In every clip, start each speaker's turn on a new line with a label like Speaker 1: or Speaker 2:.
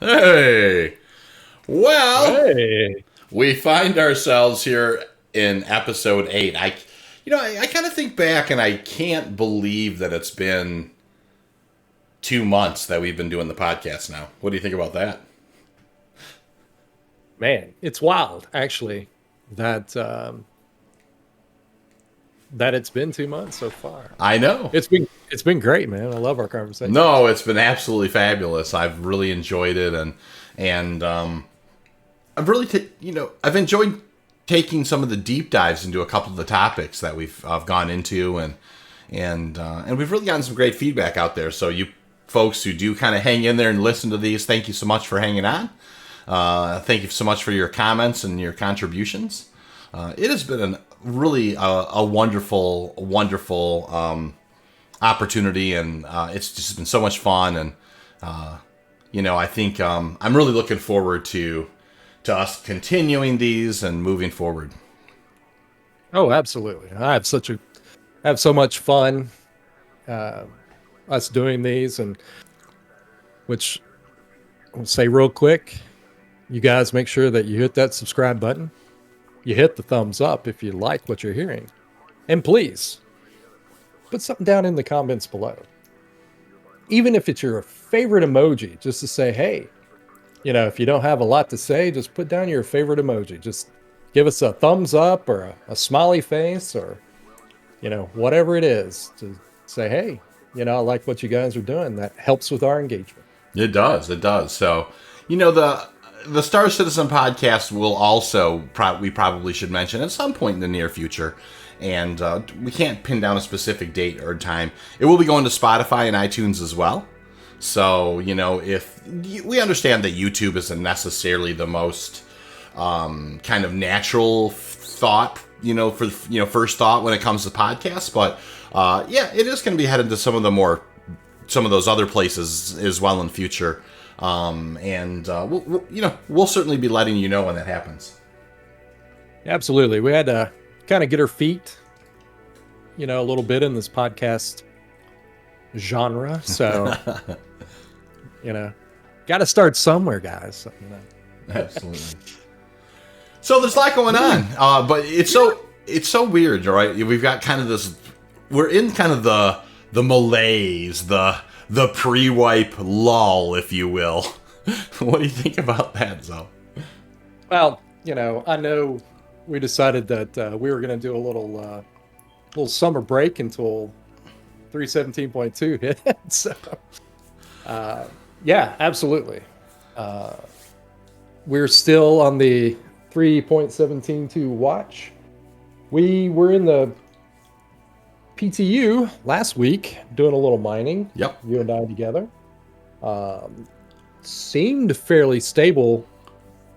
Speaker 1: Hey, well,
Speaker 2: Hey,
Speaker 1: we find ourselves here in episode 8. I kind of think back and I can't believe that it's been 2 months that we've been doing the podcast now. What do you think about that?
Speaker 2: man, it's wild actually that that it's been 2 months so far.
Speaker 1: I know.
Speaker 2: It's been great, man. I love our conversations.
Speaker 1: No, it's been absolutely fabulous. I've really enjoyed it, and I've really, I've enjoyed taking some of the deep dives into a couple of the topics that we've gone into, and we've really gotten some great feedback out there. So you folks who do kind of hang in there and listen to these, thank you so much for hanging on. Thank you so much for your comments and your contributions. It has been a wonderful, wonderful opportunity, and it's just been so much fun. And I think I'm really looking forward to us continuing these and moving forward.
Speaker 2: Oh, absolutely. I have so much fun uh, us doing these, and which I'll say real quick, you guys make sure that you hit that subscribe button. You hit the thumbs up if you like what you're hearing, and please put something down in the comments below. Even if it's your favorite emoji, just to say, hey, if you don't have a lot to say, just put down your favorite emoji. Just give us a thumbs up or a smiley face or, whatever it is to say, hey, I like what you guys are doing. That helps with our engagement.
Speaker 1: It does. It does. So, the Star Citizen podcast will also we probably should mention at some point in the near future, and we can't pin down a specific date or time. It will be going to Spotify and iTunes as well. So, if we understand that YouTube isn't necessarily the most kind of natural thought, first thought when it comes to podcasts, but it is going to be headed to some of those other places as well in the future. We'll certainly be letting you know when that happens.
Speaker 2: Absolutely. We had to kind of get our feet, a little bit in this podcast genre. So, got to start somewhere, guys.
Speaker 1: Absolutely. So there's a lot going on, but it's so weird, right? We've got kind of this. We're in kind of the malaise, the pre-wipe lull, if you will. What do you think about that, Zo?
Speaker 2: Well, I know we decided that we were going to do a little summer break until 317.2 hit. So, yeah, absolutely. We're still on the 3.17.2 watch. We were in the PTU last week doing a little mining.
Speaker 1: Yep.
Speaker 2: You and I together. Seemed fairly stable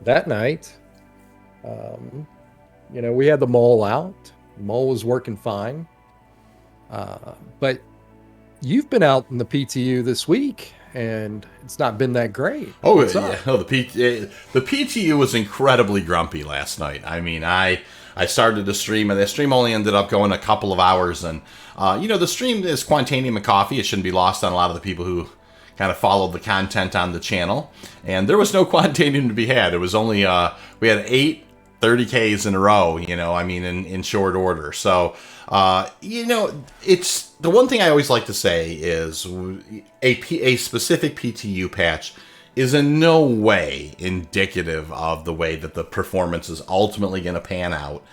Speaker 2: that night. We had the mole out. The mole was working fine. But you've been out in the PTU this week, and it's not been that great.
Speaker 1: Oh,
Speaker 2: What's
Speaker 1: yeah.
Speaker 2: up?
Speaker 1: No, the PTU was incredibly grumpy last night. I mean, I started the stream, and the stream only ended up going a couple of hours. And, the stream is Quantanium and Coffee. It shouldn't be lost on a lot of the people who kind of followed the content on the channel. And there was no Quantanium to be had. It was only, we had 8 30Ks in a row, in short order. So, it's the one thing I always like to say is a specific PTU patch is in no way indicative of the way that the performance is ultimately going to pan out.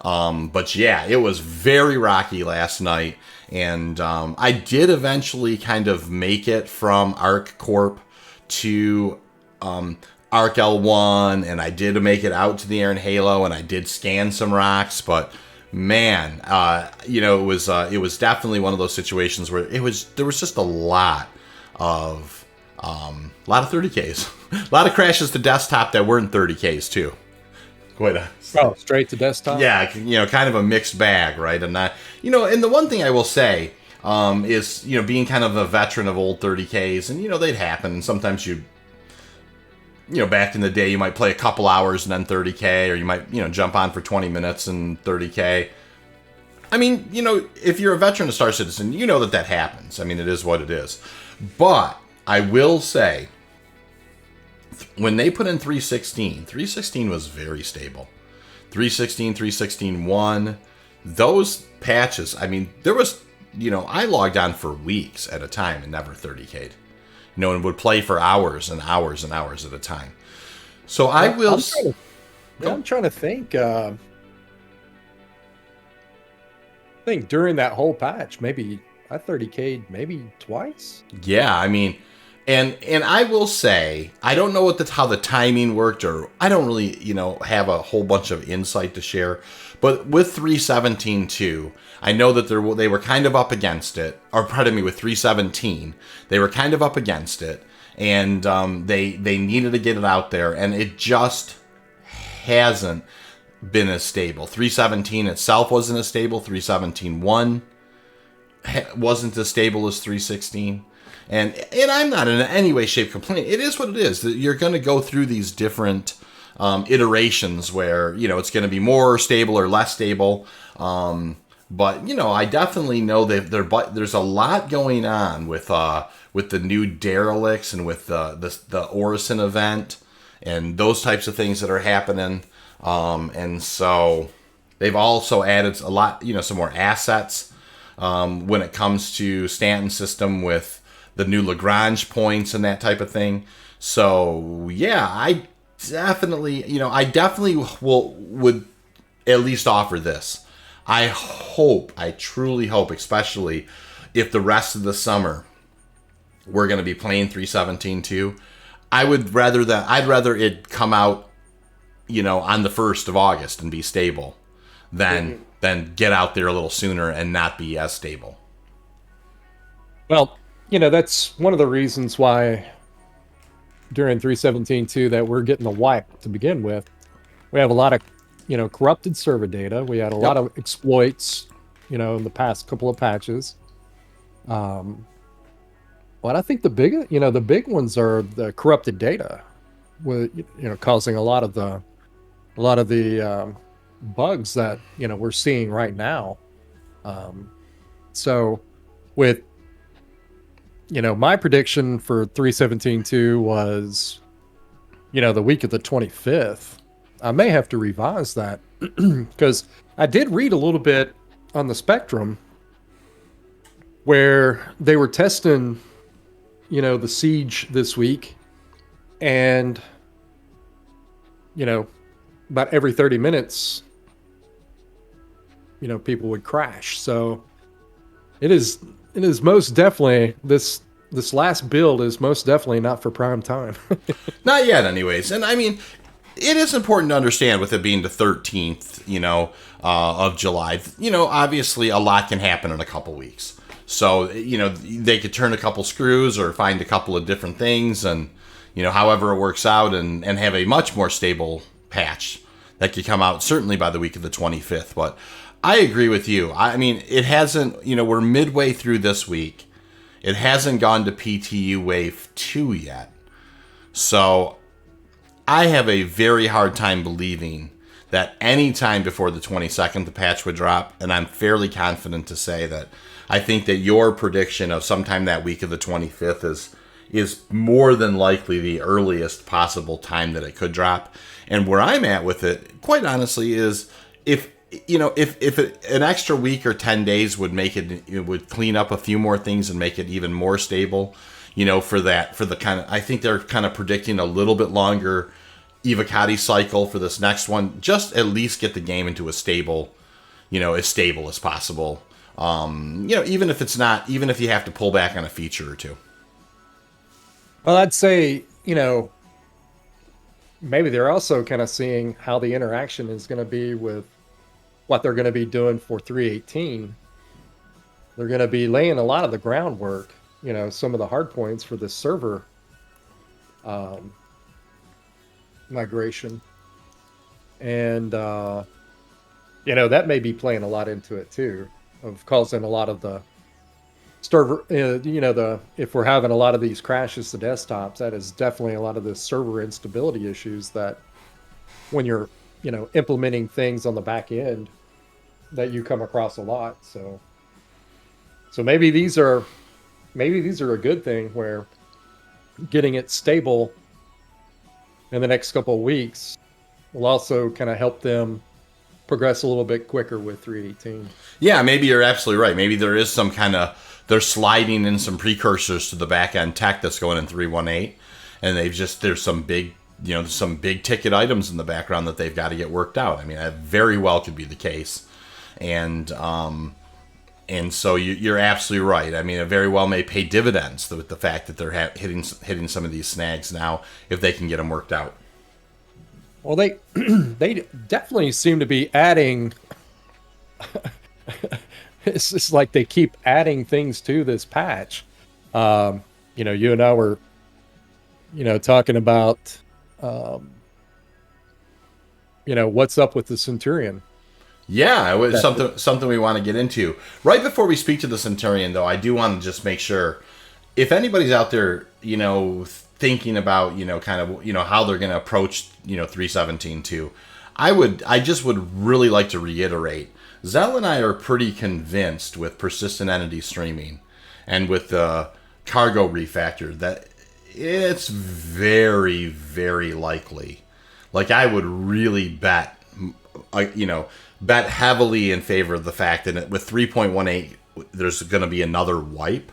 Speaker 1: But yeah, it was very rocky last night, and I did eventually kind of make it from Arc Corp to Arc L1, and I did make it out to the Air and Halo, and I did scan some rocks, but man, it was definitely one of those situations where there was just a lot of 30Ks, a lot of crashes to desktop that weren't 30Ks too.
Speaker 2: Straight to desktop?
Speaker 1: Yeah, kind of a mixed bag, right? And and the one thing I will say is, being kind of a veteran of old 30Ks, and they'd happen. And sometimes back in the day, you might play a couple hours and then 30K, or you might, jump on for 20 minutes and 30K. I mean, if you're a veteran of Star Citizen, you know that happens. I mean, it is what it is. But I will say, when they put in 316, 316 was very stable. 316, 316.1, those patches, I mean, there was, I logged on for weeks at a time and never 30K'd. And would play for hours and hours and hours at a time. So I will...
Speaker 2: I'm trying to think. Think during that whole patch, maybe I 30K'd maybe twice.
Speaker 1: Yeah, I mean... And I will say, I don't know how the timing worked, or I don't really, have a whole bunch of insight to share. But with 317.2, I know that they were kind of up against it. Or pardon me, with 317, they were kind of up against it, and they needed to get it out there, and it just hasn't been as stable. 317 itself wasn't as stable. 317.1 wasn't as stable as 316. And I'm not in any way, shape, complaining. It is what it is. You're going to go through these different iterations where, it's going to be more stable or less stable. But, I definitely know that there's a lot going on with the new derelicts and with the Orison event and those types of things that are happening. And so they've also added a lot, some more assets when it comes to Stanton's system with the new Lagrange points and that type of thing. So yeah, I definitely would at least offer this. I truly hope, especially if the rest of the summer we're going to be playing 317.2, I'd rather it come out, on the 1st of August and be stable than get out there a little sooner and not be as stable.
Speaker 2: Well, that's one of the reasons why during 317.2 that we're getting the wipe to begin with. We have a lot of, corrupted server data. We had a lot of exploits, in the past couple of patches. But I think the big ones are the corrupted data, with causing a lot of the bugs that we're seeing right now. So with my prediction for 317.2 was, the week of the 25th. I may have to revise that because I did read a little bit on the Spectrum where they were testing, the siege this week, and, about every 30 minutes, people would crash. So it is most definitely, this last build is most definitely not for prime time.
Speaker 1: Not yet, anyways. And I mean, it is important to understand with it being the 13th, of July, obviously a lot can happen in a couple weeks. So, they could turn a couple screws or find a couple of different things and, however it works out and have a much more stable patch that could come out certainly by the week of the 25th. But I agree with you. I mean, it hasn't, we're midway through this week. It hasn't gone to PTU Wave 2 yet. So I have a very hard time believing that any time before the 22nd the patch would drop, and I'm fairly confident to say that I think that your prediction of sometime that week of the 25th is more than likely the earliest possible time that it could drop. And where I'm at with it, quite honestly, is if an extra week or 10 days would make it would clean up a few more things and make it even more stable, for the kind of, I think they're kind of predicting a little bit longer Evocati cycle for this next one. Just at least get the game into a stable, as stable as possible. Even if you have to pull back on a feature or two.
Speaker 2: Well, I'd say, maybe they're also kind of seeing how the interaction is going to be with what they're going to be doing for 318. They're going to be laying a lot of the groundwork, some of the hard points for the server migration. And, that may be playing a lot into it too, of causing a lot of the server, if we're having a lot of these crashes to desktops, that is definitely a lot of the server instability issues that when you're, implementing things on the back end that you come across a lot. So maybe these are a good thing where getting it stable in the next couple of weeks will also kind of help them progress a little bit quicker with 318.
Speaker 1: Yeah, maybe you're absolutely right. Maybe there is some kind of, they're sliding in some precursors to the back end tech that's going in 318, and there's some big, some big ticket items in the background that they've got to get worked out. I mean, that very well could be the case, and so you're absolutely right. I mean, it very well may pay dividends with the fact that they're hitting some of these snags now if they can get them worked out.
Speaker 2: Well, they they definitely seem to be adding. It's just like they keep adding things to this patch. You and I were, talking about, what's up with the Centurion.
Speaker 1: Yeah, it was something we want to get into. Right before we speak to the Centurion, though, I do want to just make sure if anybody's out there, thinking about, kind of, how they're going to approach, 317.2, I just would really like to reiterate, Zel and I are pretty convinced with persistent entity streaming and with the cargo refactor that it's very, very likely. Like, I would really bet heavily in favor of the fact that with 3.18, there's going to be another wipe.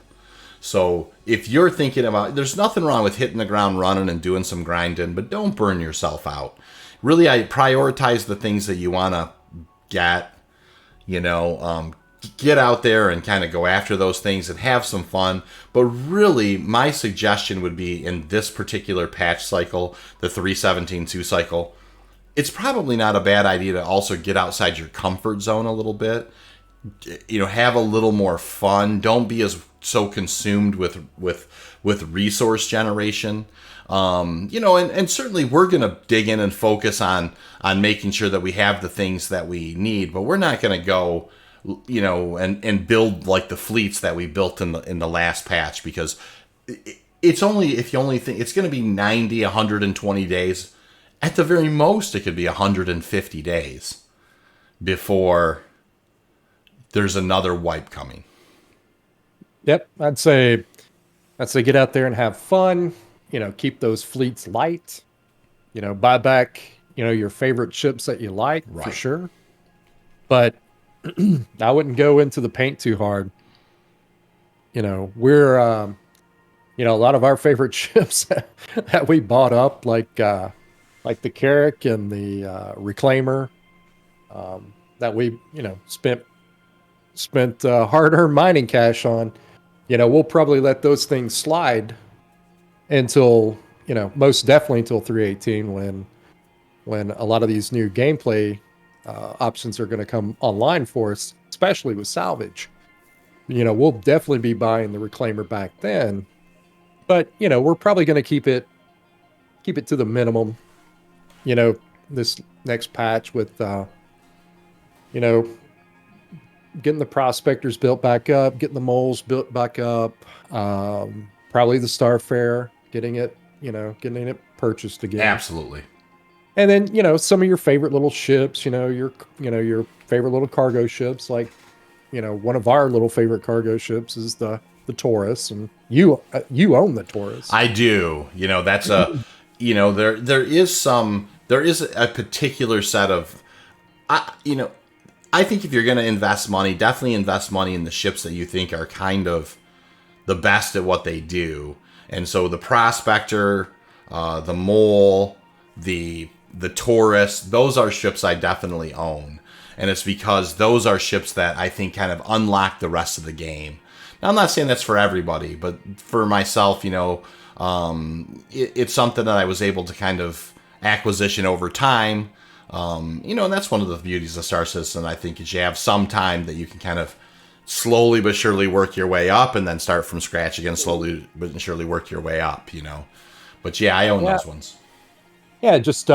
Speaker 1: So if you're thinking about, there's nothing wrong with hitting the ground running and doing some grinding, but don't burn yourself out. Really, I prioritize the things that you want to get, get out there and kind of go after those things and have some fun. But really, my suggestion would be in this particular patch cycle, the 3.17.2 cycle, it's probably not a bad idea to also get outside your comfort zone a little bit. Have a little more fun. Don't be so consumed with resource generation. And certainly we're going to dig in and focus on making sure that we have the things that we need, but we're not going to go, and build like the fleets that we built in the last patch, because it's only, if you only think it's going to be 90, 120 days. At the very most, it could be 150 days before there's another wipe coming.
Speaker 2: Yep, I'd say get out there and have fun. Keep those fleets light. Buy back your favorite ships that you like, right, for sure. But I wouldn't go into the paint too hard. We're a lot of our favorite ships that we bought up, like the Carrack and the Reclaimer, that we spent hard-earned mining cash on. We'll probably let those things slide until, most definitely until 318, when a lot of these new gameplay options are going to come online for us, especially with salvage. We'll definitely be buying the Reclaimer back then, but we're probably going to keep it to the minimum. This next patch with getting the prospectors built back up, getting the moles built back up, probably the Starfare, getting it purchased again.
Speaker 1: Absolutely.
Speaker 2: And then, some of your favorite little ships, your favorite little cargo ships, like, one of our little favorite cargo ships is the Taurus, and you own the Taurus.
Speaker 1: I do. That's a, there is a particular set of, I think if you're going to invest money, definitely invest money in the ships that you think are kind of the best at what they do. And so the Prospector, the Mole, the Taurus, those are ships I definitely own. And it's because those are ships that I think kind of unlock the rest of the game. Now, I'm not saying that's for everybody, but for myself, it's something that I was able to kind of acquisition over time. And that's one of the beauties of Star Citizen, I think, is you have some time that you can kind of slowly but surely work your way up, and then start from scratch again, slowly but surely work your way up, But yeah, I own those ones.
Speaker 2: Yeah, just,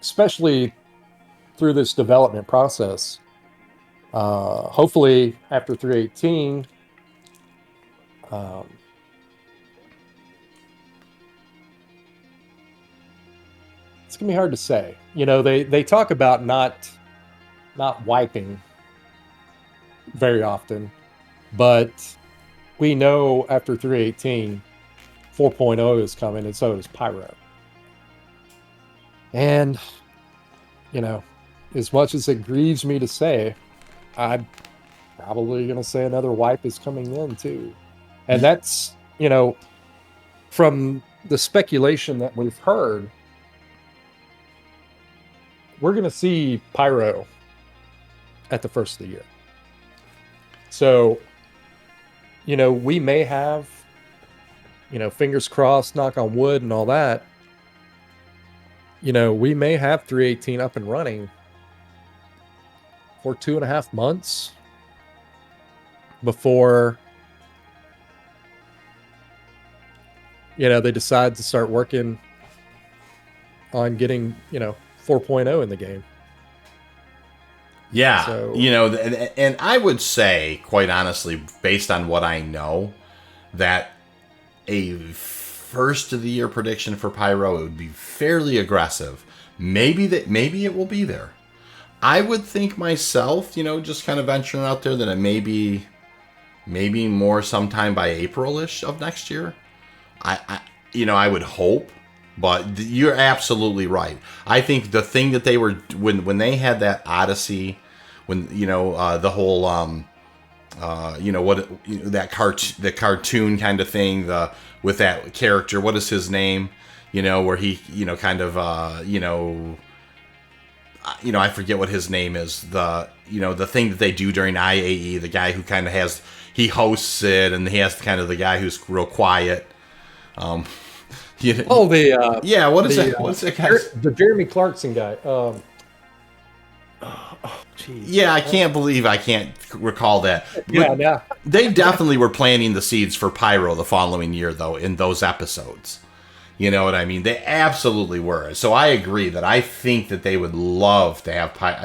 Speaker 2: especially through this development process, hopefully after 318, it's gonna be hard to say. They talk about not wiping very often, but we know after 318, 4.0 is coming, and so is Pyro. And, you know, as much as it grieves me to say, I'm probably going to say another wipe is coming in too. And that's, from the speculation that we've heard, we're going to see Pyro at the first of the year. So, we may have, fingers crossed, knock on wood and all that, we may have 318 up and running for 2.5 months before, they decide to start working on getting, 4.0 in the game.
Speaker 1: Yeah,
Speaker 2: So,
Speaker 1: and I would say, quite honestly, based on what I know, that a first of the year prediction for Pyro, it would be fairly aggressive. Maybe it will be there. I would think myself, just kind of venturing out there, that it may be more sometime by April-ish of next year. I would hope. But you're absolutely right. I think the thing that they were when they had that Odyssey, when the whole the cartoon kind of thing, with that character, what is his name? Where he kind of I forget what his name is. The thing that they do during IAE, the guy who kind of he hosts it, and he has kind of the guy who's real quiet.
Speaker 2: what is
Speaker 1: that? What's that guy?
Speaker 2: The Jeremy Clarkson guy.
Speaker 1: Yeah, I can't believe I can't recall that.
Speaker 2: Yeah.
Speaker 1: They definitely were planting the seeds for Pyro the following year, though, in those episodes. You know what I mean? They absolutely were. So I agree that I think that they would love to have Pyro.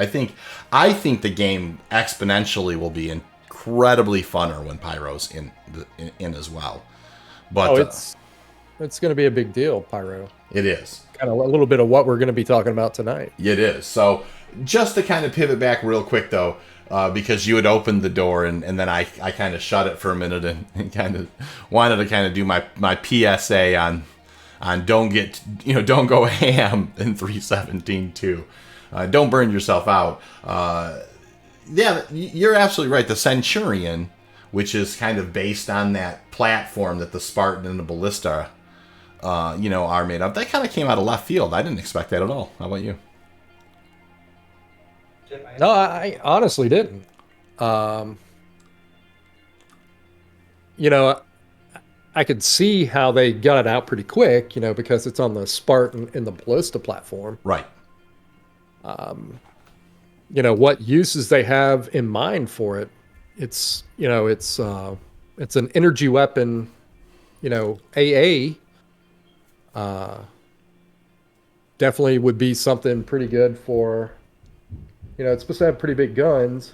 Speaker 1: I think the game exponentially will be incredibly funner when Pyro's in as well. But
Speaker 2: it's going to be a big deal, Pyro.
Speaker 1: It is.
Speaker 2: Kind of a little bit of what we're going to be talking about tonight.
Speaker 1: It is. So just to kind of pivot back real quick, though, because you had opened the door and then I kind of shut it for a minute and kind of wanted to kind of do my PSA on don't go ham in 317 too. Don't burn yourself out. Yeah, you're absolutely right. The Centurion, which is kind of based on that platform that the Spartan and the Ballista are made of. That kind of came out of left field. I didn't expect that at all. How about you?
Speaker 2: No, I honestly didn't. I could see how they got it out pretty quick, because it's on the Spartan and the Ballista platform.
Speaker 1: Right.
Speaker 2: What uses they have in mind for it. It's an energy weapon, AA. Definitely would be something pretty good for, it's supposed to have pretty big guns.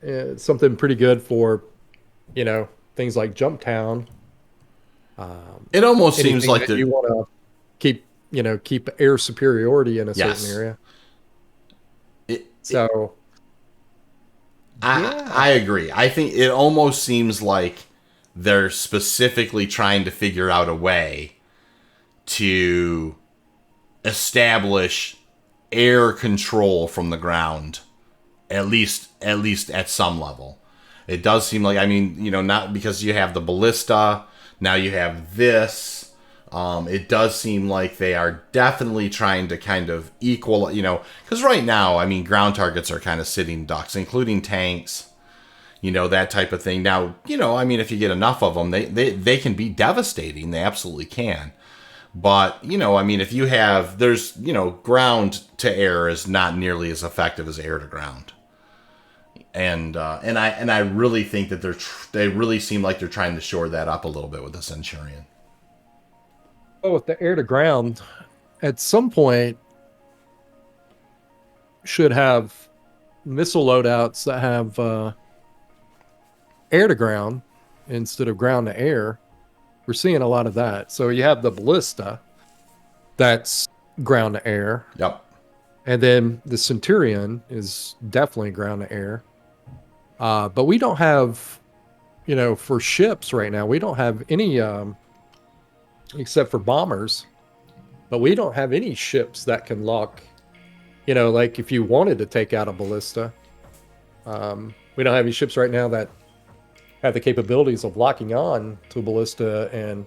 Speaker 2: It's something pretty good for, things like Jump Town.
Speaker 1: It almost seems like
Speaker 2: you want to keep air superiority in a certain area.
Speaker 1: I agree. I think it almost seems like they're specifically trying to figure out a way to establish air control from the ground, at least at some level. It does seem like, not because you have the Ballista, now you have this. It does seem like they are definitely trying to kind of equal, because right now, ground targets are kind of sitting ducks, including tanks, that type of thing. Now, if you get enough of them, they can be devastating. They absolutely can. But, if you have, ground to air is not nearly as effective as air to ground. And I really think that they really seem like they're trying to shore that up a little bit with the Centurion.
Speaker 2: Well, with the air to ground, at some point should have missile loadouts that have air to ground instead of ground to air. We're seeing a lot of that. So you have the Ballista, that's ground to air.
Speaker 1: Yep.
Speaker 2: And then the Centurion is definitely ground to air. But we don't have, for ships right now, we don't have any except for bombers. But we don't have any ships that can lock. You know, like if you wanted to take out a ballista, we don't have any ships right now that have the capabilities of locking on to a ballista and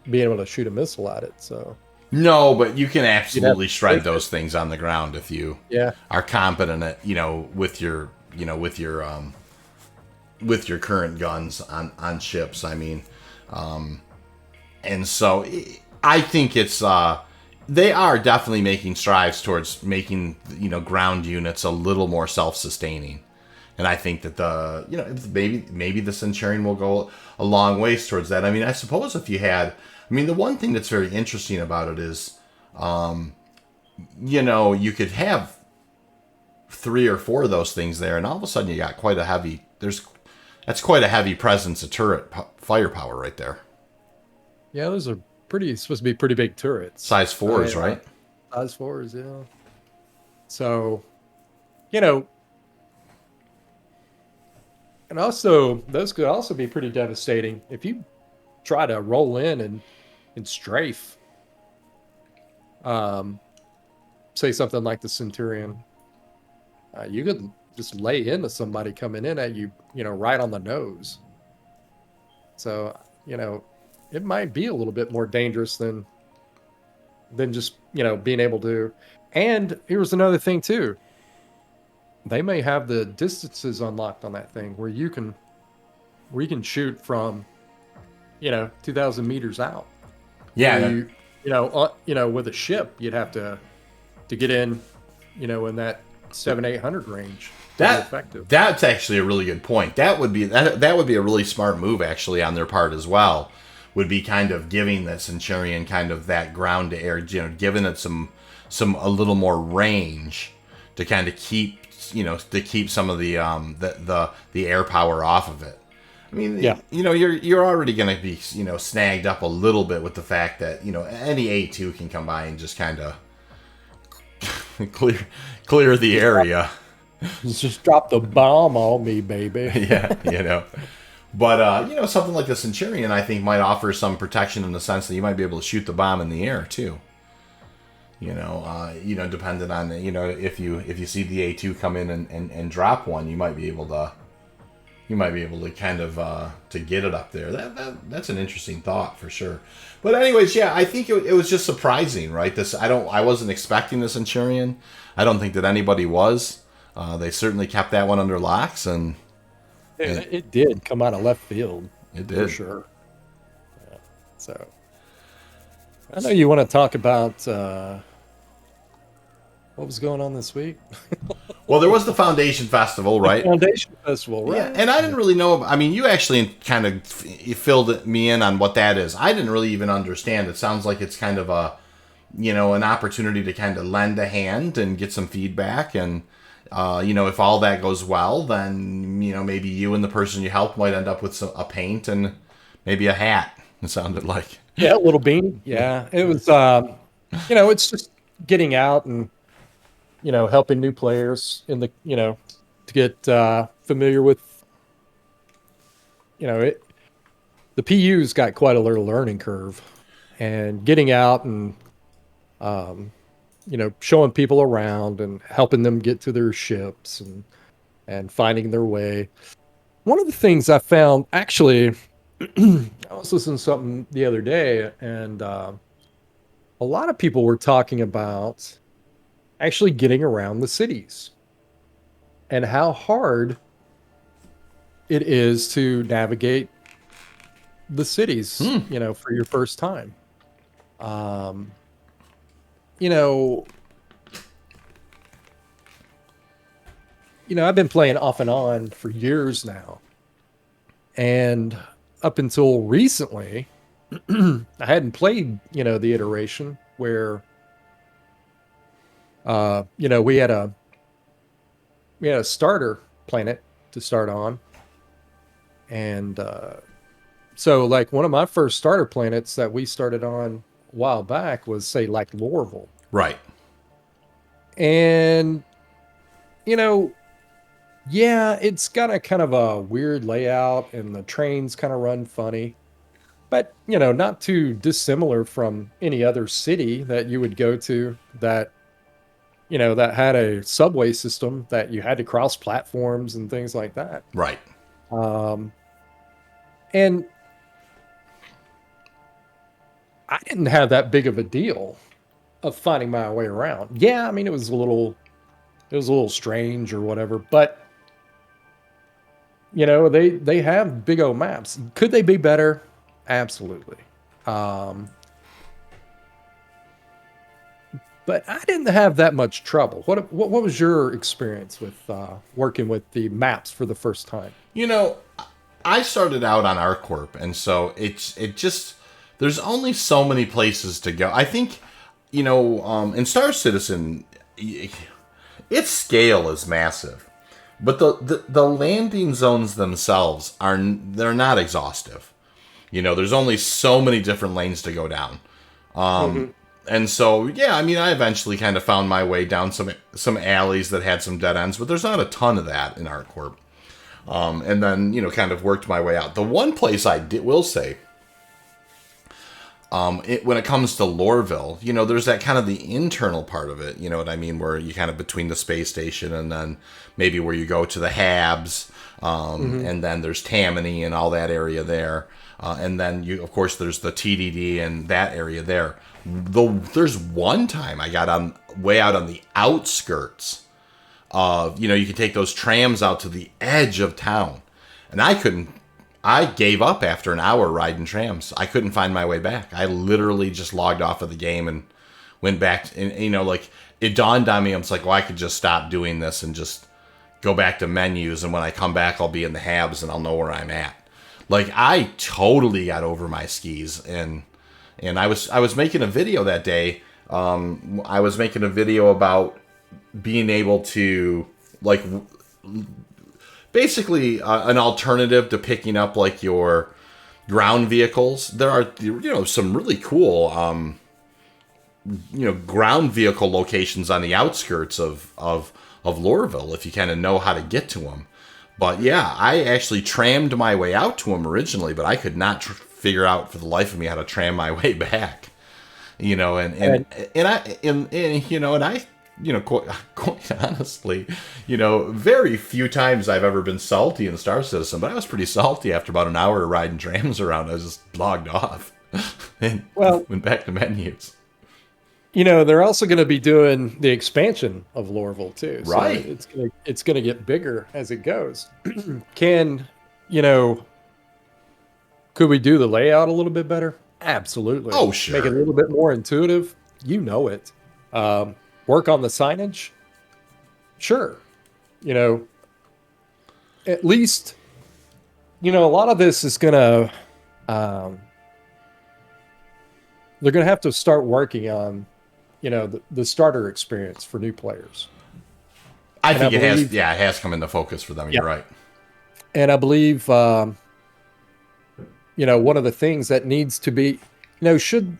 Speaker 2: being able to shoot a missile at it. So
Speaker 1: No, but you can
Speaker 2: you'd have
Speaker 1: absolutely
Speaker 2: to
Speaker 1: shred
Speaker 2: break it.
Speaker 1: those things on the ground if you
Speaker 2: Yeah.
Speaker 1: are competent at, with your current guns on ships. I mean, and so I think it's they are definitely making strides towards making ground units a little more self-sustaining. And I think that maybe the Centurion will go a long ways towards that. I mean, I suppose if you had, I mean, the one thing that's very interesting about it is, you could have 3 or 4 of those things there, and all of a sudden you got that's quite a heavy presence of turret firepower right there.
Speaker 2: Yeah, those are supposed to be pretty big turrets.
Speaker 1: Size fours, right?
Speaker 2: Size fours, yeah. So, you know, and also those could also be pretty devastating if you try to roll in and strafe. Um, say something like the Centurion, you could just lay into somebody coming in at you, right on the nose. So, it might be a little bit more dangerous than just, being able to. And here's another thing too. They may have the distances unlocked on that thing where you can shoot from, 2,000 meters out. Where
Speaker 1: Yeah,
Speaker 2: with a ship, you'd have to get in, in that 700-800 range to be effective.
Speaker 1: That's actually a really good point. That would be a really smart move actually on their part as well. Would be kind of giving the Centurion kind of that ground to air, giving it some a little more range to kind of keep some of the air power off of it. I mean,
Speaker 2: Yeah.
Speaker 1: You're already going to be snagged up a little bit with the fact that any A2 can come by and just kind of clear the area.
Speaker 2: Just drop the bomb on me, baby.
Speaker 1: Yeah. But something like the Centurion, I think, might offer some protection in the sense that you might be able to shoot the bomb in the air too. Depending on if you see the A2 come in and drop one, you might be able to kind of to get it up there. That's an interesting thought for sure. But anyways, yeah, I think it was just surprising, right? I wasn't expecting the Centurion. I don't think that anybody was. They certainly kept that one under locks, and
Speaker 2: It did come out of left field.
Speaker 1: it did
Speaker 2: For sure. Yeah. So I know you want to talk about what was going on this week.
Speaker 1: Well, there was the Foundation Festival, right?
Speaker 2: Foundation Festival, right?
Speaker 1: Yeah, and I didn't really know. I mean, you actually kind of filled me in on what that is. I didn't really even understand. It sounds like it's kind of an opportunity to kind of lend a hand and get some feedback. And, if all that goes well, then, maybe you and the person you help might end up with a paint and maybe a hat, it sounded like.
Speaker 2: Yeah, a little beanie. Yeah, it was, it's just getting out and, helping new players to get familiar with, the PU's got quite a little learning curve, and getting out and, showing people around and helping them get to their ships and finding their way. One of the things I found, actually, I was listening to something the other day, and a lot of people were talking about actually getting around the cities and how hard it is to navigate the cities, for your first time. Um, you know, I've been playing off and on for years now, and up until recently, I hadn't played, the iteration where, we had a starter planet to start on, and so like one of my first starter planets that we started on a while back was, say, like Lorville,
Speaker 1: Right.
Speaker 2: and you know yeah, it's got a kind of a weird layout, and the trains kind of run funny. but not too dissimilar from any other city that you would go to that that had a subway system that you had to cross platforms and things like that.
Speaker 1: Right.
Speaker 2: Um, and I didn't have that big of a deal of finding my way around. Yeah, I mean it was a little strange or whatever, but they have big old maps. Could they be better? Absolutely. Um, but I didn't have that much trouble. What was your experience with working with the maps for the first time?
Speaker 1: You know, I started out on ArcCorp, and so it just there's only so many places to go. I think, in Star Citizen, its scale is massive, but the landing zones themselves they're not exhaustive. There's only so many different lanes to go down.
Speaker 2: Hmm.
Speaker 1: And so, yeah, I mean, I eventually kind of found my way down some alleys that had some dead ends, but there's not a ton of that in ArcCorp. And then, kind of worked my way out. The one place will say, when it comes to Lorville, there's that kind of the internal part of it, you know what I mean, where you kind of between the space station and then maybe where you go to the Habs,
Speaker 2: Hmm.
Speaker 1: and then there's Tammany and all that area there. And then, of course, there's the TDD and that area there. There's one time I got way out on the outskirts of, you can take those trams out to the edge of town. And I gave up after an hour riding trams. I couldn't find my way back. I literally just logged off of the game and went back. And, like, it dawned on me, I was like, well, I could just stop doing this and just go back to menus. And when I come back, I'll be in the Habs and I'll know where I'm at. Like, I totally got over my skis. And I was making a video that day. I was making a video about being able to, like, basically an alternative to picking up like your ground vehicles. There are some really cool ground vehicle locations on the outskirts of Lorville if you kind of know how to get to them. But yeah, I actually trammed my way out to them originally, but I could not figure out for the life of me how to tram my way back. And
Speaker 2: And
Speaker 1: I quite honestly, very few times I've ever been salty in Star Citizen, but I was pretty salty after about an hour of riding trams around. I was just logged off and
Speaker 2: well,
Speaker 1: went back to menus.
Speaker 2: they're also going to be doing the expansion of Lorville too, so
Speaker 1: Right.
Speaker 2: it's gonna get bigger as it goes. Can you know? Could we do the layout a little bit better? Absolutely.
Speaker 1: Oh,
Speaker 2: Make it a
Speaker 1: sure.
Speaker 2: little bit more intuitive. You know it. Work on the signage. Sure. You know, at least a lot of this is gonna um, they're gonna have to start working on the starter experience for new players.
Speaker 1: I
Speaker 2: And I
Speaker 1: think it has,
Speaker 2: believe,
Speaker 1: yeah, it has come into focus for them.
Speaker 2: yeah,
Speaker 1: You're right.
Speaker 2: and I believe one of the things that needs to be, should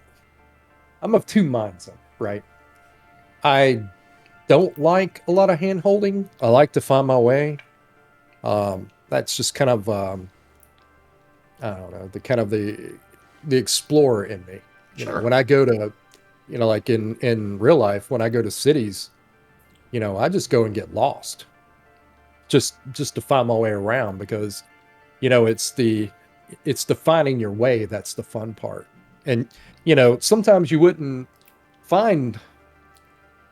Speaker 2: I'm of two minds on it, right? I don't like a lot of hand holding. I like to find my way. That's just kind of I don't know, the kind of the explorer in me.
Speaker 1: Sure.
Speaker 2: When I go to like in real life, when I go to cities, I just go and get lost. Just to find my way around because it's the finding your way that's the fun part. And sometimes you wouldn't find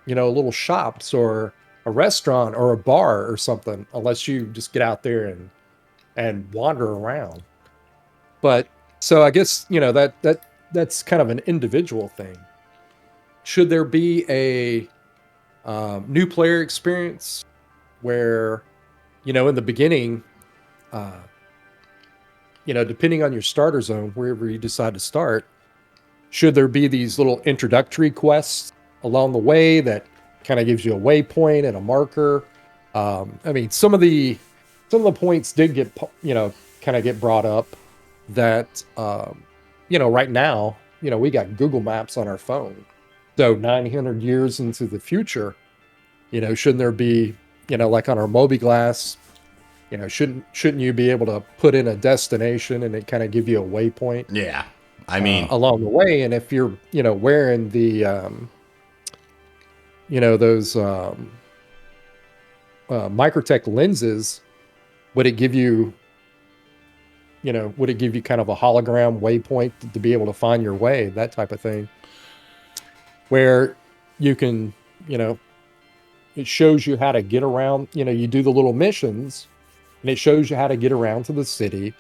Speaker 2: little shops or a restaurant or a bar or something unless you just get out there and wander around. But so I guess that's kind of an individual thing. Should there be a new player experience where in the beginning, uh, depending on your starter zone, wherever you decide to start, should there be these little introductory quests along the way that kind of gives you a waypoint and a marker? I mean, some of the points did get kind of get brought up that right now we got Google Maps on our phone, so 900 years into the future, shouldn't there be like on our Moby Glass? shouldn't you be able to put in a destination and it kind of give you a waypoint
Speaker 1: Yeah. I mean,
Speaker 2: along the way? And if you're, wearing the, those Microtech lenses, would it give you, would it give you kind of a hologram waypoint to be able to find your way, that type of thing, where you can, it shows you how to get around, you do the little missions and it shows you how to get around to the city.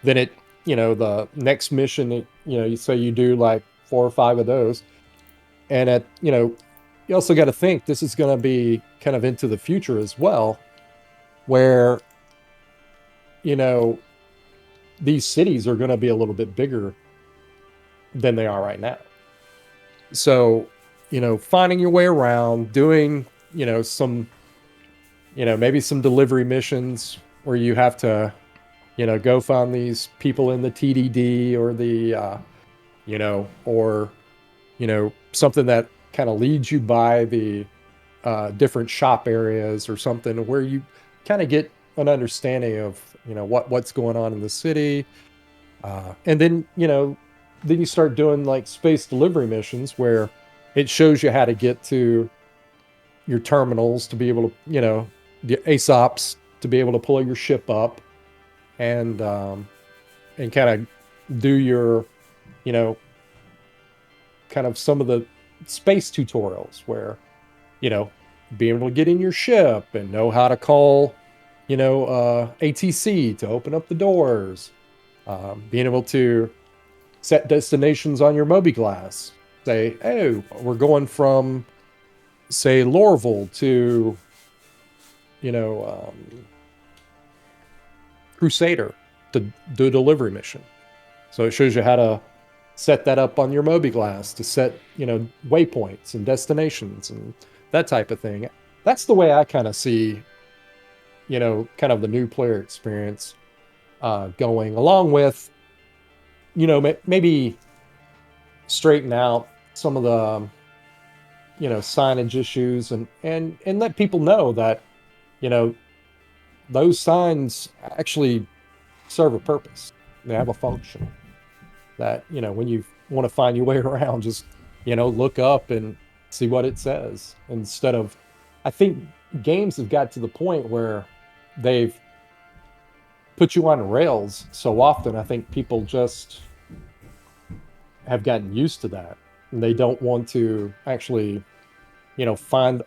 Speaker 2: Then it, the next mission, you say you do like 4 or 5 of those. And you also got to think this is going to be kind of into the future as well, where, these cities are going to be a little bit bigger than they are right now. So, finding your way around, doing, some, maybe some delivery missions where you have to, go find these people in the TDD or the, or, something that kind of leads you by the different shop areas or something where you kind of get an understanding of, what's going on in the city. And then, then you start doing like space delivery missions where it shows you how to get to your terminals to be able to, the ASOPs to be able to pull your ship up and kind of do your, kind of some of the space tutorials where, being able to get in your ship and know how to call, ATC to open up the doors, being able to set destinations on your Mobiglass. Say, hey, we're going from, say, Lorville to, Crusader to do a delivery mission. So it shows you how to set that up on your Mobiglass to set, waypoints and destinations and that type of thing. That's the way I kind of see, kind of the new player experience going, along with, maybe straighten out some of the, signage issues and let people know that, those signs actually serve a purpose. They have a function that, when you want to find your way around, just, look up and see what it says instead of, I think games have got to the point where they've put you on rails so often. I think people just have gotten used to that and they don't want to actually, find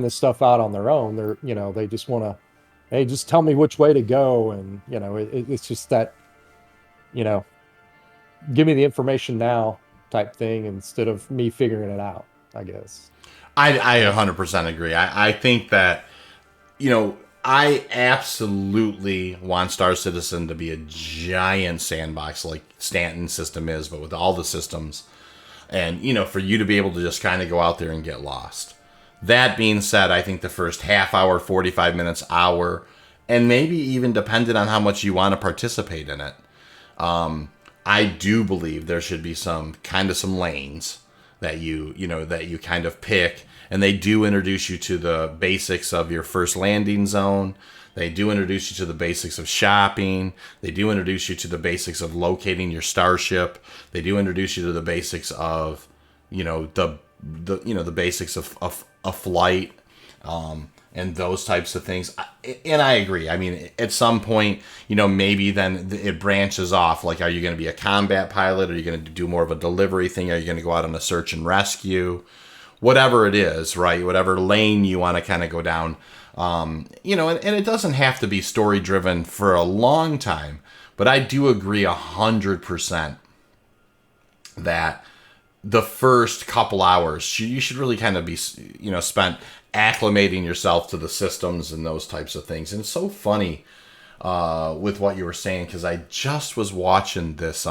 Speaker 2: this stuff out on their own. They're, they just want to, hey, just tell me which way to go. And, it's just that, give me the information now type thing instead of me figuring it out, I guess.
Speaker 1: I 100% agree. I think that, I absolutely want Star Citizen to be a giant sandbox like Stanton system is, but with all the systems. And, for you to be able to just kind of go out there and get lost. That being said, I think the first half hour, 45 minutes, hour, and maybe even dependent on how much you want to participate in it, I do believe there should be some lanes that you kind of pick, and they do introduce you to the basics of your first landing zone. They do introduce you to the basics of shopping. They do introduce you to the basics of locating your starship. They do introduce you to the basics of, the basics of a flight, and those types of things. And I agree. I mean, at some point, maybe then it branches off. Like, are you going to be a combat pilot? Are you going to do more of a delivery thing? Are you going to go out on a search and rescue? Whatever it is, right? Whatever lane you want to kind of go down. And it doesn't have to be story driven for a long time, but I do agree 100% that the first couple hours, you should really kind of be, spent acclimating yourself to the systems and those types of things. And it's so funny with what you were saying, because I just was watching this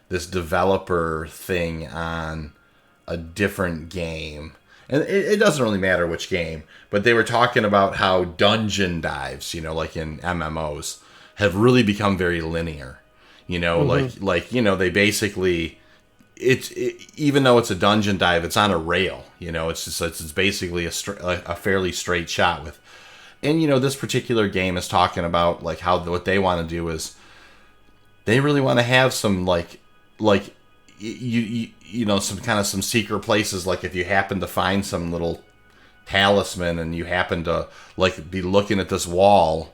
Speaker 1: this developer thing on a different game. And it doesn't really matter which game, but they were talking about how dungeon dives, like in MMOs, have really become very linear. Mm-hmm. They basically... even though it's a dungeon dive, it's on a rail. It's basically a fairly straight shot with And this particular game is talking about like how what they want to do is they really want to have some like some kind of some secret places. Like if you happen to find some little talisman and you happen to like be looking at this wall,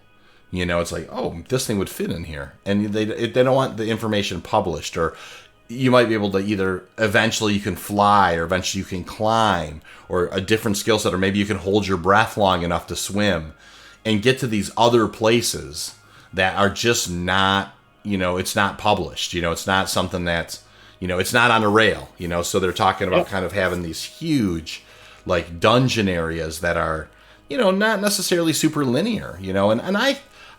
Speaker 1: it's like, oh, this thing would fit in here, and they don't want the information published. Or you might be able to either eventually you can fly, or eventually you can climb, or a different skill set, or maybe you can hold your breath long enough to swim and get to these other places that are just not, it's not published. It's not something that's, it's not on a rail. So they're talking about kind of having these huge like dungeon areas that are, not necessarily super linear, and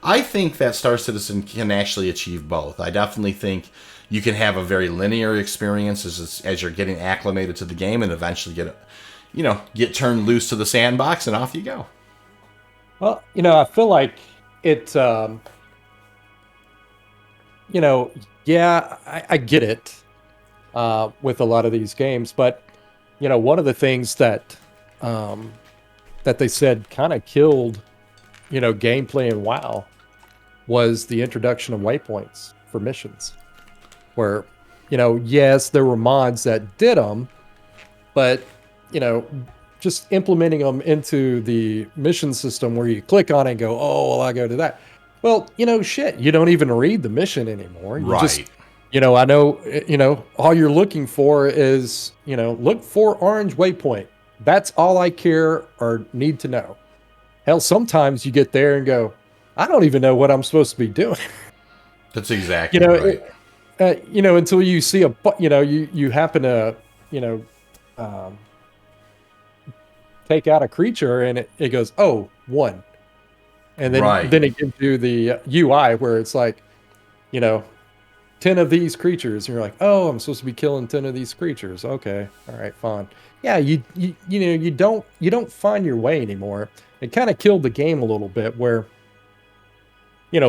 Speaker 1: I think that Star Citizen can actually achieve both. I definitely think you can have a very linear experience as you're getting acclimated to the game, and eventually get turned loose to the sandbox and off you go.
Speaker 2: Well, I feel like it, yeah, I get it with a lot of these games, but, one of the things that they said kind of killed, gameplay in WoW was the introduction of waypoints for missions. Where, yes, there were mods that did them, but, just implementing them into the mission system where you click on it and go, oh, well, I go to that. Well, shit, you don't even read the mission anymore. You
Speaker 1: Right.
Speaker 2: just, I know, all you're looking for is, look for orange waypoint. That's all I care or need to know. Hell, sometimes you get there and go, I don't even know what I'm supposed to be doing.
Speaker 1: That's exactly right.
Speaker 2: Until you see you happen to, take out a creature and it goes, oh, 1. And then it gives you the UI where it's like, 10 of these creatures. And you're like, oh, I'm supposed to be killing 10 of these creatures. Okay. All right, fine. Yeah. You don't find your way anymore. It kind of killed the game a little bit where,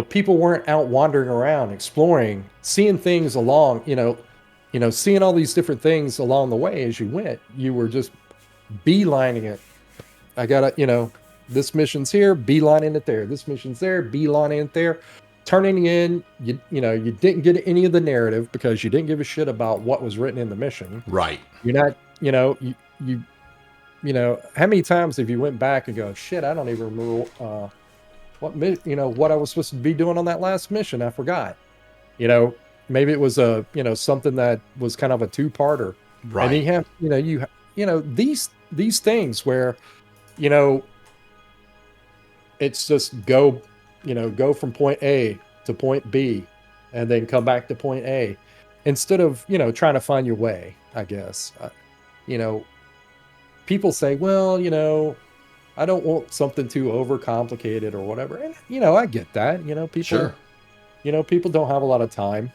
Speaker 2: people weren't out wandering around, exploring, seeing things along, seeing all these different things along the way as you went. You were just beelining it. I gotta, this mission's here, beelining it there. This mission's there, beelining it there. Turning in, you didn't get any of the narrative because you didn't give a shit about what was written in the mission.
Speaker 1: Right.
Speaker 2: You're not, how many times have you went back and go, shit, I don't even remember what I was supposed to be doing on that last mission. I forgot. Maybe it was something that was kind of a 2-parter.
Speaker 1: Right.
Speaker 2: And you have, these things where, it's just go from point A to point B and then come back to point A instead of, trying to find your way, I guess. People say, well, I don't want something too overcomplicated or whatever. And, I get that, people,
Speaker 1: Sure.
Speaker 2: People don't have a lot of time,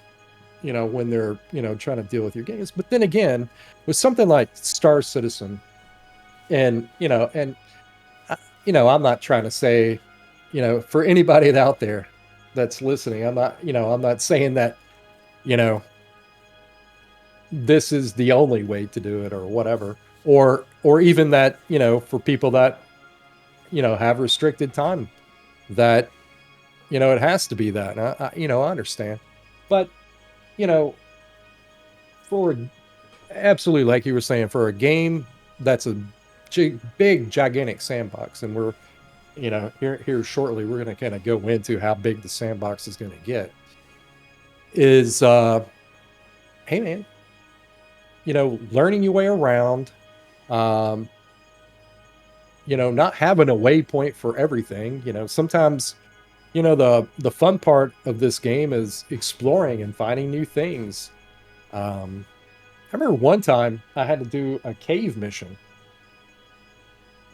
Speaker 2: when they're, trying to deal with your games. But then again, with something like Star Citizen and, I'm not trying to say, for anybody out there that's listening, I'm not saying that, this is the only way to do it or whatever, or even that, for people that, have restricted time, that, it has to be that. And I understand, but, absolutely, like you were saying, for a game that's a big, gigantic sandbox, and we're, here shortly, we're going to kind of go into how big the sandbox is going to get, is, hey, man, learning your way around, not having a waypoint for everything. Sometimes, the fun part of this game is exploring and finding new things. I remember one time I had to do a cave mission,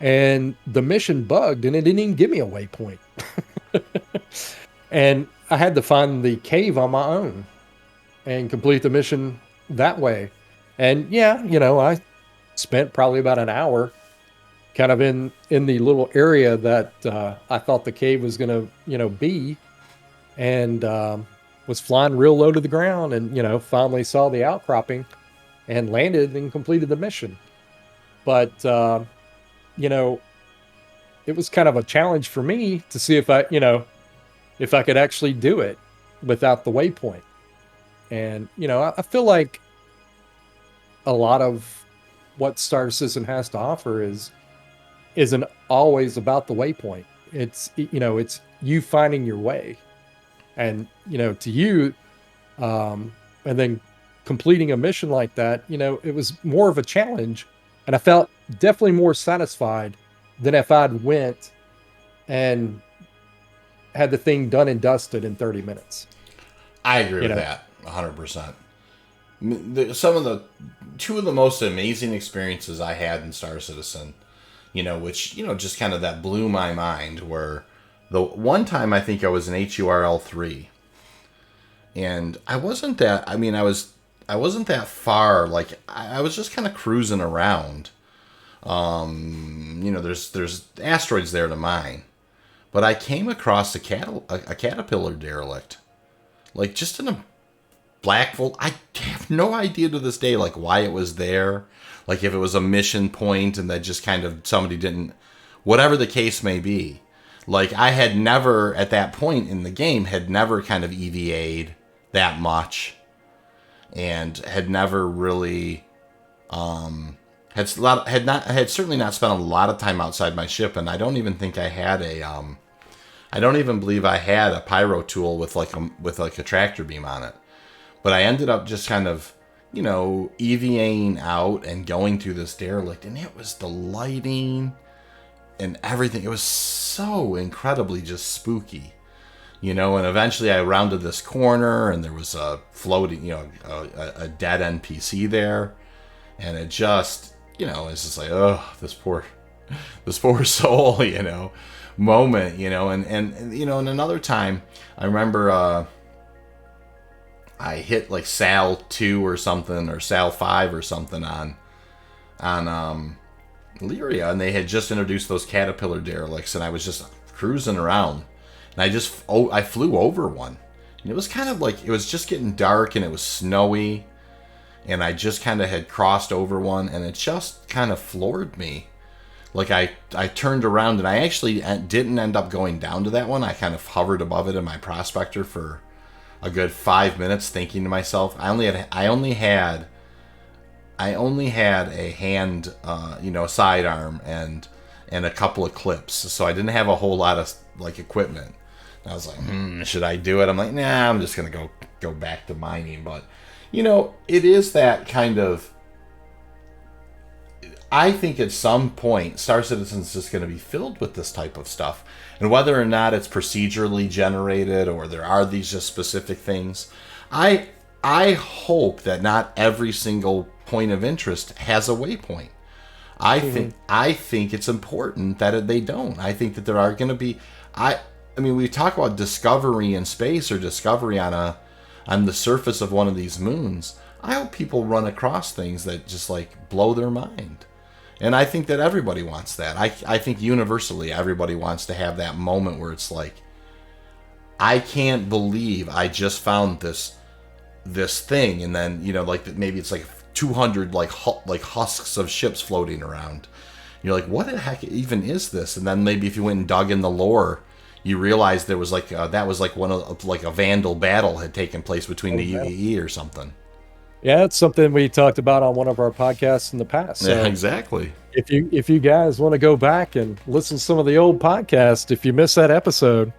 Speaker 2: and the mission bugged and it didn't even give me a waypoint. And I had to find the cave on my own and complete the mission that way. And yeah, I spent probably about an hour kind of in the little area that I thought the cave was going to, be, and was flying real low to the ground and, finally saw the outcropping and landed and completed the mission. But, it was kind of a challenge for me to see if I could actually do it without the waypoint. And I feel like a lot of what Star Citizen has to offer isn't always about the waypoint. It's you finding your way, and to you, and then completing a mission like that, it was more of a challenge, and I felt definitely more satisfied than if I'd went and had the thing done and dusted in 30 minutes.
Speaker 1: I agree with that 100%. Two of the most amazing experiences I had in Star Citizen, which, just kind of that blew my mind, were the one time I think I was in HURL 3, and I wasn't that far. Like, I was just kind of cruising around. There's asteroids there to mine, but I came across a caterpillar derelict, like just in a black vault. I have no idea to this day, like, why it was there. Like, if it was a mission point and that just kind of somebody didn't, whatever the case may be. Like, I had never, at that point in the game, had never kind of EVA'd that much, and had never really, had certainly not spent a lot of time outside my ship, and I don't even think I had I don't even believe I had a pyro tool with like a tractor beam on it. But I ended up just kind of, EVAing out and going through this derelict, and it was the lighting and everything. It was so incredibly just spooky, and eventually I rounded this corner and there was a floating, a dead NPC there, and it just, it's just like, oh, this poor soul, moment, and another time I remember, I hit like Sal 2 or something, or Sal 5 or something on Lyria, and they had just introduced those caterpillar derelicts, and I was just cruising around, and I flew over one, and it was kind of like, it was just getting dark and it was snowy, and I just kind of had crossed over one, and it just kind of floored me. Like, I turned around, and I actually didn't end up going down to that one. I kind of hovered above it in my prospector for a good 5 minutes, thinking to myself, I only had a hand, sidearm and a couple of clips, so I didn't have a whole lot of like equipment. And I was like, should I do it? I'm like, nah, I'm just gonna go back to mining. But it is that kind of. I think at some point, Star Citizen's just going to be filled with this type of stuff. And whether or not it's procedurally generated or there are these just specific things, I hope that not every single point of interest has a waypoint. I think it's important that they don't. I think that there are going to be. I mean, we talk about discovery in space or discovery on the surface of one of these moons. I hope people run across things that just like blow their mind. And I think that everybody wants that. I think universally everybody wants to have that moment where it's like, I can't believe I just found this thing, and then like maybe it's like 200 like husks of ships floating around. And you're like, what the heck even is this? And then maybe if you went and dug in the lore, you realize there was like that was like one of like a Vandal battle had taken place between the UAE or something.
Speaker 2: Yeah, it's something we talked about on one of our podcasts in the past. So
Speaker 1: yeah, exactly.
Speaker 2: If you guys want to go back and listen to some of the old podcasts, if you missed that episode,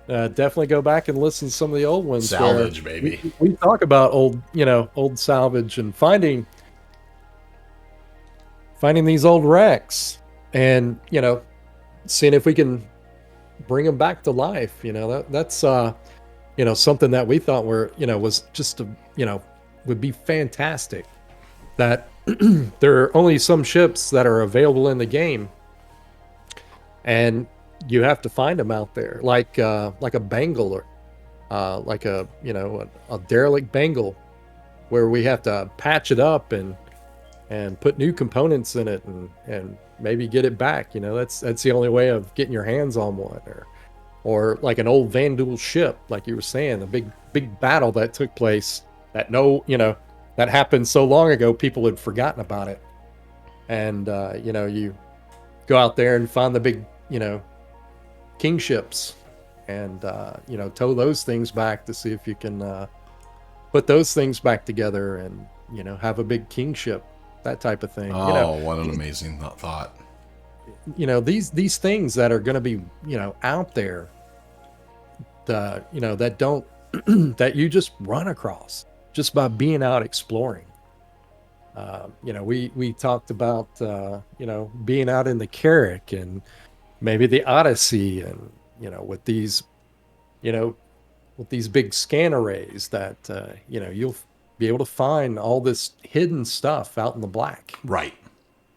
Speaker 2: definitely go back and listen to some of the old ones.
Speaker 1: Salvage, baby.
Speaker 2: We talk about old salvage and finding these old wrecks, and seeing if we can bring them back to life. That's something that we thought was just would be fantastic. That there are only some ships that are available in the game, and you have to find them out there, like a Bengal, or like a derelict Bengal, where we have to patch it up and put new components in it and maybe get it back. That's the only way of getting your hands on one, or like an old Vandal ship, like you were saying, a big battle that took place that that happened so long ago people had forgotten about it, and you go out there and find the big, king ships, and tow those things back to see if you can put those things back together, and have a big king ship, that type of thing.
Speaker 1: Oh, what an amazing thought.
Speaker 2: These things that are going to be out there, that don't that you just run across just by being out exploring. We talked about being out in the Carrack and maybe the Odyssey, and with these big scan arrays that you'll be able to find all this hidden stuff out in the black,
Speaker 1: Right.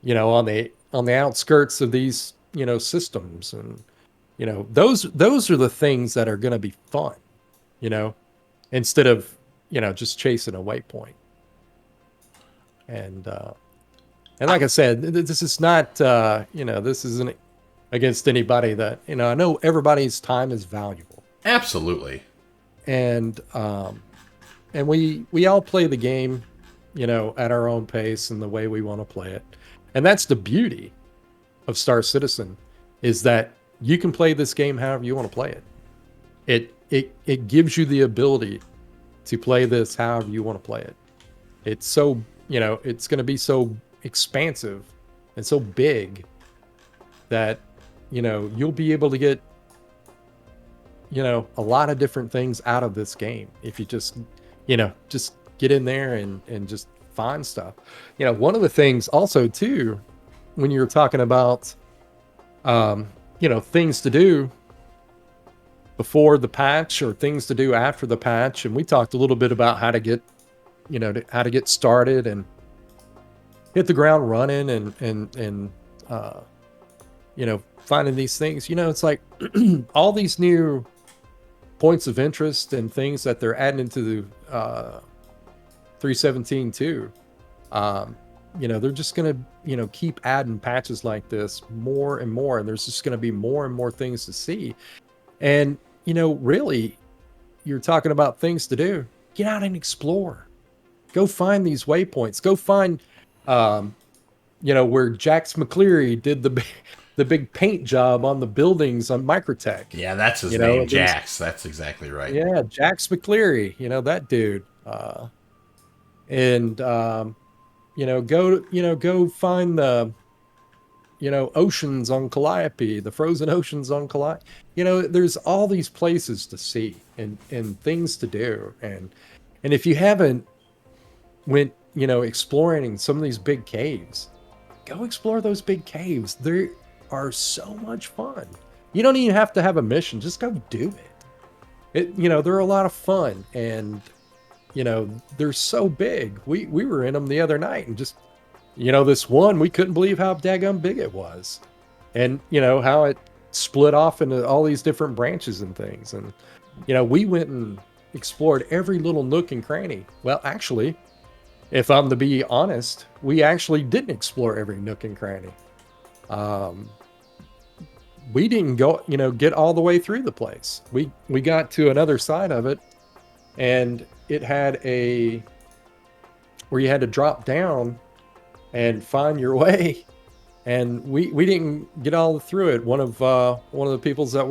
Speaker 2: on the outskirts of these systems. And those are the things that are going to be fun, instead of just chasing a waypoint. And like I said, this is not this isn't against anybody. That I know everybody's time is valuable.
Speaker 1: Absolutely.
Speaker 2: And we all play the game at our own pace and the way we want to play it. And that's the beauty of Star Citizen, is that you can play this game however you want to play it. It gives you the ability to play this however you want to play it. It's so it's going to be so expansive and so big that you'll be able to get a lot of different things out of this game if you just get in there and just find stuff. One of the things also too, when you're talking about things to do before the patch or things to do after the patch, and we talked a little bit about how to get how to get started and hit the ground running, and finding these things. It's like all these new points of interest and things that they're adding into the 3.17.2. They're just gonna keep adding patches like this more and more, and there's just gonna be more and more things to see. And really, you're talking about things to do. Get out and explore. Go find these waypoints. Go find where Jax McCleary did the big paint job on the buildings on Microtech.
Speaker 1: Yeah, that's his name, Jax. That's exactly right.
Speaker 2: Yeah, Jax McCleary. That dude. Go find the oceans on Calliope, the frozen oceans on Calliope. There's all these places to see and things to do, and if you haven't went exploring some of these big caves, go explore those big caves. They are so much fun. You don't even have to have a mission, just go do it. They're a lot of fun, and they're so big. We were in them the other night, and just this one, we couldn't believe how daggum big it was, and how it split off into all these different branches and things. And we went and explored every little nook and cranny. Well, actually, if I'm to be honest, we actually didn't explore every nook and cranny. We didn't go, get all the way through the place. We got to another side of it, and it had where you had to drop down and find your way. And we didn't get all through it. One of the peoples that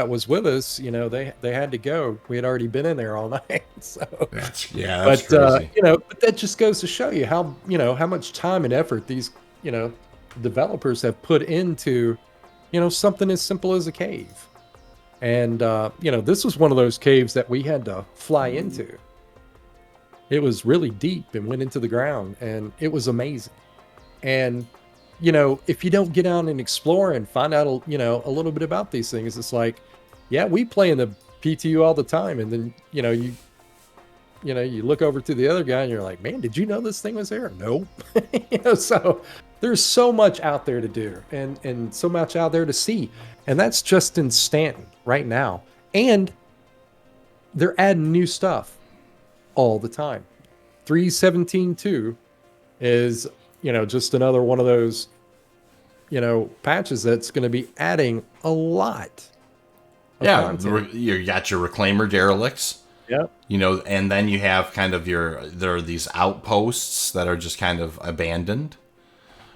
Speaker 2: was with us, they had to go. We had already been in there all night. So
Speaker 1: that's
Speaker 2: crazy. But that just goes to show you how much time and effort these developers have put into something as simple as a cave. And this was one of those caves that we had to fly into. It was really deep and went into the ground, and it was amazing. And if you don't get out and explore and find out a little bit about these things, it's like, yeah, we play in the PTU all the time, and then you look over to the other guy and you're like, man, did you know this thing was there? Nope. So there's so much out there to do, and so much out there to see, and that's just in Stanton right now. And they're adding new stuff all the time. 3.17.2 is just another one of those patches that's going to be adding a lot of content.
Speaker 1: You got your reclaimer derelicts.
Speaker 2: Yep.
Speaker 1: And then you have kind of there are these outposts that are just kind of abandoned.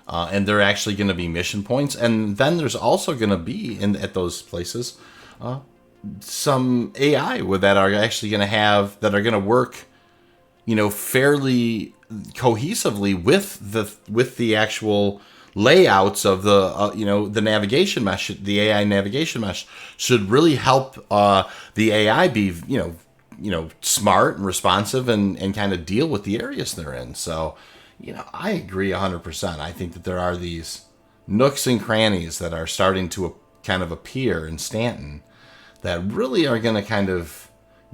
Speaker 1: and they're actually going to be mission points. And then there's also going to be at those places some AI that are actually going to that are going to work, fairly cohesively with the actual layouts of the navigation mesh. The AI navigation mesh should really help the AI be smart and responsive and kind of deal with the areas they're in. So I agree 100%. I think that there are these nooks and crannies that are starting to kind of appear in Stanton that really are going to kind of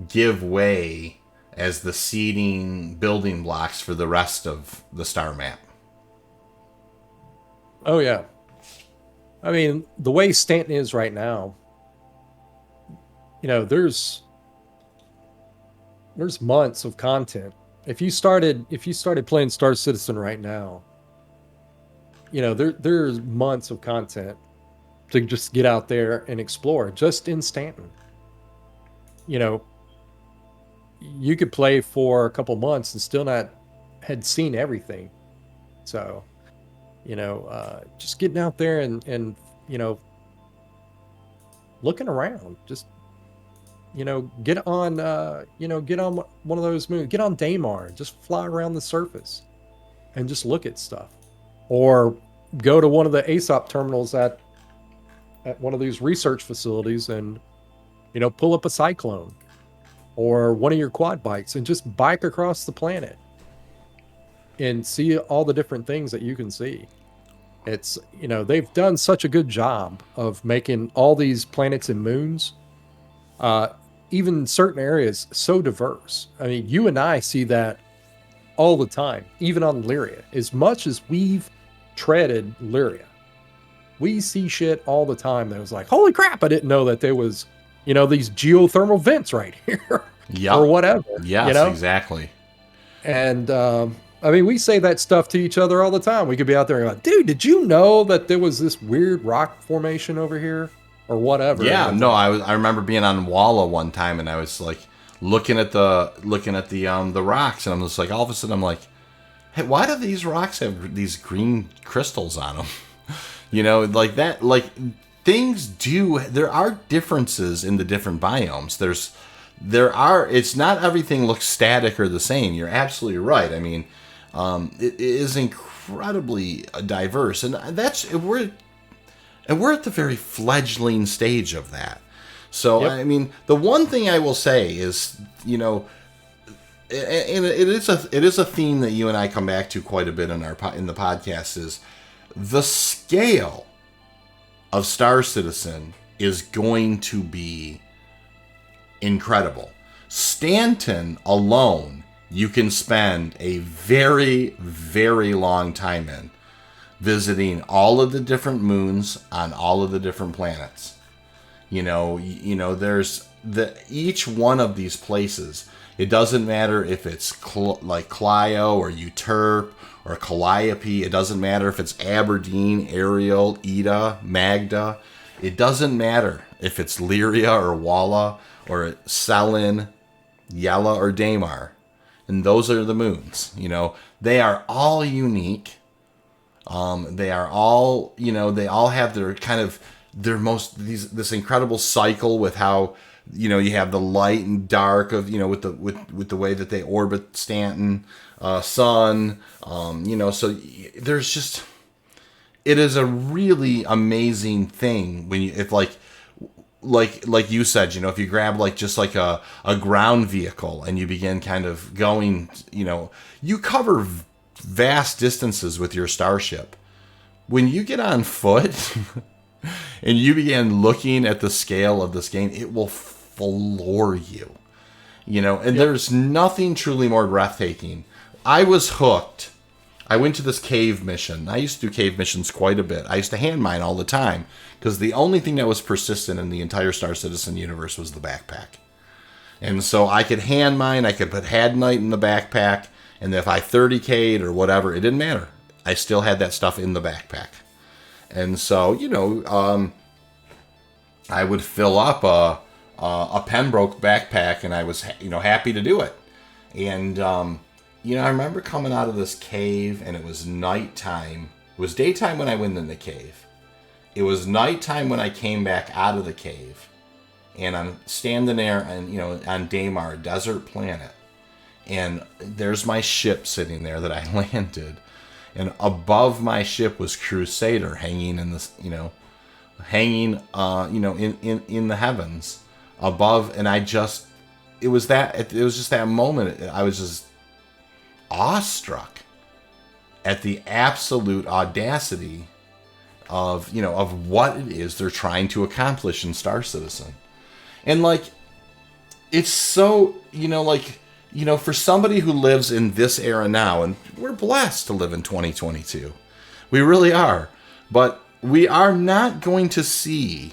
Speaker 1: give way as the seeding building blocks for the rest of the star map.
Speaker 2: Oh, yeah. I mean, the way Stanton is right now, there's months of content. If you started playing Star Citizen right now, there's months of content to just get out there and explore just in Stanton. You could play for a couple months and still not had seen everything. So, just getting out there and looking around, just get on one of those moons, get on Daymar, just fly around the surface and just look at stuff, or go to one of the ASOP terminals at one of these research facilities and pull up a Cyclone or one of your quad bikes and just bike across the planet and see all the different things that you can see. It's they've done such a good job of making all these planets and moons, even certain areas, so diverse. I mean, you and I see that all the time, even on Lyria. As much as we've treaded Lyria, we see shit all the time that was like, holy crap, I didn't know that there was, these geothermal vents right here.
Speaker 1: Yeah.
Speaker 2: Or whatever.
Speaker 1: Yes, exactly.
Speaker 2: And, I mean, we say that stuff to each other all the time. We could be out there and like, dude, did you know that there was this weird rock formation over here? Or whatever.
Speaker 1: Yeah, no, I remember being on Walla one time and I was like looking at the rocks, and I'm just like, all of a sudden I'm like, hey, why do these rocks have these green crystals on them? Like that, like things do. There are differences in the different biomes. It's not everything looks static or the same. You're absolutely right. I mean, it is incredibly diverse, and we're at the very fledgling stage of that. So, yep. I mean, the one thing I will say is, and it is a theme that you and I come back to quite a bit in the podcast, is the scale of Star Citizen is going to be incredible. Stanton alone, you can spend a very, very long time in, visiting all of the different moons on all of the different planets. There's each one of these places. It doesn't matter if it's like Clio or Euterpe or Calliope. It doesn't matter if it's Aberdeen, Ariel, Ida, Magda. It doesn't matter if it's Lyria or Walla or Selin, Yella or Daymar. And those are the moons. They are all unique. They are all, they all have their kind of this incredible cycle with how, you have the light and dark of, with the way that they orbit Stanton, sun, so there's just, it is a really amazing thing when if like you said, if you grab just like a ground vehicle and you begin kind of going, you cover vast distances with your starship. When you get on foot and you begin looking at the scale of this game, it will floor you. And there's nothing truly more breathtaking. I was hooked. I went to this cave mission. I used to do cave missions quite a bit. I used to hand mine all the time because the only thing that was persistent in the entire Star Citizen universe was the backpack. And so I could hand mine, I could put Hadnite in the backpack, and if I 30K'd or whatever, it didn't matter. I still had that stuff in the backpack. And so, I would fill up a Pembroke backpack, and I was, happy to do it. And, I remember coming out of this cave, and it was nighttime was daytime when I went in the cave. It was nighttime when I came back out of the cave. And I'm standing there and on Daymar, a desert planet. And there's my ship sitting there that I landed. And above my ship was Crusader hanging in this, in the heavens above. And it was just that moment. I was just awestruck at the absolute audacity of what it is they're trying to accomplish in Star Citizen. And it's so, for somebody who lives in this era now, and we're blessed to live in 2022. We really are. But we are not going to see,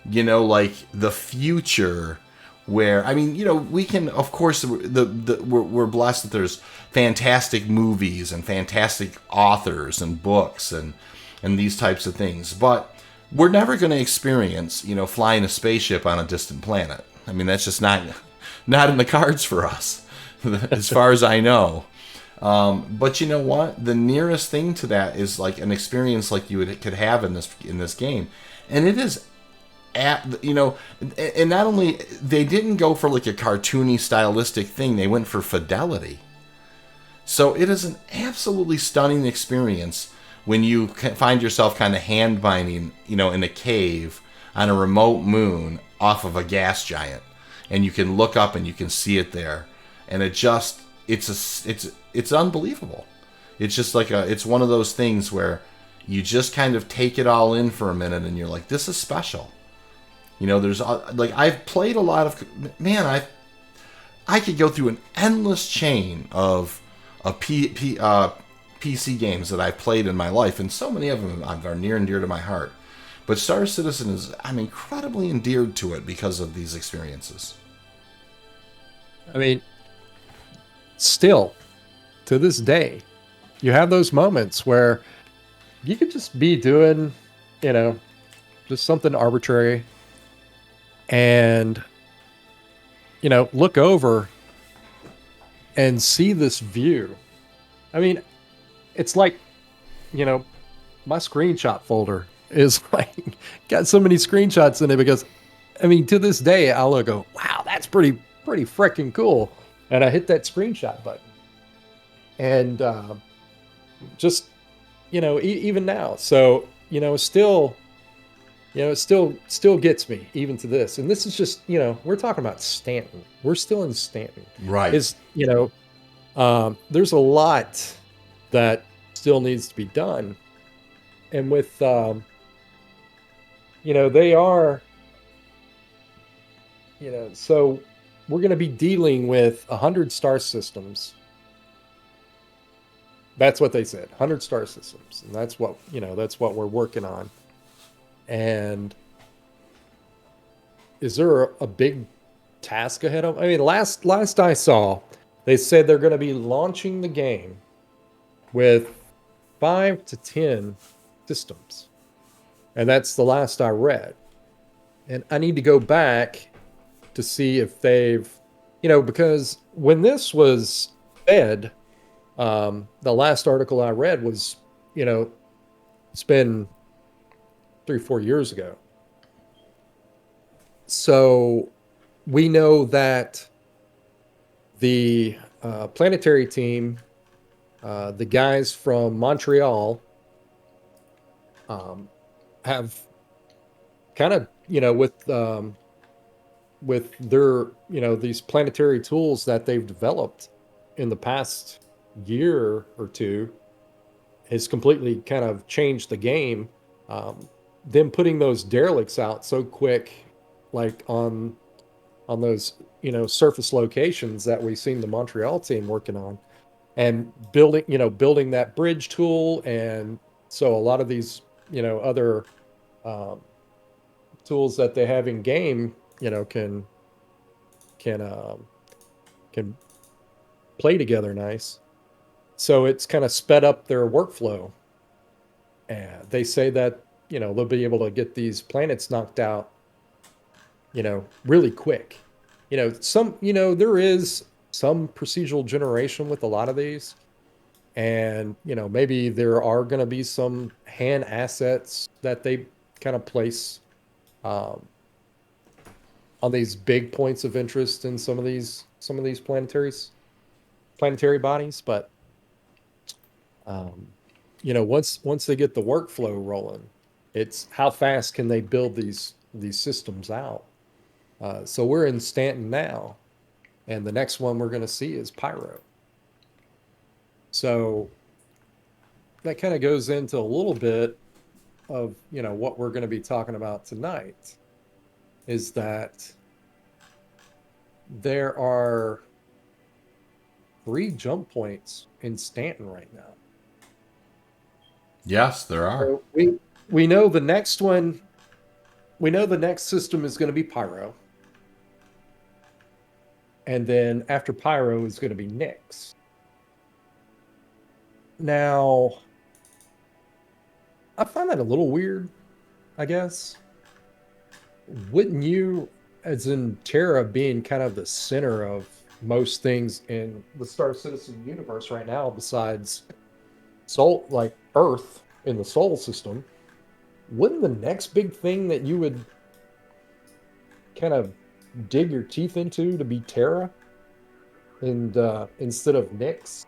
Speaker 1: the future where, we can, of course, we're blessed that there's fantastic movies and fantastic authors and books and these types of things. But we're never going to experience, flying a spaceship on a distant planet. That's just not in the cards for us, as far as I know. But you know what? The nearest thing to that is an experience like you could have in this game, and it is, and not only they didn't go for a cartoony stylistic thing, they went for fidelity. So it is an absolutely stunning experience when you find yourself kind of hand binding, in a cave on a remote moon off of a gas giant, and you can look up and you can see it there, and it's unbelievable. It's just it's one of those things where you just kind of take it all in for a minute, and you're like, this is special. There's I've played a lot of I could go through an endless chain of PC games that I've played in my life, and so many of them are near and dear to my heart. But Star Citizen I'm incredibly endeared to it because of these experiences.
Speaker 2: Still, to this day, you have those moments where you could just be doing, just something arbitrary and, look over and see this view. It's like, my screenshot folder is got so many screenshots in it because, to this day, I'll go, wow, that's pretty freaking cool. And I hit that screenshot button. And just, even now. So, still gets me even to this. And this is just, we're talking about Stanton. We're still in Stanton.
Speaker 1: Right.
Speaker 2: There's a lot that still needs to be done. And with, they are, so we're going to be dealing with 100 star systems. That's what they said, 100 star systems. And that's what we're working on. And is there a big task ahead of them? Last I saw, they said they're going to be launching the game with 5 to 10 systems. And that's the last I read. And I need to go back to see if they've, because when this was fed, the last article I read was, it's been 3-4 years ago. So we know that the planetary team, the guys from Montreal, have kind of, with their, these planetary tools that they've developed in the past year or two, has completely kind of changed the game. Them putting those derelicts out so quick, on those, surface locations that we've seen the Montreal team working on, and building that bridge tool. And so a lot of these, other tools that they have in game, can play together nice. So it's kind of sped up their workflow. And they say that, they'll be able to get these planets knocked out, really quick. There is some procedural generation with a lot of these. And, maybe there are going to be some hand assets that they kind of place um, on these big points of interest in some of these planetary bodies. But um, once they get the workflow rolling, it's how fast can they build these systems out. So we're in Stanton now, and the next one we're going to see is Pyro. So that kind of goes into a little bit of what we're going to be talking about tonight, is that there are 3 jump points in Stanton right now.
Speaker 1: Yes, there are.
Speaker 2: So we know the next one. We know the next system is going to be Pyro, and then after Pyro is going to be Nyx. Now, I find that a little weird, I guess. Wouldn't you, as in Terra being kind of the center of most things in the Star Citizen universe right now, besides Sol, like Earth in the Sol system, wouldn't the next big thing that you would kind of dig your teeth into to be Terra, and instead of Nyx?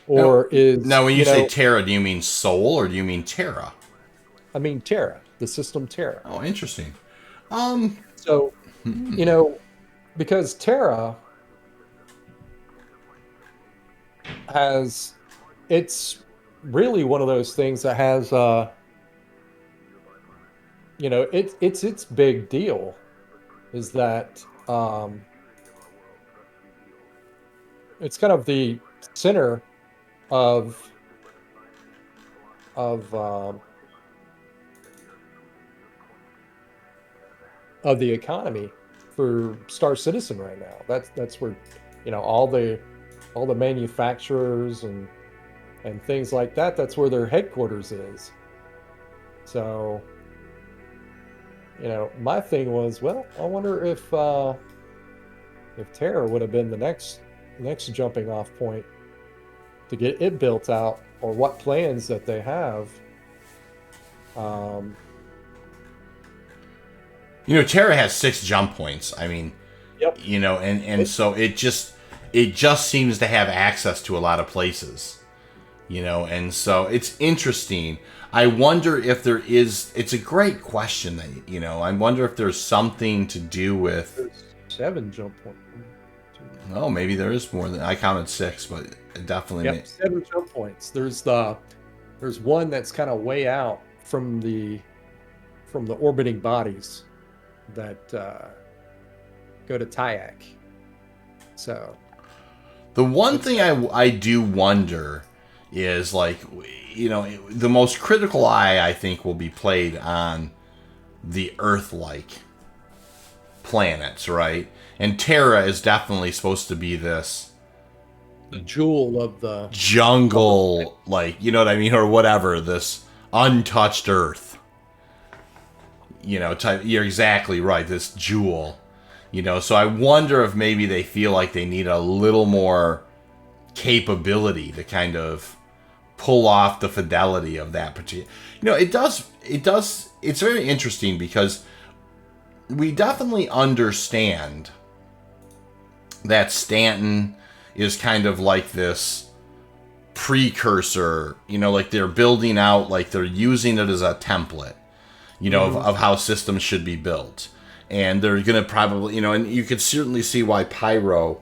Speaker 2: Or
Speaker 1: Now, when you say Terra, do you mean Sol or do you mean Terra?
Speaker 2: I mean Terra, the system Terra.
Speaker 1: Oh, interesting.
Speaker 2: So, because Terra it's really one of those things that has, it's its big deal is that it's kind of the center of of um, of the economy for Star Citizen right now. That's where all the manufacturers and things like that. That's where their headquarters is. So, my thing was, well, I wonder if Terra would have been the next jumping off point to get it built out, or what plans that they have. Um,
Speaker 1: Terra has 6 jump points. I mean,
Speaker 2: yep.
Speaker 1: And so it just seems to have access to a lot of places. And so it's interesting. I wonder if there is. It's a great question that I wonder if there's something to do with.
Speaker 2: There's 7 jump points.
Speaker 1: Oh, maybe there is more than I counted 6, but it definitely.
Speaker 2: Yep, 7 jump points. There's one that's kind of way out from the orbiting bodies that go to Tyak. So
Speaker 1: the one thing I do wonder is, like, the most critical eye, I think, will be played on the Earth-like planets, right? And Terra is definitely supposed to be this
Speaker 2: the jewel of the
Speaker 1: jungle, like, you know what I mean, or whatever, this untouched Earth. You're exactly right, this jewel. So I wonder if maybe they feel like they need a little more capability to kind of pull off the fidelity of that particular. It's very interesting because we definitely understand that Stanton is kind of like this precursor, like they're building out, like they're using it as a template, of how systems should be built. And they're going to probably, and you could certainly see why Pyro,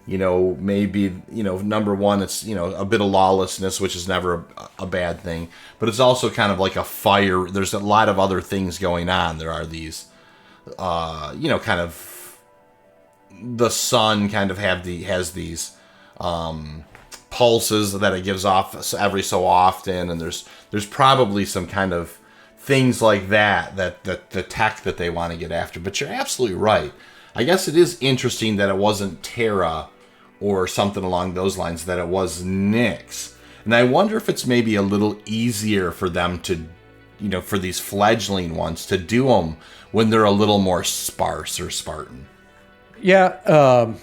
Speaker 1: maybe, number one, it's, a bit of lawlessness, which is never a bad thing. But it's also kind of like a fire. There's a lot of other things going on. There are these, kind of, the sun kind of has these pulses that it gives off every so often. And there's probably some kind of things like that the tech that they want to get after. But you're absolutely right. I guess it is interesting that it wasn't Terra or something along those lines, that it was Nyx. And I wonder if it's maybe a little easier for them to, for these fledgling ones to do them when they're a little more sparse or Spartan.
Speaker 2: Yeah,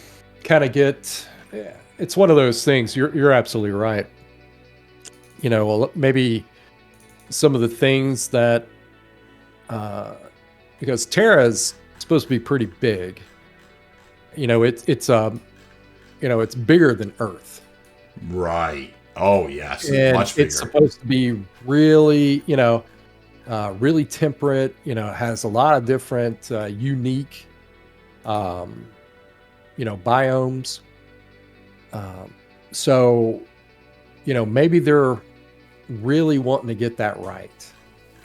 Speaker 2: kind of get. It's one of those things. You're absolutely right. maybe some of the things that, because Terra's supposed to be pretty big. It's bigger than Earth.
Speaker 1: Right. Oh, yes.
Speaker 2: And
Speaker 1: Much bigger.
Speaker 2: it's supposed to be really, really temperate. Has a lot of different unique, biomes. So, maybe they're really wanting to get that right.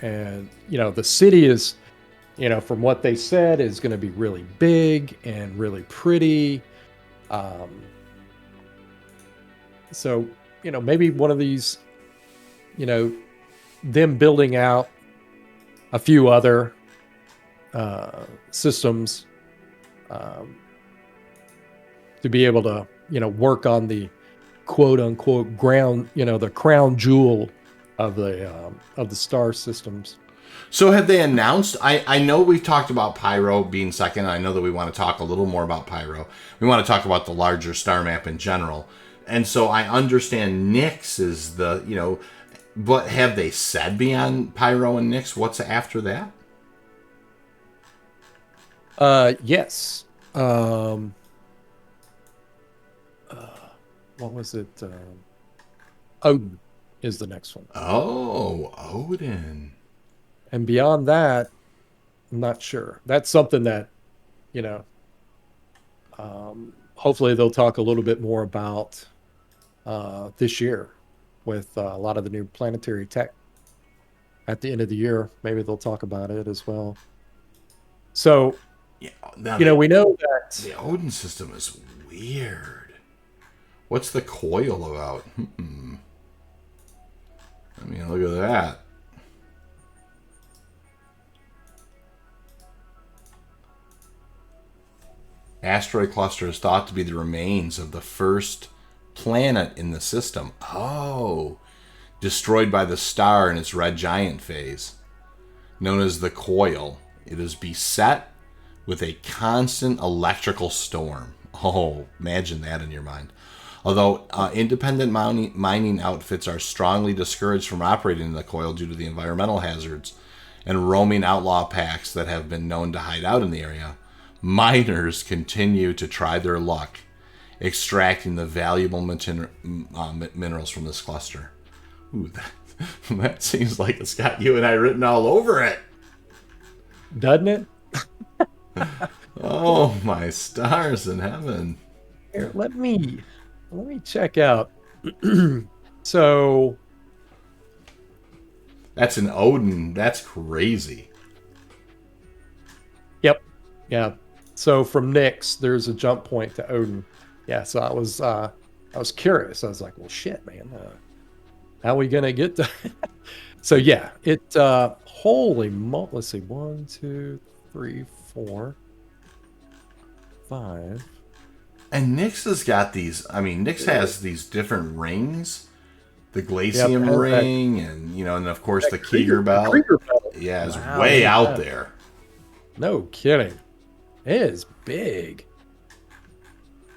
Speaker 2: And, the city is, from what they said, is going to be really big and really pretty. So, maybe one of these, them building out a few other systems to be able to, work on the quote unquote ground, the crown jewel of the star systems.
Speaker 1: So have they announced? I know we've talked about Pyro being second. I know that we want to talk a little more about Pyro. We want to talk about the larger star map in general. And so I understand Nyx is the, but have they said beyond Pyro and Nyx what's after that?
Speaker 2: Yes. What was it? Odin is the next one.
Speaker 1: Oh, Odin.
Speaker 2: And beyond that, I'm not sure. That's something that, hopefully they'll talk a little bit more about this year with a lot of the new planetary tech. At the end of the year, maybe they'll talk about it as well. So,
Speaker 1: Yeah,
Speaker 2: we know that
Speaker 1: the Odin system is weird. What's the coil about? I mean, look at that. Asteroid cluster is thought to be the remains of the first planet in the system. Oh, destroyed by the star in its red giant phase. Known as the coil, it is beset with a constant electrical storm. Oh, imagine that in your mind. Although independent mining outfits are strongly discouraged from operating in the coil due to the environmental hazards and roaming outlaw packs that have been known to hide out in the area, miners continue to try their luck extracting the valuable minerals from this cluster. Ooh, that seems like it's got you and I written all over it.
Speaker 2: Doesn't it?
Speaker 1: Oh, my stars in heaven.
Speaker 2: Here, let me check out. So
Speaker 1: that's an Odin. That's crazy.
Speaker 2: Yep. Yeah. So from Nyx, there's a jump point to Odin. Yeah. So I was curious. I was like, well, shit, man. How are we gonna get to? So yeah, holy let's see, 1, 2, 3, 4, 5.
Speaker 1: And Nyx has got these. I mean, Nyx has these different rings, the Glacium ring, and and of course the Krieger belt. Yeah, it's way out there.
Speaker 2: No kidding. It is big.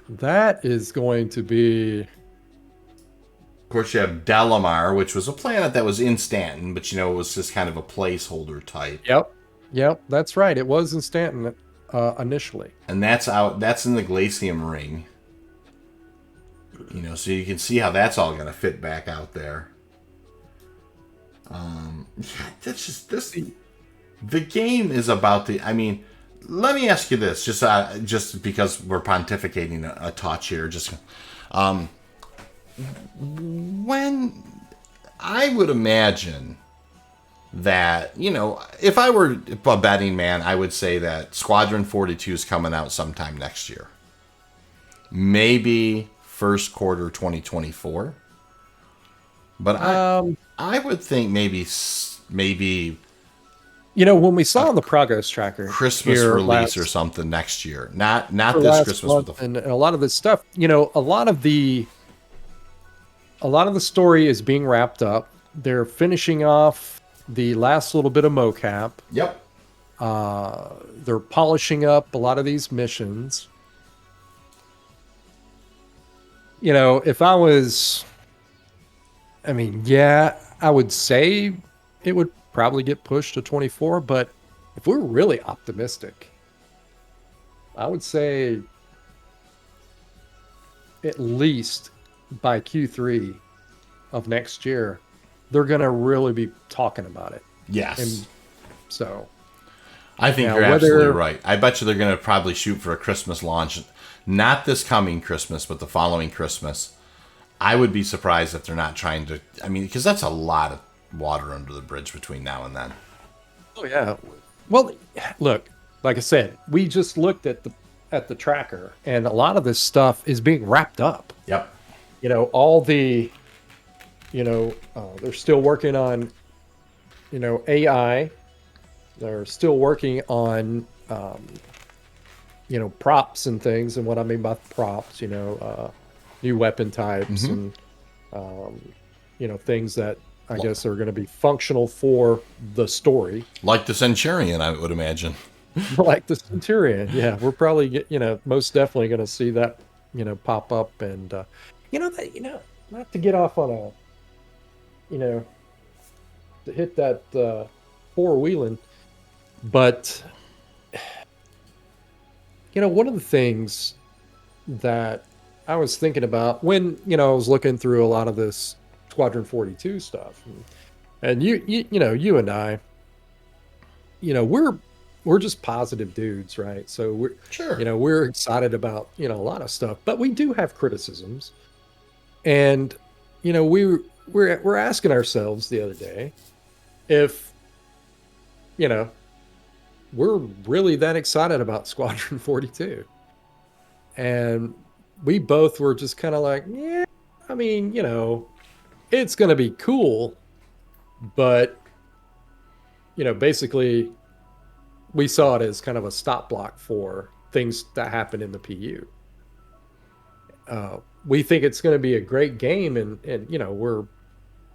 Speaker 2: That is going to be.
Speaker 1: Of course, you have Delamar, which was a planet that was in Stanton, but it was just kind of a placeholder type.
Speaker 2: Yep, that's right. It was in Stanton initially,
Speaker 1: and that's out. That's in the Glacium ring. So you can see how that's all going to fit back out there. That's just this. The game is about the. I mean, let me ask you this, just because we're pontificating a touch here, just. When I would imagine that, if I were a betting man, I would say that Squadron 42 is coming out sometime next year. Maybe first quarter 2024. But I would think maybe
Speaker 2: when we saw on the progress tracker
Speaker 1: Christmas release or something next year. Not this Christmas
Speaker 2: month, and a lot of this stuff, a lot of the story is being wrapped up. They're finishing off the last little bit of mocap.
Speaker 1: Yep.
Speaker 2: They're polishing up a lot of these missions. If I was I mean, yeah, I would say it would probably get pushed to 24, but if we're really optimistic, I would say at least by Q3 of next year, they're going to really be talking about it.
Speaker 1: Yes.
Speaker 2: And so
Speaker 1: I think
Speaker 2: now
Speaker 1: you're absolutely
Speaker 2: whether,
Speaker 1: right. I bet you they're going to probably shoot for a Christmas launch. Not this coming Christmas, but the following Christmas. I would be surprised if they're not trying to. I mean, because that's a lot of water under the bridge between now and then.
Speaker 2: oh yeah, well, look, like I said, we just looked at the tracker, and a lot of this stuff is being wrapped up.
Speaker 1: Yep.
Speaker 2: All the, they're still working on, AI. They're still working on, props and things. And what I mean by props, new weapon types and, um, things that I guess are going to be functional for the story.
Speaker 1: Like the Centurion, I would imagine.
Speaker 2: Like the Centurion. Yeah, we're probably, most definitely going to see that, pop up. And, not to get off on a, to hit that four-wheeling, but, one of the things that I was thinking about when, I was looking through a lot of this Squadron 42 stuff, and you and I, we're just positive dudes, right? So
Speaker 1: Sure.
Speaker 2: we're excited about, a lot of stuff, but we do have criticisms. And, we're asking ourselves the other day if, we're really that excited about Squadron 42. And we both were just kind of like, yeah, I mean, it's going to be cool, but, basically we saw it as kind of a stop block for things that happen in the PU. We think it's going to be a great game, and we're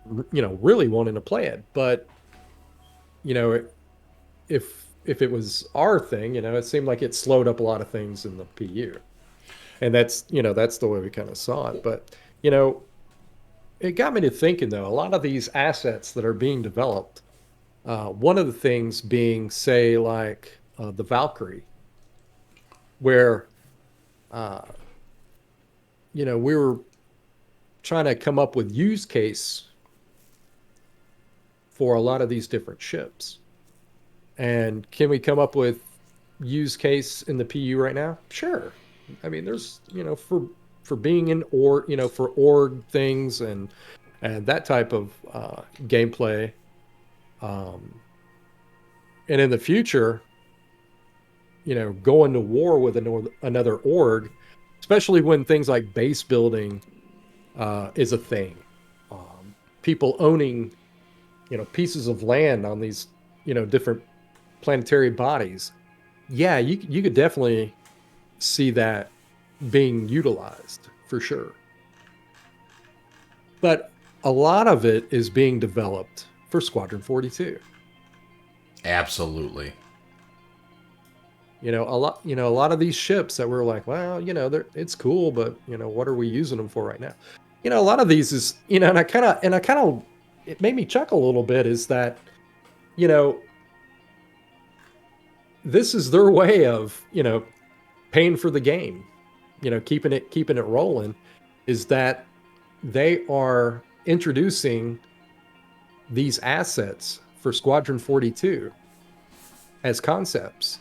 Speaker 2: really wanting to play it. But if it was our thing, it seemed like it slowed up a lot of things in the PU, and that's the way we kind of saw it. But it got me to thinking, though, a lot of these assets that are being developed. One of the things being, say, like the Valkyrie, where we were trying to come up with use case for a lot of these different ships. And can we come up with use case in the PU right now? Sure. I mean, there's, for being in for org things and that type of gameplay. And in the future, going to war with another org, especially when things like base building is a thing. People owning, pieces of land on these, different planetary bodies. Yeah, you could definitely see that being utilized for sure. But a lot of it is being developed for Squadron 42.
Speaker 1: Absolutely.
Speaker 2: A lot of these ships that we're like, well, it's cool, but what are we using them for right now? A lot of these is, and I kind of, it made me chuckle a little bit is that, this is their way of, paying for the game, keeping it rolling, is that they are introducing these assets for Squadron 42 as concepts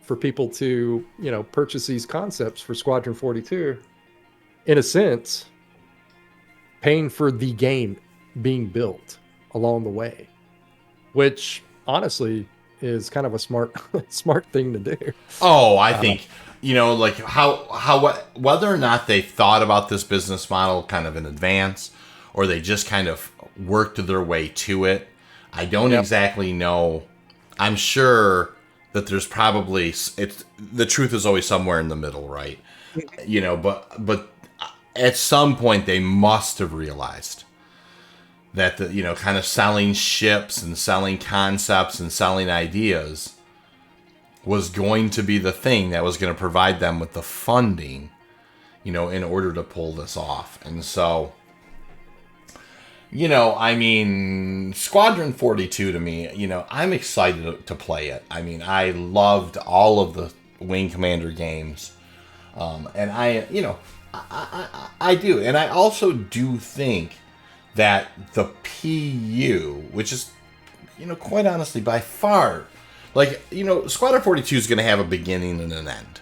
Speaker 2: for people to, purchase these concepts for Squadron 42, in a sense, paying for the game being built along the way, which honestly is kind of a smart thing to do.
Speaker 1: Oh, I think, like whether or not they thought about this business model kind of in advance, or they just kind of worked their way to it, I don't exactly know. I'm sure that there's probably, the truth is always somewhere in the middle, right? But at some point they must have realized that the kind of selling ships and selling concepts and selling ideas was going to be the thing that was going to provide them with the funding, in order to pull this off. And so I mean, Squadron 42 to me, I'm excited to play it. I mean, I loved all of the Wing Commander games. And I do. And I also do think that the PU, which is, quite honestly, by far, Squadron 42 is going to have a beginning and an end,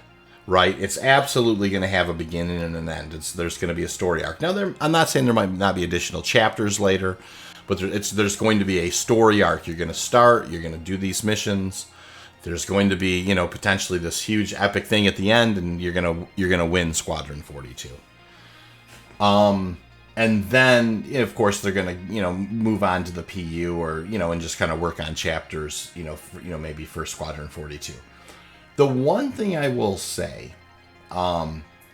Speaker 1: right? It's absolutely going to have a beginning and an end. There's going to be a story arc. Now, I'm not saying there might not be additional chapters later, but there's going to be a story arc. You're going to start, you're going to do these missions. There's going to be, potentially this huge epic thing at the end, and you're gonna win Squadron 42. And then, of course, they're gonna, move on to the PU, or and just kind of work on chapters, maybe for Squadron 42. The one thing I will say,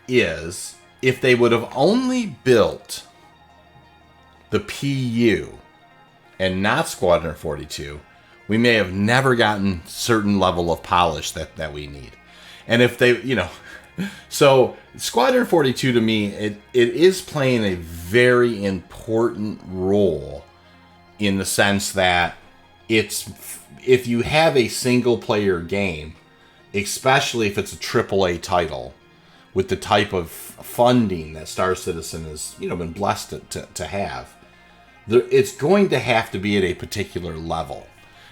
Speaker 1: is if they would have only built the PU and not Squadron 42, we may have never gotten certain level of polish that we need. And if they, so Squadron 42 to me, it is playing a very important role in the sense that if you have a single player game, especially if it's a AAA title, with the type of funding that Star Citizen has, been blessed to have, it's going to have to be at a particular level.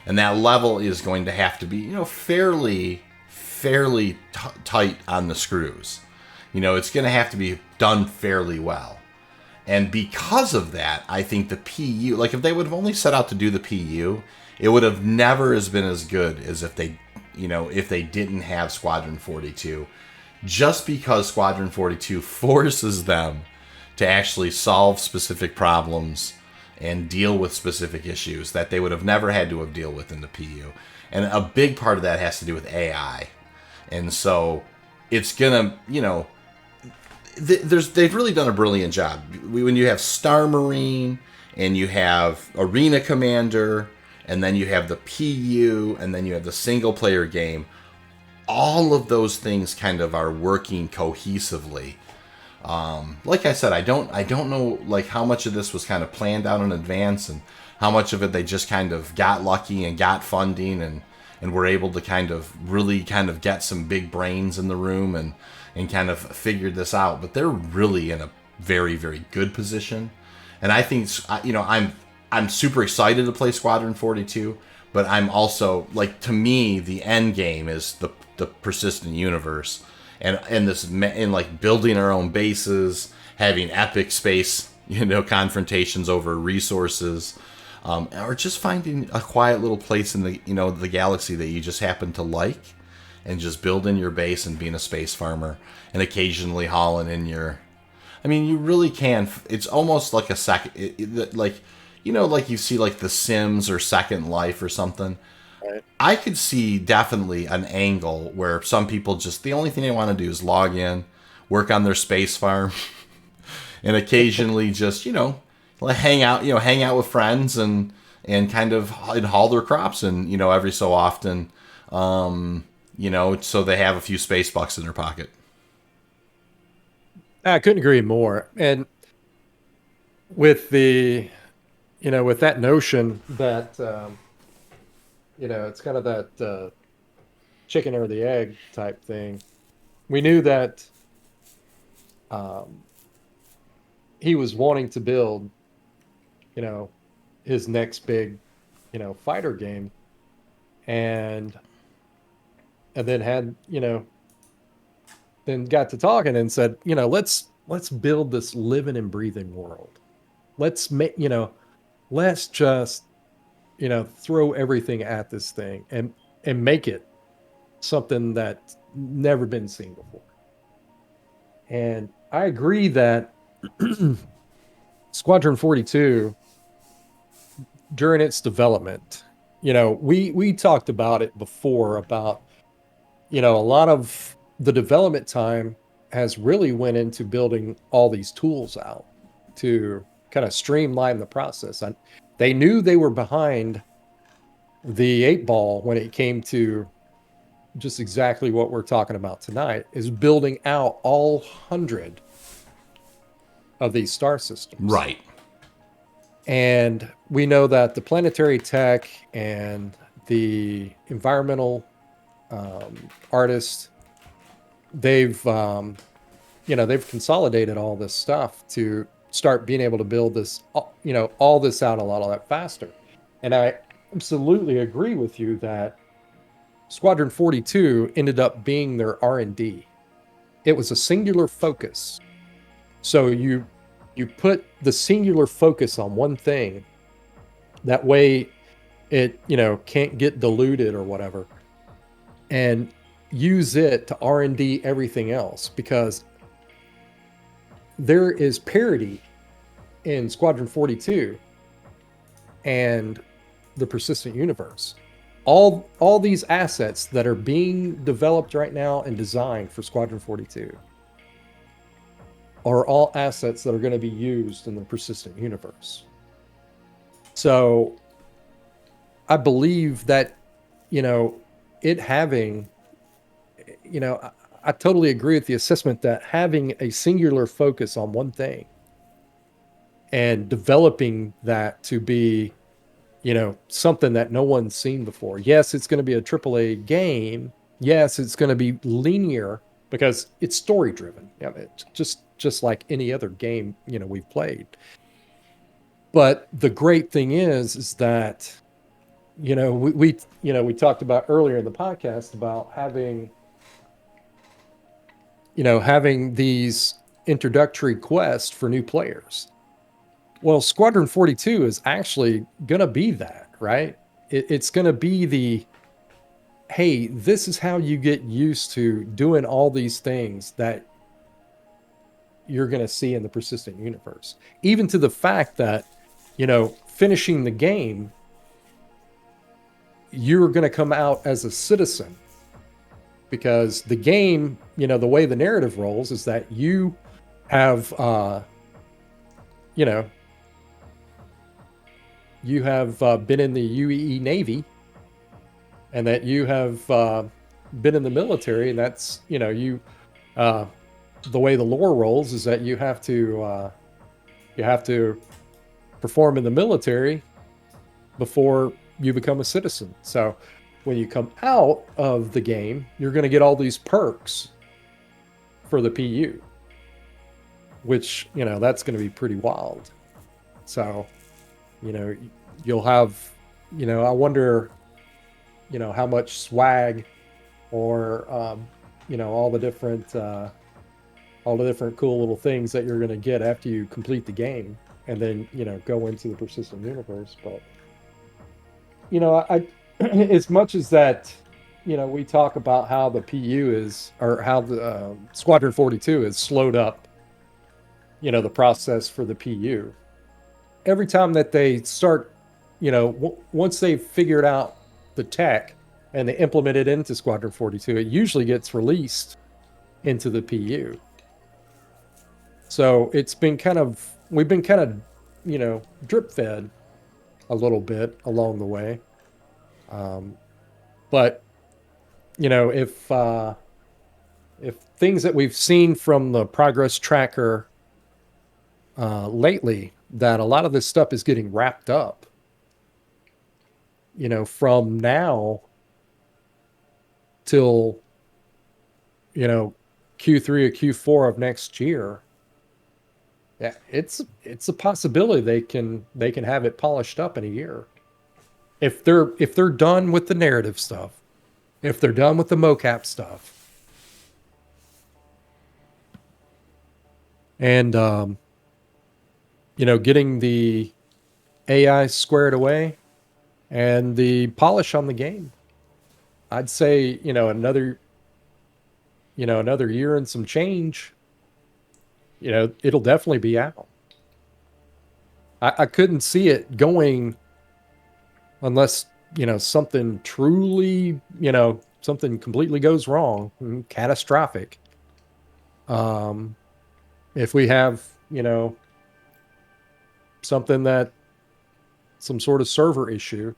Speaker 1: And that level is going to have to be, fairly tight on the screws. It's going to have to be done fairly well. And because of that, I think the PU, like if they would have only set out to do the PU, it would have never has been as good as if they didn't have Squadron 42. Just because Squadron 42 forces them to actually solve specific problems and deal with specific issues that they would have never had to have deal with in the PU. And a big part of that has to do with AI. And so it's gonna, they've really done a brilliant job. When you have Star Marine and you have Arena Commander and then you have the PU and then you have the single player game, all of those things kind of are working cohesively. Like I said, I don't know like how much of this was kind of planned out in advance and how much of it they just kind of got lucky and got funding and were able to kind of really kind of get some big brains in the room and kind of figured this out. But they're really in a very, very good position. And I think, I'm super excited to play Squadron 42, but I'm also, like, to me, the end game is the persistent universe. And like building our own bases, having epic space, confrontations over resources, or just finding a quiet little place in the galaxy that you just happen to like, and just building your base and being a space farmer, and occasionally hauling in you really can. It's almost like a second, like you see like The Sims or Second Life or something.
Speaker 2: Right.
Speaker 1: I could see definitely an angle where some people just, the only thing they want to do is log in, work on their space farm, and occasionally just, hang out with friends and kind of haul their crops and, every so often, so they have a few space bucks in their pocket.
Speaker 2: I couldn't agree more. And with with that notion that, it's kind of that chicken or the egg type thing. We knew that he was wanting to build, his next big, fighter game, and then had, then got to talking and said, let's build this living and breathing world. Let's make, let's just throw everything at this thing and make it something that's never been seen before. And I agree that Squadron 42, during its development, we talked about it before about, a lot of the development time has really went into building all these tools out to kind of streamline the process. And they knew they were behind the 8 ball when it came to just exactly what we're talking about tonight, is building out all 100 of these star systems.
Speaker 1: Right.
Speaker 2: And we know that the planetary tech and the environmental artists, they've they've consolidated all this stuff to start being able to build this, all this out a lot faster. And I absolutely agree with you that Squadron 42 ended up being their R&D. It was a singular focus. So you put the singular focus on one thing. That way it, can't get diluted or whatever. And use it to R&D everything else, because there is parity in Squadron 42 and the persistent universe. All these assets that are being developed right now and designed for Squadron 42 are all assets that are going to be used in the persistent universe. So I believe that, it having, I totally agree with the assessment that having a singular focus on one thing and developing that to be, something that no one's seen before. Yes, it's going to be a AAA game. Yes, it's going to be linear because it's story driven. Yeah, it's just like any other game, we've played. But the great thing is that, we talked about earlier in the podcast about having these introductory quests for new players. Well, Squadron 42 is actually going to be that, right? It's going to be the, hey, this is how you get used to doing all these things that you're going to see in the persistent universe. Even to the fact that, finishing the game, you're going to come out as a citizen, because the game, the way the narrative rolls is that you have, you know, you have been in the UEE Navy, and that you have been in the military, and that's, the way the lore rolls is that you have to perform in the military before you become a citizen. So when you come out of the game, you're going to get all these perks for the PU, which, that's going to be pretty wild. So, you'll have, I wonder, how much swag or, all the different cool little things that you're going to get after you complete the game and then, go into the persistent universe. But, I as much as that, we talk about how the PU is, or how the Squadron 42 has slowed up, the process for the PU. Every time that they start, once they've figured out the tech and they implement it into Squadron 42, it usually gets released into the PU. So we've been kind of, drip fed a little bit along the way. But, if things that we've seen from the progress tracker lately, that a lot of this stuff is getting wrapped up, from now till, Q3 or Q4 of next year. Yeah, it's a possibility they can have it polished up in a year. If they're done with the narrative stuff, if they're done with the mocap stuff, and getting the AI squared away and the polish on the game, I'd say, another year and some change, it'll definitely be out. I couldn't see it going unless, something truly, something completely goes wrong, catastrophic. If we have, something that, some sort of server issue,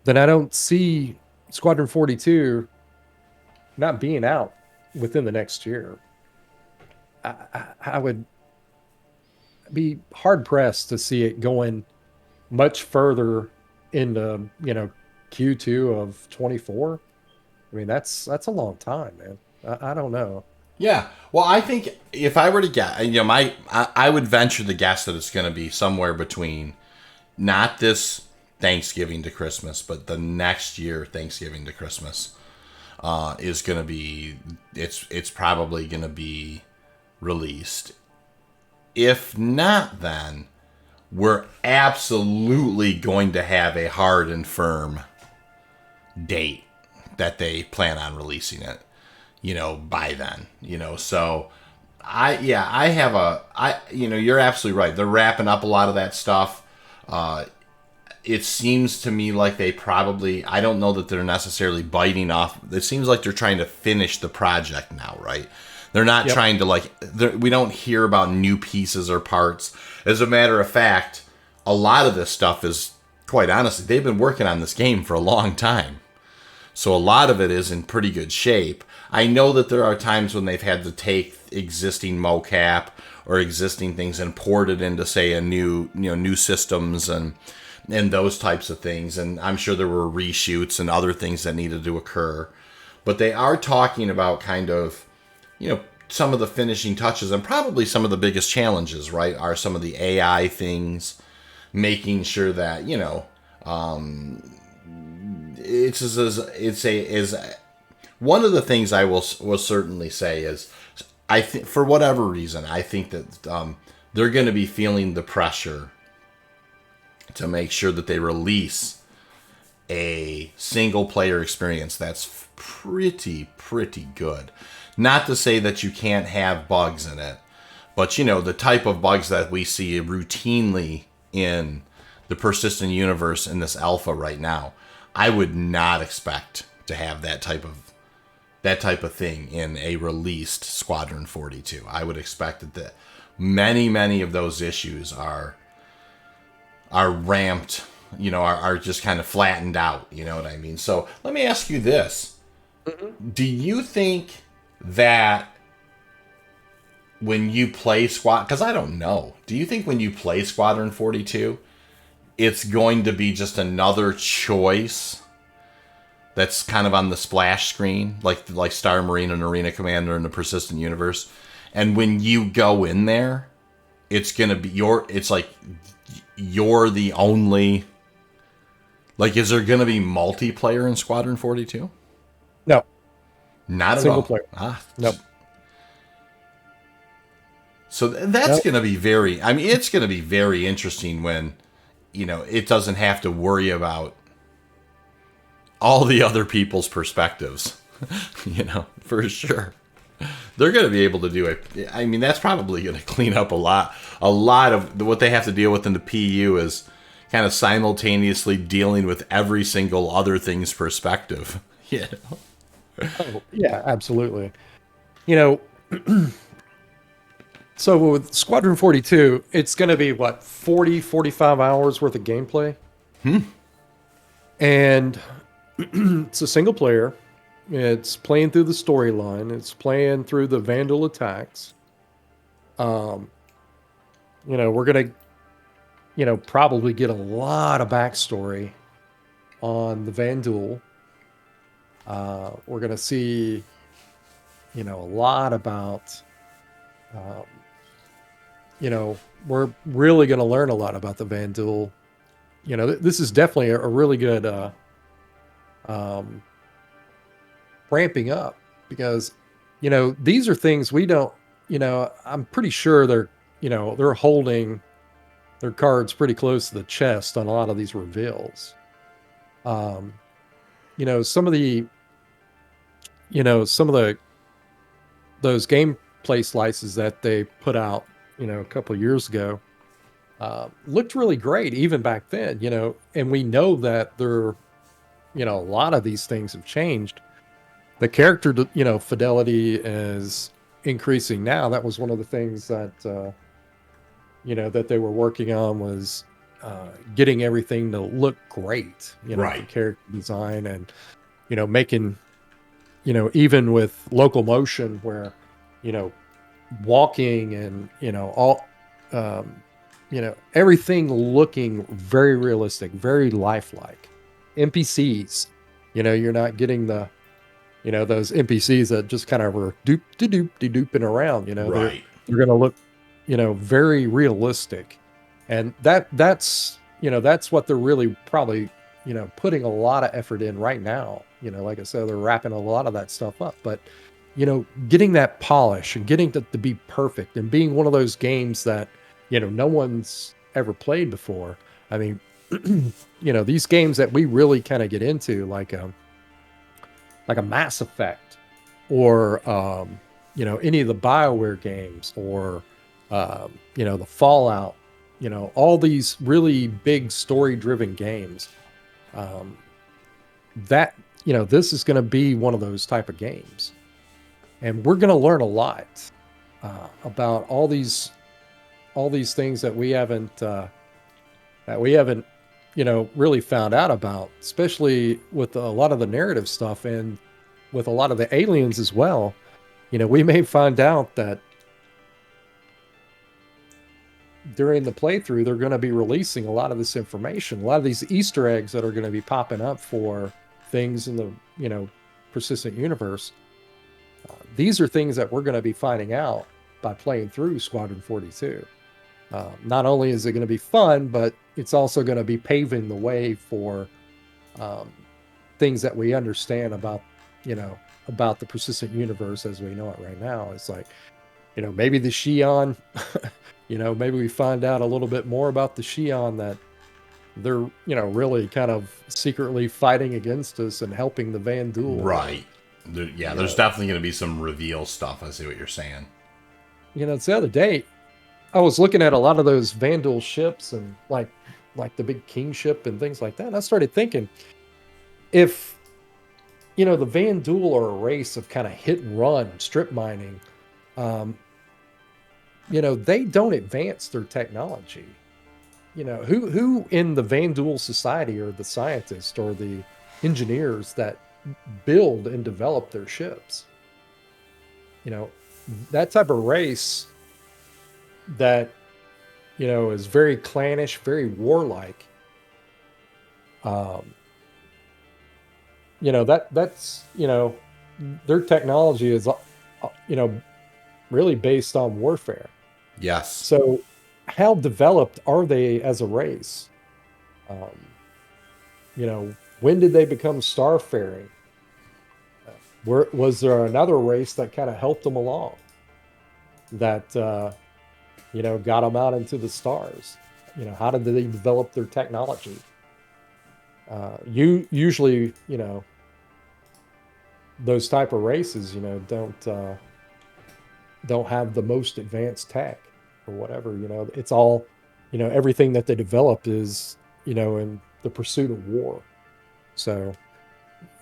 Speaker 2: then I don't see Squadron 42 not being out within the next year. I would be hard pressed to see it going much further into, Q2 of 24. I mean, that's a long time, man. I don't know.
Speaker 1: Yeah. Well, I think if I were to guess, I would venture to guess that it's going to be somewhere between not this Thanksgiving to Christmas, but the next year Thanksgiving to Christmas is going to be. It's probably going to be released. If not, then we're absolutely going to have a hard and firm date that they plan on releasing it, by then, so I have you're absolutely right. They're wrapping up a lot of that stuff. It seems to me like I don't know that they're necessarily biting off. It seems like they're trying to finish the project now, right? They're not trying to we don't hear about new pieces or parts. As a matter of fact, a lot of this stuff is, quite honestly, they've been working on this game for a long time. So a lot of it is in pretty good shape. I know that there are times when they've had to take existing mocap or existing things and port it into, say, a new systems and those types of things. And I'm sure there were reshoots and other things that needed to occur. But they are talking about kind of, some of the finishing touches, and probably some of the biggest challenges, right, are some of the AI things, making sure that, it's one of the things I will certainly say is, I think, for whatever reason, I think that they're going to be feeling the pressure to make sure that they release a single player experience that's pretty good. Not to say that you can't have bugs in it, but the type of bugs that we see routinely in the persistent universe in this alpha right now, I would not expect to have that type of thing in a released Squadron 42. I would expect that many of those issues are ramped, are just kind of flattened out, you know what I mean? So let me ask you this. Mm-hmm. Do you think that when you play because I don't know, do you think when you play Squadron 42, it's going to be just another choice that's kind of on the splash screen, like Star Marine and Arena Commander in the Persistent Universe, and when you go in there, it's gonna be you're the only, is there gonna be multiplayer in Squadron 42?
Speaker 2: No,
Speaker 1: not
Speaker 2: single
Speaker 1: at all.
Speaker 2: Player. Nope.
Speaker 1: So that's going to be it's going to be very interesting when, it doesn't have to worry about all the other people's perspectives, for sure. They're going to be able to do it. I mean, that's probably going to clean up a lot of what they have to deal with in the PU is kind of simultaneously dealing with every single other thing's perspective.
Speaker 2: Oh, yeah, absolutely. So with Squadron 42, it's going to be, 45 hours worth of gameplay? And it's a single player. It's playing through the storyline. It's playing through the Vandal attacks. We're going to, probably get a lot of backstory on the Vandal. We're going to see, a lot about... we're really going to learn a lot about the Vandal. This is definitely a really good ramping up because, these are things we don't, I'm pretty sure they're holding their cards pretty close to the chest on a lot of these reveals. Some of those gameplay slices that they put out, a couple of years ago, looked really great even back then, and we know that a lot of these things have changed. The character, fidelity is increasing now. That was one of the things that, that they were working on was getting everything to look great,
Speaker 1: right.
Speaker 2: The character design and, making, even with local motion where, walking and, all everything looking very realistic, very lifelike. NPCs, you're not getting those NPCs that just kind of are dooping around. They're
Speaker 1: Right.
Speaker 2: going to look, very realistic, and that's what they're really probably putting a lot of effort in right now. Like I said, they're wrapping a lot of that stuff up, but getting that polish and getting to be perfect and being one of those games that no one's ever played before. I mean, these games that we really kind of get into, like a Mass Effect, or any of the BioWare games, or the Fallout, all these really big story-driven games. That this is going to be one of those type of games, and we're going to learn a lot about all these things that we haven't really found out about, especially with a lot of the narrative stuff and with a lot of the aliens as well. We may find out that during the playthrough, they're going to be releasing a lot of this information, a lot of these Easter eggs that are going to be popping up for things in the, persistent universe. These are things that we're going to be finding out by playing through Squadron 42. Not only is it going to be fun, but it's also going to be paving the way for things that we understand about the persistent universe as we know it right now. It's like, maybe the Xi'an, maybe we find out a little bit more about the Xi'an, that they're, really kind of secretly fighting against us and helping the Vanduul.
Speaker 1: Right. There's definitely going to be some reveal stuff. I see what you're saying.
Speaker 2: It's the other day, I was looking at a lot of those Vanduul ships and like the big King ship and things like that. And I started thinking, if, the Vanduul are a race of kind of hit and run strip mining, they don't advance their technology. Who in the Vanduul society are the scientists or the engineers that build and develop their ships? That type of race that is very clannish, very warlike. That's their technology is really based on warfare.
Speaker 1: Yes.
Speaker 2: So how developed are they as a race? When did they become starfaring? Was there another race that kind of helped them along, that got them out into the stars? How did they develop their technology? Usually, those type of races, don't have the most advanced tech or whatever. It's all, everything that they develop is, in the pursuit of war. So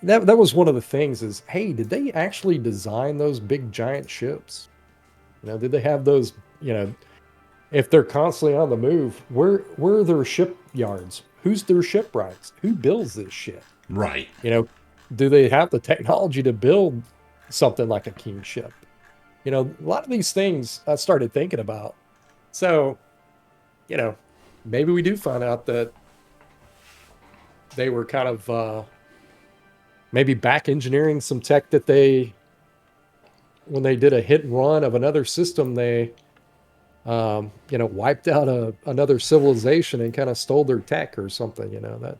Speaker 2: that was one of the things is, hey, did they actually design those big giant ships? Did they have those, if they're constantly on the move, where are their shipyards? Who's their shipwrights? Who builds this shit?
Speaker 1: Right.
Speaker 2: Do they have the technology to build something like a King ship? A lot of these things I started thinking about. So, maybe we do find out that they were kind of maybe back engineering some tech that when they did a hit and run of another system, they wiped out another civilization and kind of stole their tech or something. That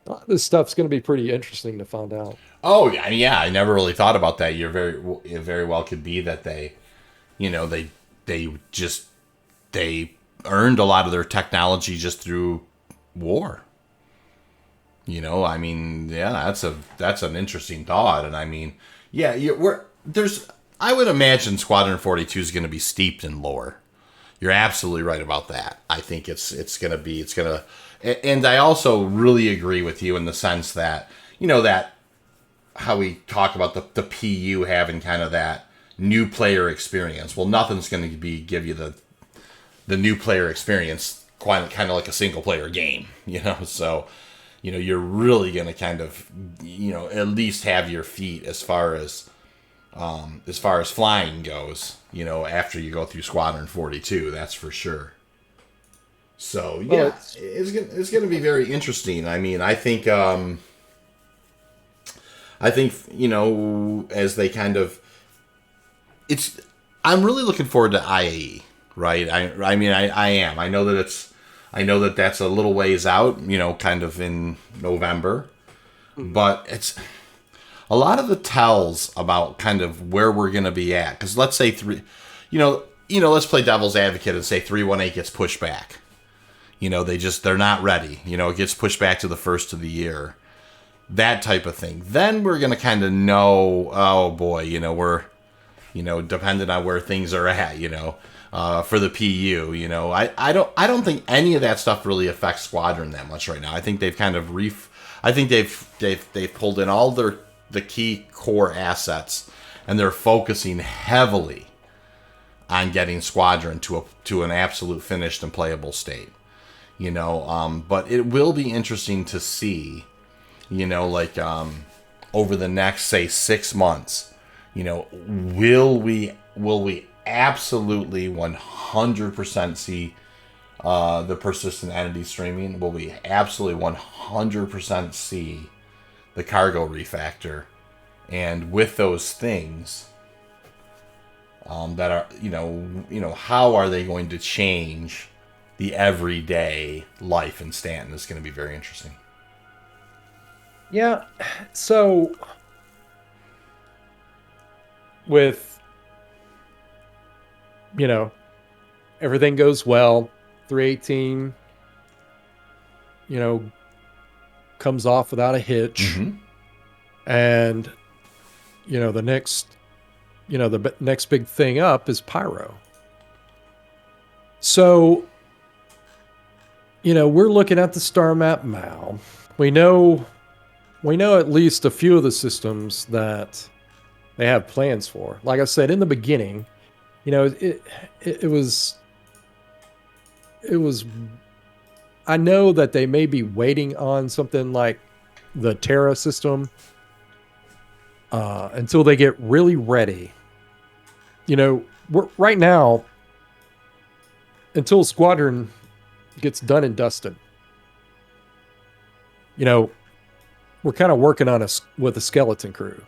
Speaker 2: a lot of this stuff's going to be pretty interesting to find out.
Speaker 1: Oh yeah, I never really thought about that. It very well could be that they earned a lot of their technology just through war. That's an interesting thought, and I would imagine Squadron 42 is going to be steeped in lore. You're absolutely right about that. I think it's going to, and I also really agree with you in the sense that, that how we talk about the PU having kind of that new player experience. Well, nothing's going to give you the new player experience quite kind of like a single player game, so, you're really going to kind of, at least have your feet as far as flying goes, after you go through Squadron 42, that's for sure. So
Speaker 2: Well,
Speaker 1: yeah, it's gonna be very interesting. I mean, I think as they kind of it's I'm really looking forward to IAE, right? I mean I am. I know that that's a little ways out, kind of in November, but it's a lot of the tells about kind of where we're going to be at. Because let's say let's play devil's advocate and say 318 gets pushed back. They're not ready. It gets pushed back to the first of the year. That type of thing. Then we're going to kind of know, oh boy, we're, dependent on where things are at, for the PU, I don't think any of that stuff really affects Squadron that much right now. I think they've kind of I think they've pulled in all the key core assets, and they're focusing heavily on getting Squadron to an absolute finished and playable state. But it will be interesting to see, over the next, say, 6 months, will we absolutely 100% see the persistent entity streaming? Will we absolutely 100% see the cargo refactor? And with those things that are, how are they going to change the everyday life in Stanton? Is going to be very interesting.
Speaker 2: Yeah. So with, everything goes well, 318, comes off without a hitch.
Speaker 1: Mm-hmm.
Speaker 2: And, the next big thing up is Pyro. So, we're looking at the star map now. We know at least a few of the systems that they have plans for. Like I said in the beginning, it was I know that they may be waiting on something like the Terra system until they get really ready. We're right now, until Squadron gets done and dusted, we're kind of working on with a skeleton crew.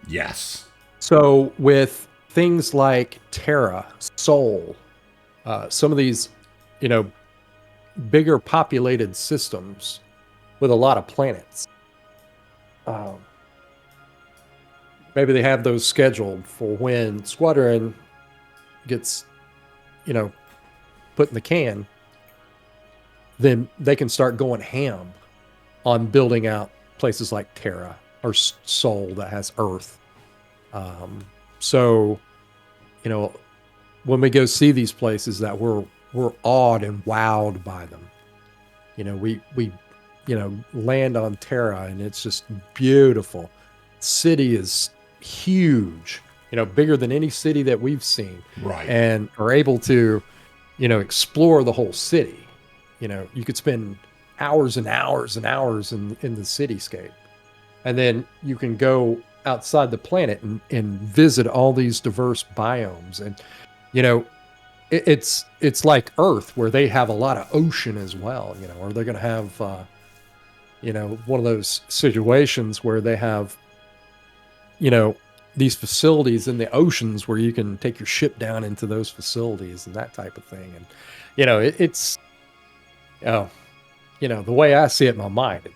Speaker 1: Yes.
Speaker 2: So with things like Terra, Sol, some of these, bigger populated systems with a lot of planets, maybe they have those scheduled for when Squadron gets, put in the can. Then they can start going ham on building out places like Terra or Sol that has Earth. So, when we go see these places that we're awed and wowed by them, we land on Terra and it's just beautiful. City is huge, bigger than any city that we've seen.
Speaker 1: Right.
Speaker 2: And are able to, explore the whole city. You could spend hours and hours and hours in the cityscape. And then you can go outside the planet and visit all these diverse biomes. And, it's like Earth, where they have a lot of ocean as well, or they're going to have, one of those situations where they have, these facilities in the oceans where you can take your ship down into those facilities and that type of thing. And, it's, the way I see it in my mind, it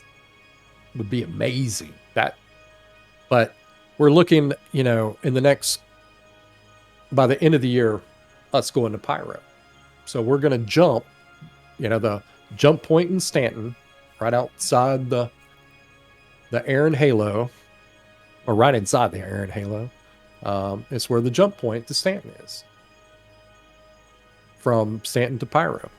Speaker 2: would be amazing. But we're looking, in the next, by the end of the year, us going to Pyro. So we're going to jump, the jump point in Stanton, right outside the Aaron Halo, or right inside the Aaron Halo. It's where the jump point to Stanton is. From Stanton to Pyro.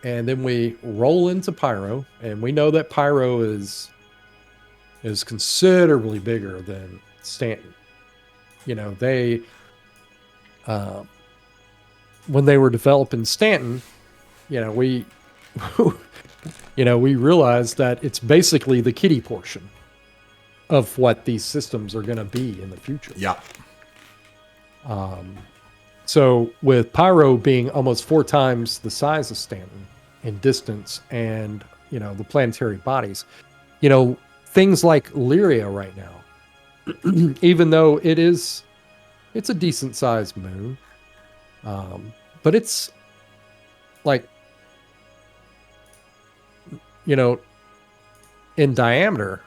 Speaker 2: And then we roll into Pyro, and we know that Pyro is considerably bigger than Stanton. They when they were developing Stanton, we we realized that it's basically the kiddie portion of what these systems are going to be in the future.
Speaker 1: Yeah.
Speaker 2: So with Pyro being almost 4 times the size of Stanton in distance and, the planetary bodies, things like Lyria right now, even though it's a decent sized moon, but it's like, in diameter,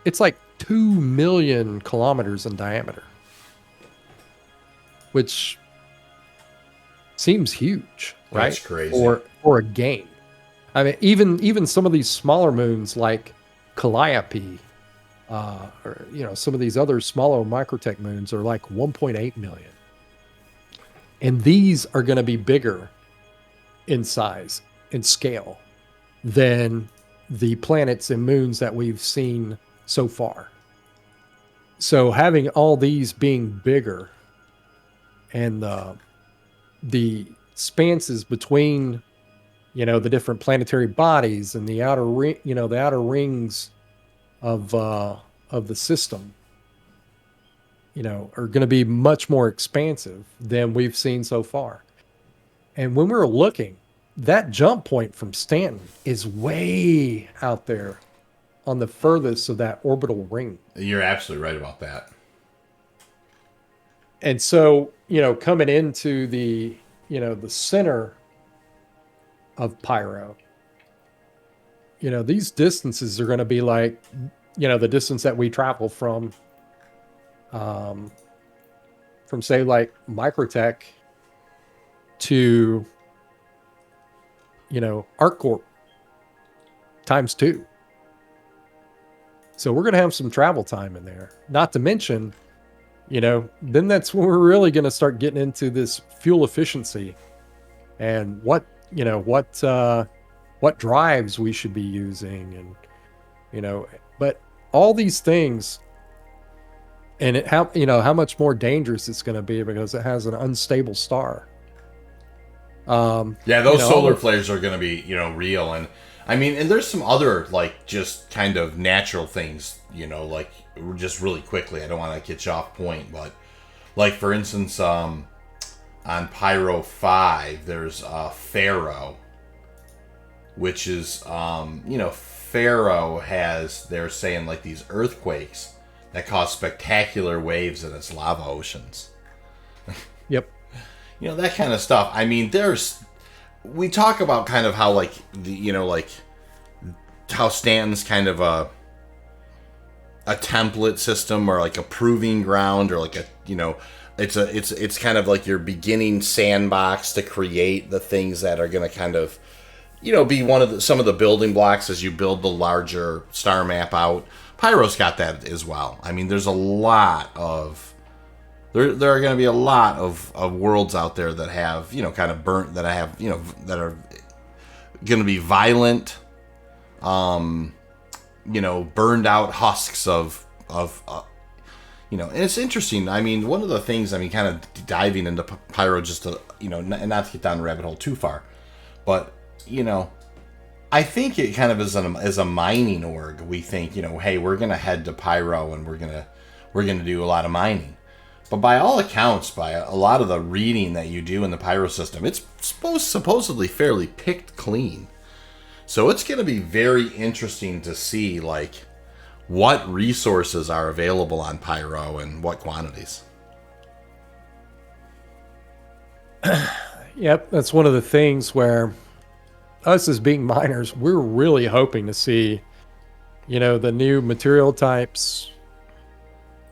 Speaker 2: it's like 2 million kilometers in diameter, which seems huge, right?
Speaker 1: That's crazy.
Speaker 2: For a game. I mean, even some of these smaller moons like Calliope, or some of these other smaller microtech moons are like 1.8 million, and these are going to be bigger in size and scale than the planets and moons that we've seen so far. So having all these being bigger and the spanses between the different planetary bodies and the outer ring, the outer rings of the system, are going to be much more expansive than we've seen so far. And when we were looking, that jump point from Stanton is way out there on the furthest of that orbital ring.
Speaker 1: You're absolutely right about that.
Speaker 2: And so, coming into the center of Pyro, these distances are going to be like, the distance that we travel from say like Microtech to, ArcCorp times 2. So we're going to have some travel time in there. Not to mention, then that's when we're really going to start getting into this fuel efficiency and what drives we should be using, and but all these things, and how much more dangerous it's going to be because it has an unstable star.
Speaker 1: Yeah, those solar flares are going to be real, and I mean, and there's some other like just kind of natural things, like just really quickly. I don't want to get you off point, but like for instance, on Pyro 5, there's Pharaoh, which is Pharaoh has, they're saying, like these earthquakes that cause spectacular waves in its lava oceans.
Speaker 2: Yep.
Speaker 1: That kind of stuff. I mean, we talk about kind of how like like how Stanton's kind of a template system or like a proving ground or like it's kind of like your beginning sandbox to create the things that are going to kind of be some of the building blocks as you build the larger star map out. Pyro's got that as well. I mean, there's a lot of there are going to be a lot of worlds out there that have kind of burnt, that I have that are going to be violent, burned out husks of and it's interesting. I mean, one of the things, kind of diving into Pyro just to and not to get down the rabbit hole too far, but I think it kind of is as a mining org. We think hey, we're gonna head to Pyro and we're gonna do a lot of mining. But by all accounts, by a lot of the reading that you do in the Pyro system, it's supposedly fairly picked clean. So it's going to be very interesting to see like what resources are available on Pyro and what quantities.
Speaker 2: Yep, that's one of the things where us as being miners, we're really hoping to see, the new material types,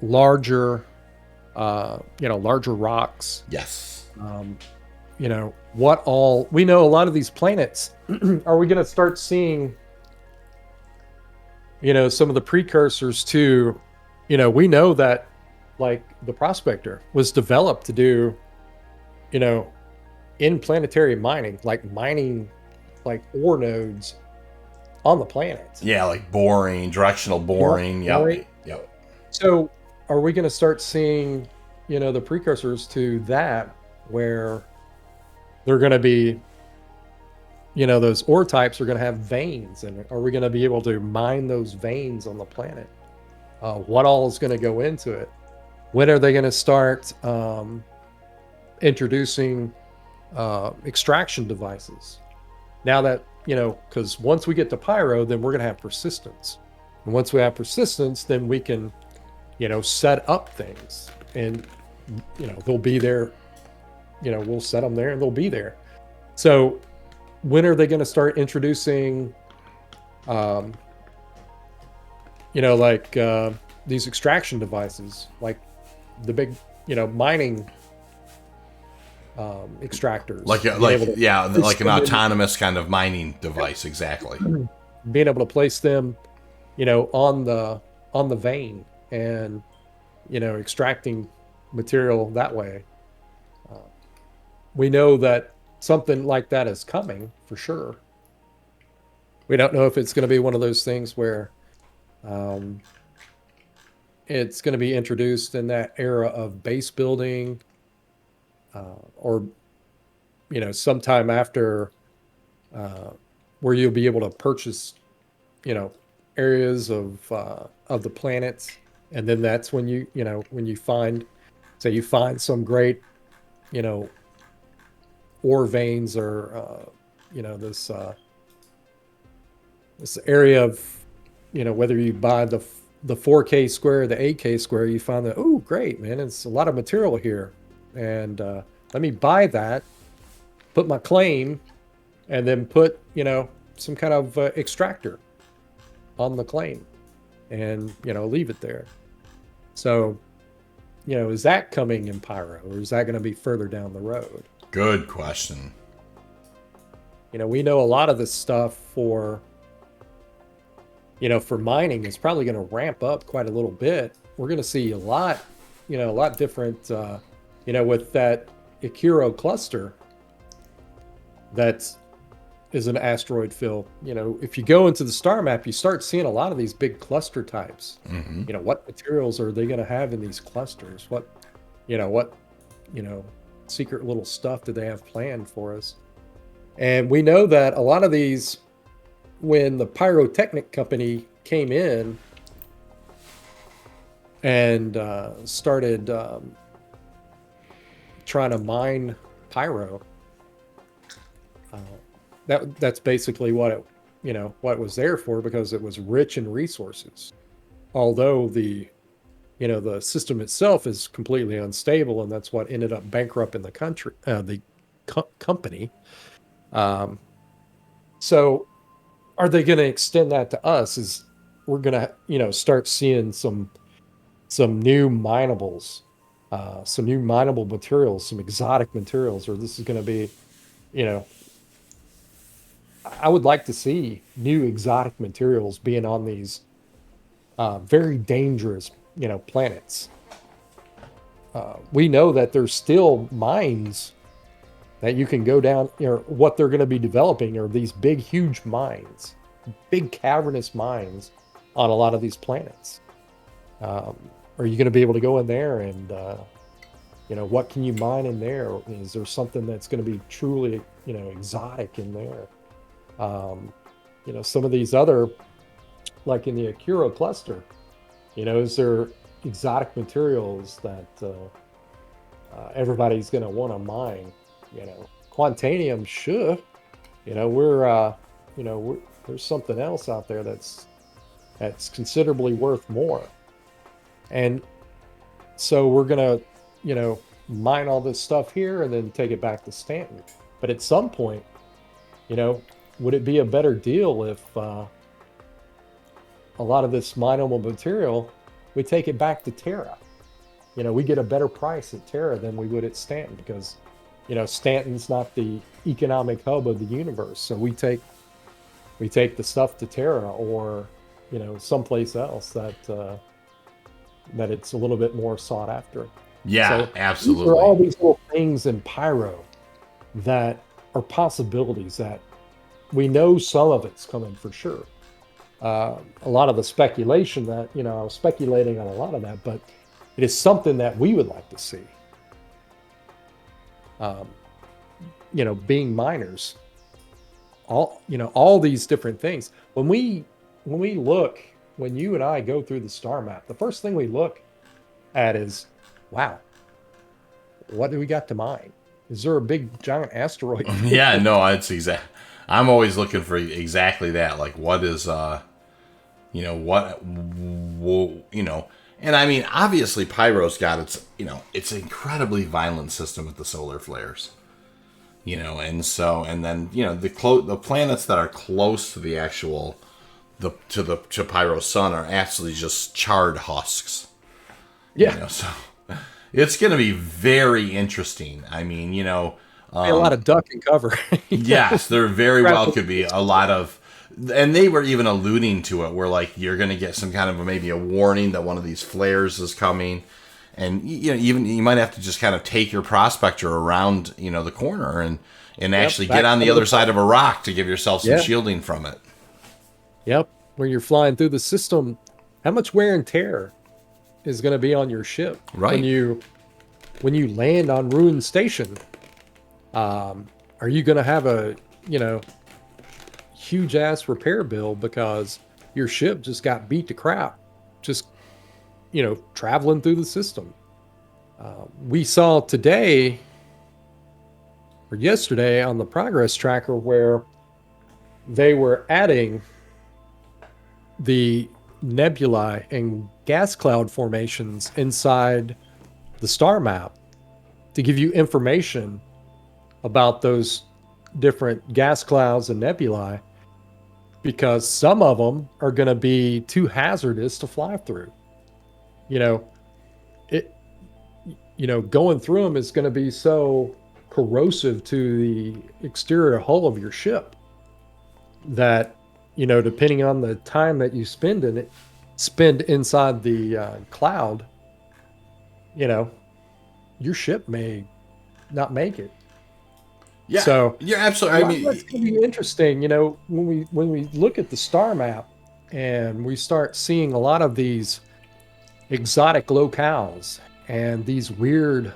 Speaker 2: larger rocks.
Speaker 1: Yes.
Speaker 2: What all we know, a lot of these planets, are we going to start seeing, some of the precursors to, we know that like the Prospector was developed to do, in planetary mining, like ore nodes on the planet.
Speaker 1: Yeah, like boring, directional boring. Yep.
Speaker 2: So are we going to start seeing, the precursors to that where they're going to be, those ore types are going to have veins, and are we going to be able to mine those veins on the planet? What all is going to go into it? When are they going to start introducing extraction devices. Now that, because once we get to pyro, then we're going to have persistence. And once we have persistence, then we can, set up things, and, they'll be there. We'll set them there and they'll be there. So when are they going to start introducing, like these extraction devices, like the big, mining extractors,
Speaker 1: like an autonomous kind of mining device, exactly.
Speaker 2: Being able to place them, on the vein, and extracting material that way. We know that something like that is coming for sure. We don't know if it's going to be one of those things where it's going to be introduced in that era of base building, or sometime after, where you'll be able to purchase areas of the planet, and then that's when when you find, say you find some great ore veins, or this area of whether you buy the 4K square or the 8K square, you find that, oh great man, it's a lot of material here, and let me buy that, put my claim, and then put some kind of extractor on the claim, and leave it there. So is that coming in pyro, or is that going to be further down the road?
Speaker 1: Good question.
Speaker 2: We know a lot of this stuff for mining is probably going to ramp up quite a little bit. We're going to see a lot different, with that Ikuro cluster that is an asteroid field. If you go into the star map, you start seeing a lot of these big cluster types.
Speaker 1: Mm-hmm.
Speaker 2: What materials are they going to have in these clusters? What secret little stuff do they have planned for us? And we know that a lot of these, when the pyrotechnic company came in and started trying to mine pyro, that's basically what it was there for, because it was rich in resources. Although the system itself is completely unstable, and that's what ended up bankrupting the company. So are they going to extend that to us? Is we're going to start seeing some new minables, some new mineable materials, some exotic materials, or this is going to be, I would like to see new exotic materials being on these very dangerous planets. We know that there's still mines that you can go down, what they're going to be developing are these big, huge mines, big cavernous mines on a lot of these planets. Are you going to be able to go in there and, what can you mine in there? Is there something that's going to be truly, exotic in there? Some of these other, like in the Ikuro cluster, is there exotic materials that everybody's going to want to mine? Quantanium, sure. There's something else out there that's considerably worth more. And so we're going to, mine all this stuff here and then take it back to Stanton. But at some point, would it be a better deal if a lot of this mineable material, we take it back to Terra? We get a better price at Terra than we would at Stanton, because Stanton's not the economic hub of the universe. So we take the stuff to Terra, or someplace else that it's a little bit more sought after.
Speaker 1: Yeah,
Speaker 2: so
Speaker 1: absolutely.
Speaker 2: These are all these little things in pyro that are possibilities that we know some of it's coming for sure. A lot of the speculation that, I was speculating on a lot of that, but it is something that we would like to see. Being miners, all these different things. When you and I go through the star map, the first thing we look at is, wow, what do we got to mine? Is there a big giant asteroid?
Speaker 1: Yeah, no, it's exact. I'm always looking for exactly that. Like, what is, and I mean, obviously, Pyro's got its incredibly violent system with the solar flares. And then the planets that are close to the actual to Pyro's sun are actually just charred husks.
Speaker 2: Yeah,
Speaker 1: So it's going to be very interesting. I mean,
Speaker 2: a lot of duck and cover.
Speaker 1: yes, there very well could be a lot of, and they were even alluding to it where like you're going to get some kind of maybe a warning that one of these flares is coming, and even you might have to just kind of take your prospector around the corner and actually get on the other side of a rock to give yourself some shielding from it.
Speaker 2: Yep, when you're flying through the system, how much wear and tear is going to be on your ship?
Speaker 1: Right.
Speaker 2: When you land on Ruin Station, are you going to have a huge ass repair bill because your ship just got beat to crap, just traveling through the system? We saw today or yesterday on the progress tracker where they were adding the nebulae and gas cloud formations inside the star map to give you information about those different gas clouds and nebulae, because some of them are going to be too hazardous to fly through. Going through them is going to be so corrosive to the exterior hull of your ship that depending on the time that you spend inside the cloud, your ship may not make it.
Speaker 1: Yeah,
Speaker 2: so
Speaker 1: you're absolutely. I mean,
Speaker 2: that's going to be interesting. When we look at the star map and we start seeing a lot of these exotic locales and these weird,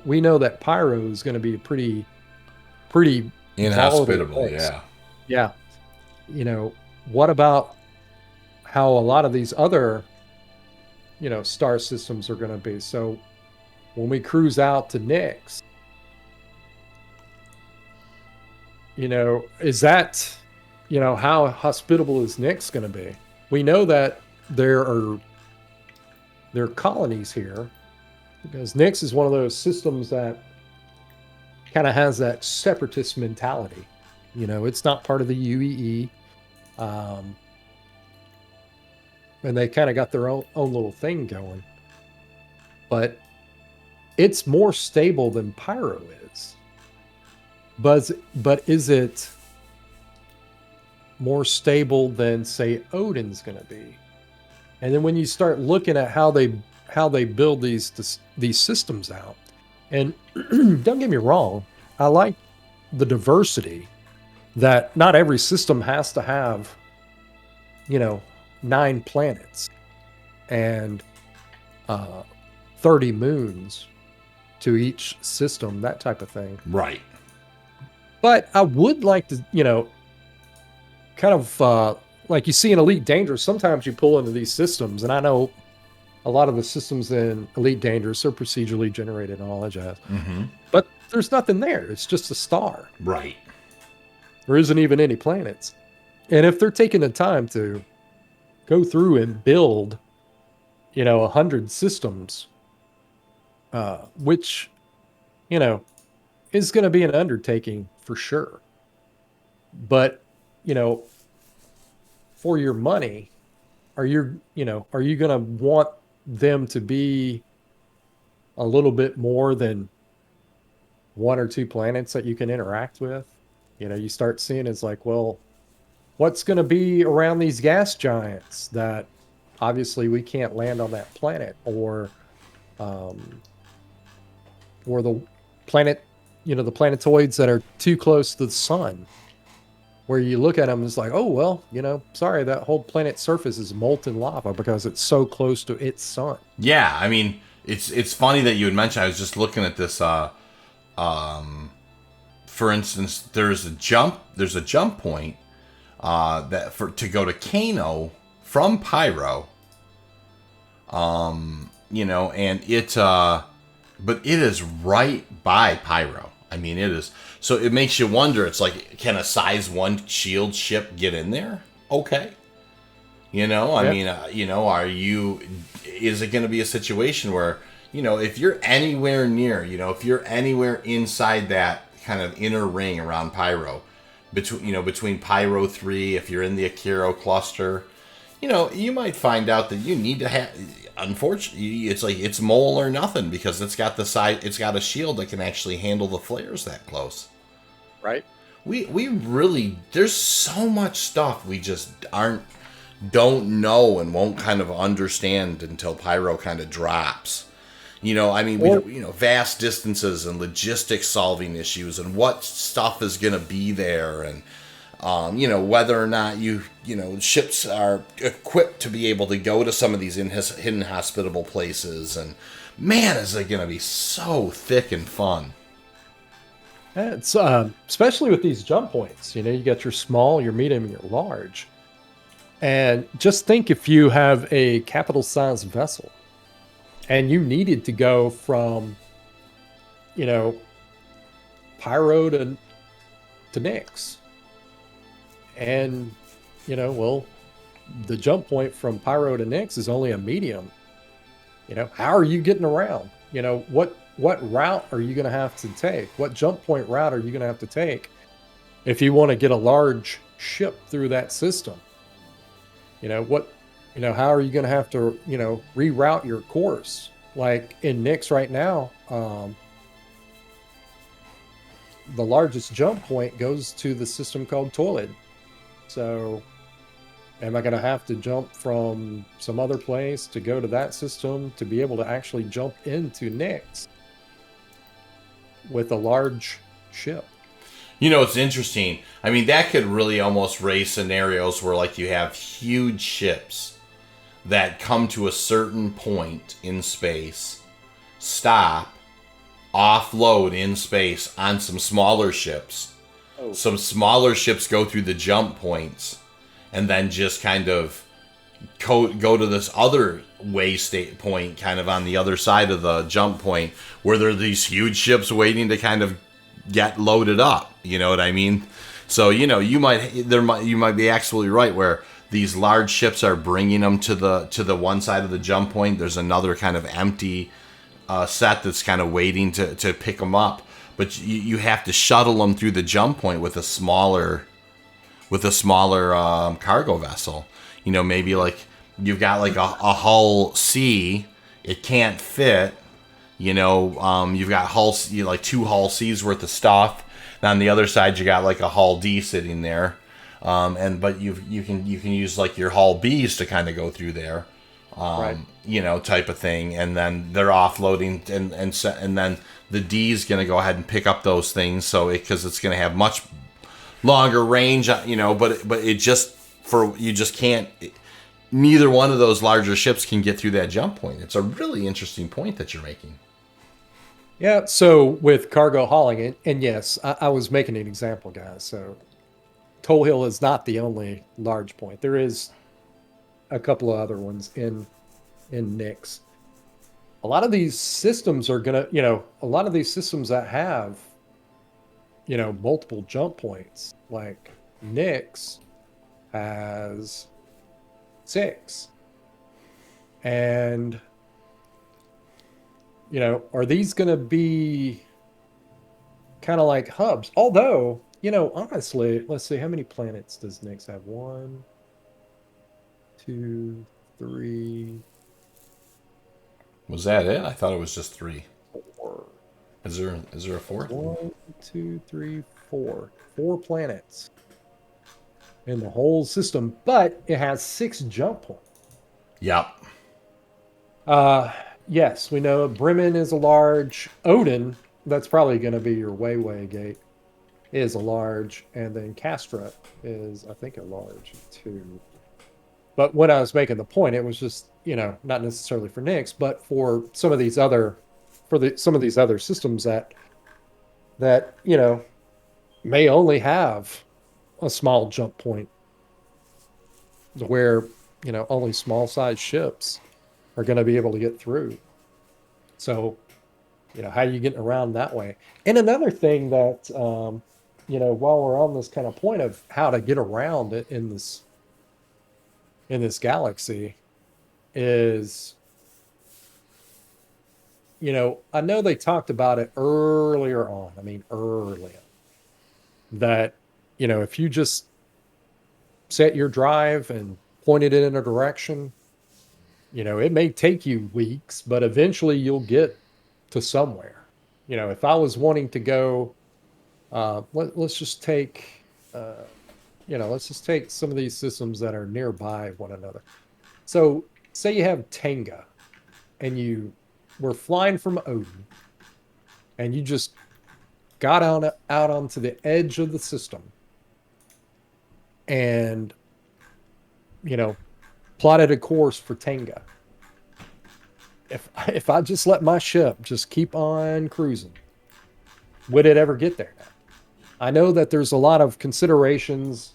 Speaker 2: we know that Pyro is going to be pretty
Speaker 1: inhospitable.
Speaker 2: Yeah. What about how a lot of these other, star systems are going to be? So when we cruise out to Nyx, is that, how hospitable is Nyx going to be? We know that there are colonies here because Nyx is one of those systems that kind of has that separatist mentality. It's not part of the UEE. And they kind of got their own little thing going. But it's more stable than Pyro is. But is it more stable than, say, Odin's going to be? And then when you start looking at how they build these systems out, and don't get me wrong, I like the diversity that not every system has to have, 9 planets and 30 moons to each system, that type of thing.
Speaker 1: Right.
Speaker 2: But I would like to, kind of like you see in Elite Dangerous, sometimes you pull into these systems, and I know a lot of the systems in Elite Dangerous are procedurally generated and all that jazz.
Speaker 1: Mm-hmm.
Speaker 2: But there's nothing there. It's just a star.
Speaker 1: Right.
Speaker 2: There isn't even any planets. And if they're taking the time to go through and build, 100 systems, which, is going to be an undertaking for sure. But, for your money, are you going to want them to be a little bit more than 1 or 2 planets that you can interact with? You start seeing it's like, well, what's going to be around these gas giants that obviously we can't land on that planet, or the planet, the planetoids that are too close to the sun, where you look at them, it's like, oh, well, sorry, that whole planet's surface is molten lava because it's so close to its sun.
Speaker 1: Yeah, I mean, it's funny that you had mentioned, I was just looking at this, for instance, there's a jump point to go to Kano from Pyro, and but it is right by Pyro. I mean, it is. So it makes you wonder. It's like, can a size 1 shield ship get in there? Okay. I
Speaker 2: Yeah.
Speaker 1: mean, is it going to be a situation where, if you're anywhere near, if you're anywhere inside that kind of inner ring around Pyro, between Pyro 3, if you're in the Akiro cluster, you might find out that you need to have, unfortunately, it's like it's mole or nothing because it's got a shield that can actually handle the flares that close.
Speaker 2: Right.
Speaker 1: We really, there's so much stuff we just don't know and won't kind of understand until Pyro kind of drops. I mean, vast distances and logistics solving issues and what stuff is going to be there and, whether or not ships are equipped to be able to go to some of these hidden hospitable places. And man, is it going to be so thick and fun.
Speaker 2: It's especially with these jump points. You got your small, your medium, and your large. And just think if you have a capital size vessel and you needed to go from, Pyro to Nyx. And, well, the jump point from Pyro to Nyx is only a medium. How are you getting around? What route are you going to have to take? What jump point route are you going to have to take if you want to get a large ship through that system? How are you going to have to, reroute your course? Like in Nyx right now, the largest jump point goes to the system called Toilet. So am I going to have to jump from some other place to go to that system to be able to actually jump into Nyx with a large ship?
Speaker 1: It's interesting. I mean, that could really almost raise scenarios where, like, you have huge ships that come to a certain point in space, stop, offload in space on some smaller ships. Oh. Some smaller ships go through the jump points and then just kind of go to this other way state point kind of on the other side of the jump point where there are these huge ships waiting to kind of get loaded up. You know what I mean? So, you might be absolutely right where these large ships are bringing them to the one side of the jump point. There's another kind of empty set that's kind of waiting to pick them up. But you have to shuttle them through the jump point with a smaller cargo vessel. Maybe like you've got like a hull C, it can't fit. You've got like 2 hull C's worth of stuff. And on the other side, you got like a hull D sitting there. But you can use like your hull B's to kind of go through there.
Speaker 2: Right.
Speaker 1: Type of thing, and then they're offloading, and then the D is going to go ahead and pick up those things, so because it's going to have much longer range, but you just can't. Neither one of those larger ships can get through that jump point. It's a really interesting point that you're making.
Speaker 2: Yeah. So with cargo hauling, and yes, I was making an example, guys. So Toll Hill is not the only large point. There is a couple of other ones in Nyx. A lot of these systems are gonna, a lot of these systems that have, multiple jump points, like Nyx has 6. And, are these gonna be kind of like hubs? Although, honestly, let's see, how many planets does Nyx have? 1, 2, 3.
Speaker 1: Was that it? I thought it was just 3.
Speaker 2: 4.
Speaker 1: Is there a 4th?
Speaker 2: 1, 2, 3, 4. 4 planets in the whole system, but it has 6 jump points.
Speaker 1: Yep.
Speaker 2: Yes, we know Bremen is a large. Odin, that's probably going to be your way gate, is a large, and then Castra is, I think, a large too. But when I was making the point, it was just, not necessarily for Nyx, but for some of these other, some of these other systems that may only have a small jump point, where only small size ships are going to be able to get through. So how you getting around that way. And another thing that, while we're on this kind of point of how to get around it in this galaxy is, I know they talked about it earlier on. I mean, earlier that, if you just set your drive and point it in a direction, it may take you weeks, but eventually you'll get to somewhere. If I was wanting to go, let's just take, let's just take some of these systems that are nearby one another. So say you have Tenga and you were flying from Odin and you just got out onto the edge of the system and, plotted a course for Tenga. If I just let my ship just keep on cruising, would it ever get there? I know that there's a lot of considerations.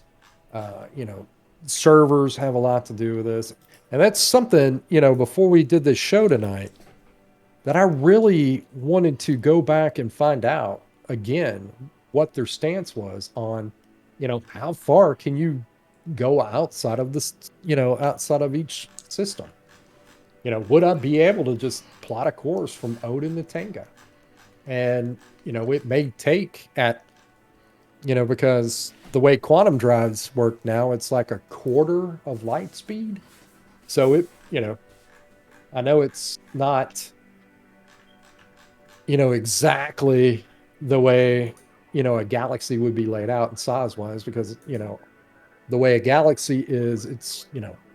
Speaker 2: Servers have a lot to do with this, and that's something before we did this show tonight that I really wanted to go back and find out again what their stance was on, how far can you go outside of this, outside of each system. Would I be able to just plot a course from Odin to Tenga? And, it may take because the way quantum drives work now, it's like a quarter of light speed. So I know it's not, exactly the way, a galaxy would be laid out in size wise, because, the way a galaxy is, it's,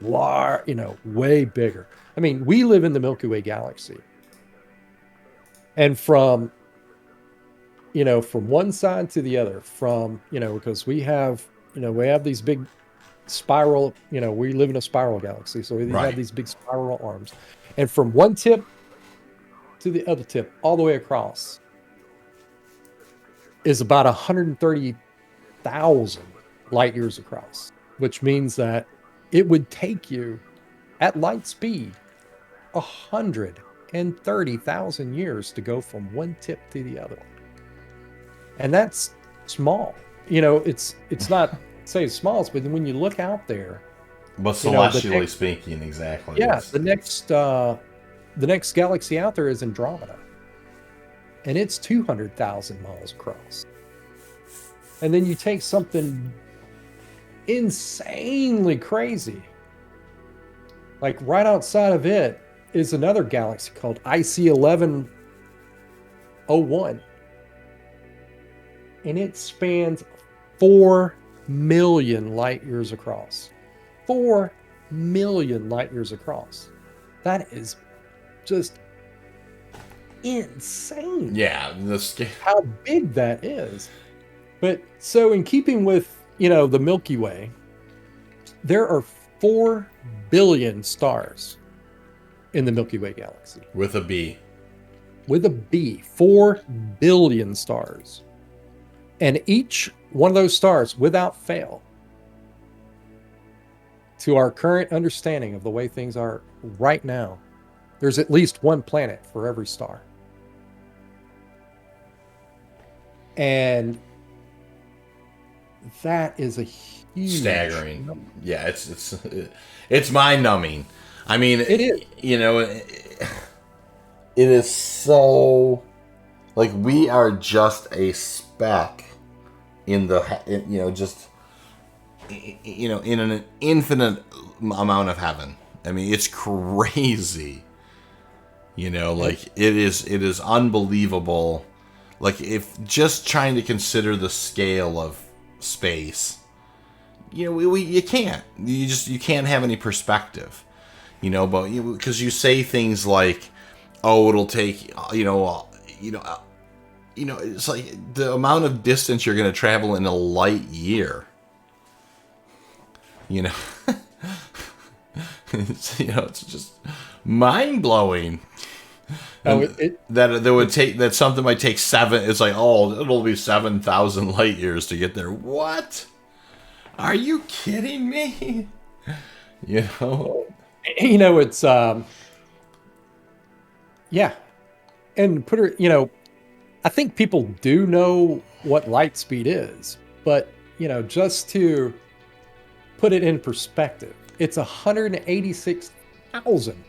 Speaker 2: large, way bigger. I mean, we live in the Milky Way galaxy. And from one side to the other, because we have these big spiral, we live in a spiral galaxy. So we have these big spiral arms. And from one tip to the other tip, all the way across, is about 130,000 light years across, which means that it would take you at light speed 130,000 years to go from one tip to the other. And that's small. It's not say it's small, but when you look out there,
Speaker 1: but celestially speaking, exactly.
Speaker 2: Yeah, the next galaxy out there is Andromeda, and it's 200,000 miles across. And then you take something insanely crazy, like right outside of it is another galaxy called IC 1101, and it spans 4 million light years across. 4 million light years across. That is just insane.
Speaker 1: Yeah,
Speaker 2: how big that is. But so in keeping with, the Milky Way, there are 4 billion stars in the Milky Way galaxy.
Speaker 1: With a B.
Speaker 2: With a B. 4 billion stars. And each one of those stars, without fail, to our current understanding of the way things are right now, there's at least one planet for every star. And that is a huge
Speaker 1: staggering
Speaker 2: number.
Speaker 1: Yeah, it's mind-numbing. I mean,
Speaker 2: it is.
Speaker 1: It is so, like, we are just a speck in the in an infinite amount of heaven. I mean, it's crazy. Like, it is unbelievable. Like, if just trying to consider the scale of space, you can't. You can't have any perspective. But because you say things like, "Oh, it'll take," it's like the amount of distance you're going to travel in a light year. It's just mind blowing. That something might take 7. It's like, it'll be 7,000 light years to get there. What? Are you kidding me?
Speaker 2: It's yeah. and put her, I think people do know what light speed is, but just to put it in perspective, it's 186,000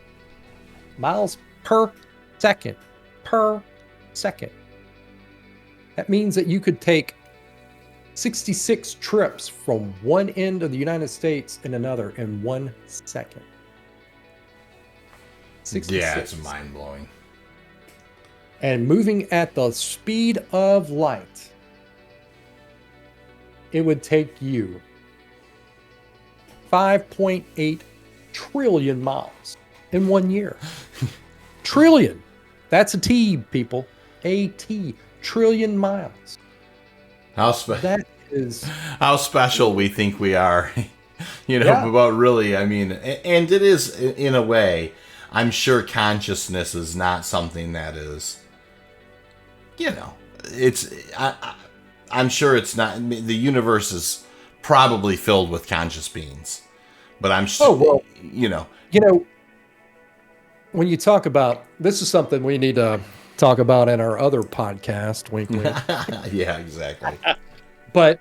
Speaker 2: miles per second. Per second. That means that you could take 66 trips from one end of the United States and another in 1 second. 66.
Speaker 1: Yeah, it's mind-blowing.
Speaker 2: And moving at the speed of light, it would take you 5.8 trillion miles in 1 year. Trillion. That's a T, people. A T. Trillion miles. That is
Speaker 1: how special we think we are.
Speaker 2: Yeah.
Speaker 1: But really, I mean, and it is in a way. I'm sure consciousness is not something that is, it's. I'm sure it's not. The universe is probably filled with conscious beings, but I'm sure.
Speaker 2: Oh well, when you talk about this is something we need to talk about in our other podcast. Wink, wink.
Speaker 1: Yeah, exactly.
Speaker 2: But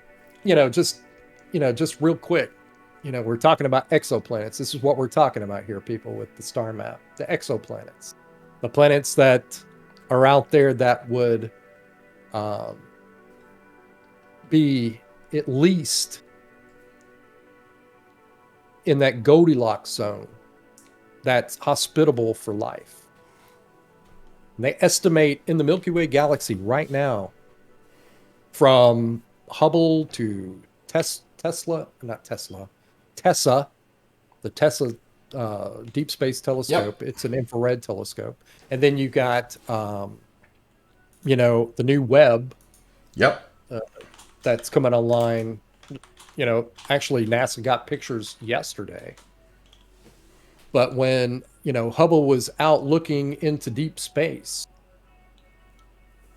Speaker 2: just real quick, we're talking about exoplanets. This is what we're talking about here, people, with the star map. The exoplanets, the planets that are out there that would be at least in that Goldilocks zone that's hospitable for life. And they estimate in the Milky Way galaxy right now, from Hubble to Tessa, the Tessa Deep Space Telescope. Yep. It's an infrared telescope. And then you got, the new Webb.
Speaker 1: Yep.
Speaker 2: That's coming online. Actually, NASA got pictures yesterday. But when, Hubble was out looking into deep space,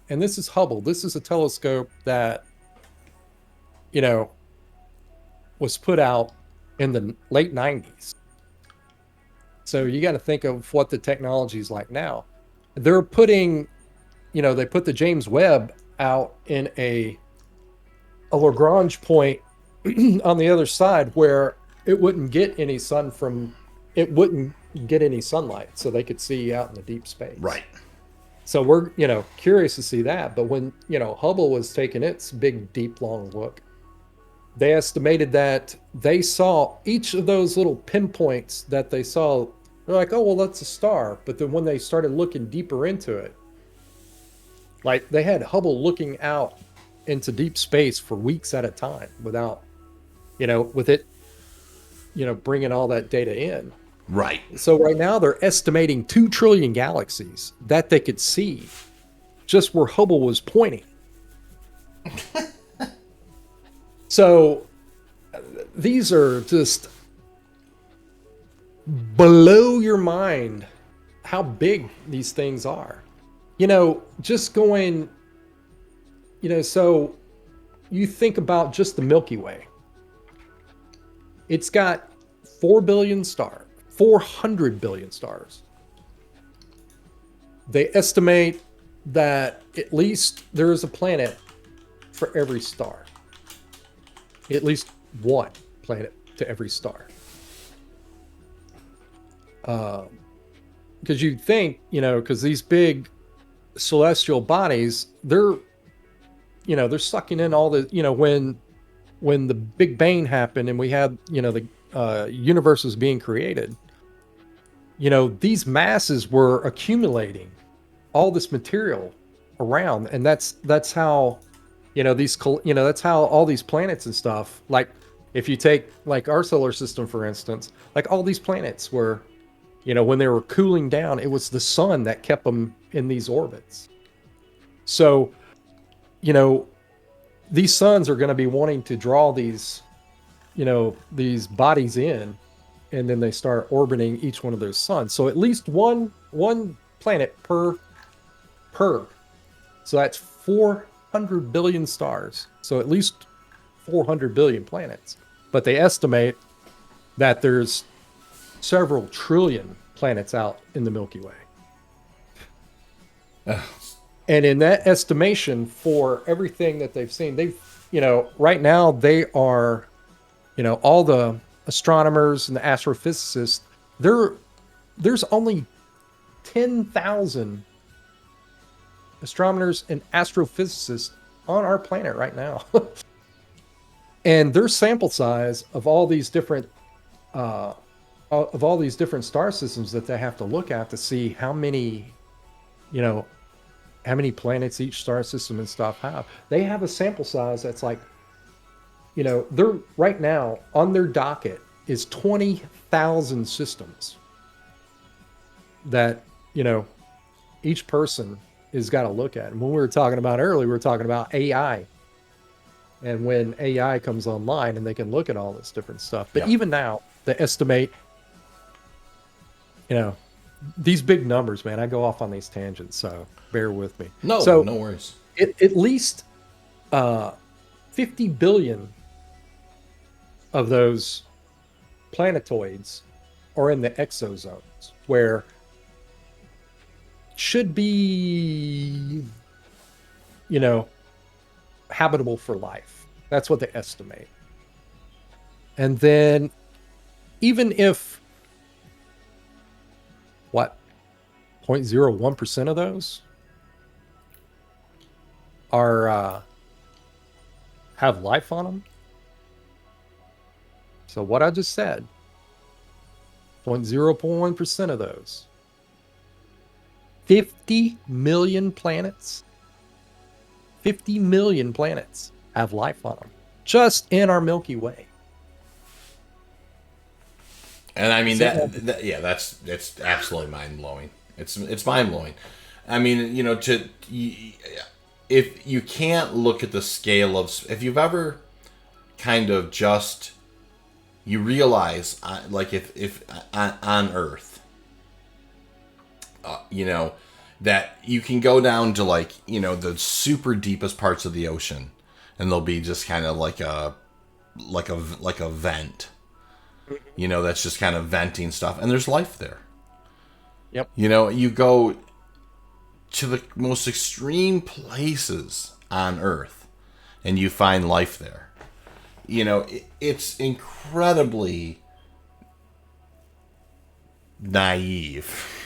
Speaker 2: and this is Hubble, this is a telescope that, was put out in the late 90s. So you got to think of what the technology is like now. They're putting, they put the James Webb out in a Lagrange point on the other side where it wouldn't get any sunlight, so they could see out in the deep space.
Speaker 1: Right.
Speaker 2: So we're, curious to see that. But when, Hubble was taking its big, deep, long look, they estimated that they saw each of those little pinpoints that they saw. They're like, oh, well, that's a star. But then when they started looking deeper into it, like they had Hubble looking out into deep space for weeks at a time without, with it, bringing all that data in.
Speaker 1: Right.
Speaker 2: So right now they're estimating 2 trillion galaxies that they could see just where Hubble was pointing. So these are just below your mind how big these things are. Just going, so you think about just the Milky Way. It's got 4 billion stars, 400 billion stars. They estimate that at least there is a planet for every star. At least one planet to every star. Because you think, because these big celestial bodies, they're sucking in all the, when the Big Bang happened and we had, the universe was being created, these masses were accumulating all this material around, and that's how, that's how all these planets and stuff, like if you take like our solar system, for instance, like all these planets were, when they were cooling down, it was the sun that kept them in these orbits. So, these suns are going to be wanting to draw these, these bodies in, and then they start orbiting each one of those suns. So at least one planet per. So that's 400 billion stars. So at least 400 billion planets. But they estimate that there's several trillion planets out in the Milky Way. And in that estimation, for everything that they've seen, right now they are, all the astronomers and the astrophysicists, there, there's only 10,000 astronomers and astrophysicists on our planet right now. And their sample size uh, of all these different star systems that they have to look at to see you know, how many planets each star system and stuff have. They have a sample size that's like, they're right now on their docket is 20,000 systems that, each person has got to look at. And when we were talking about earlier, we were talking about AI. And when AI comes online and they can look at all this different stuff. But
Speaker 1: Yep.
Speaker 2: even now, they estimate, you know, these big numbers, man. I go off on these tangents, so bear with me.
Speaker 1: No,
Speaker 2: So
Speaker 1: no worries.
Speaker 2: at least uh, 50 billion of those planetoids are in the exozones, where should be, habitable for life. That's what they estimate. And then even if, what, 0.01% of those are have life on them. So what I just said, 0.01% of those, 50 million planets, 50 million planets have life on them, just in our Milky Way.
Speaker 1: And I mean yeah, it's absolutely mind blowing. It's mind blowing. I mean, if you can't look at the scale of, if you've ever kind of just, you realize, like, if on Earth, that you can go down to, like, the super deepest parts of the ocean, and there'll be just kind of like a vent, that's just kind of venting stuff, and there's life there.
Speaker 2: Yep.
Speaker 1: You go to the most extreme places on Earth, and you find life there. It's incredibly naive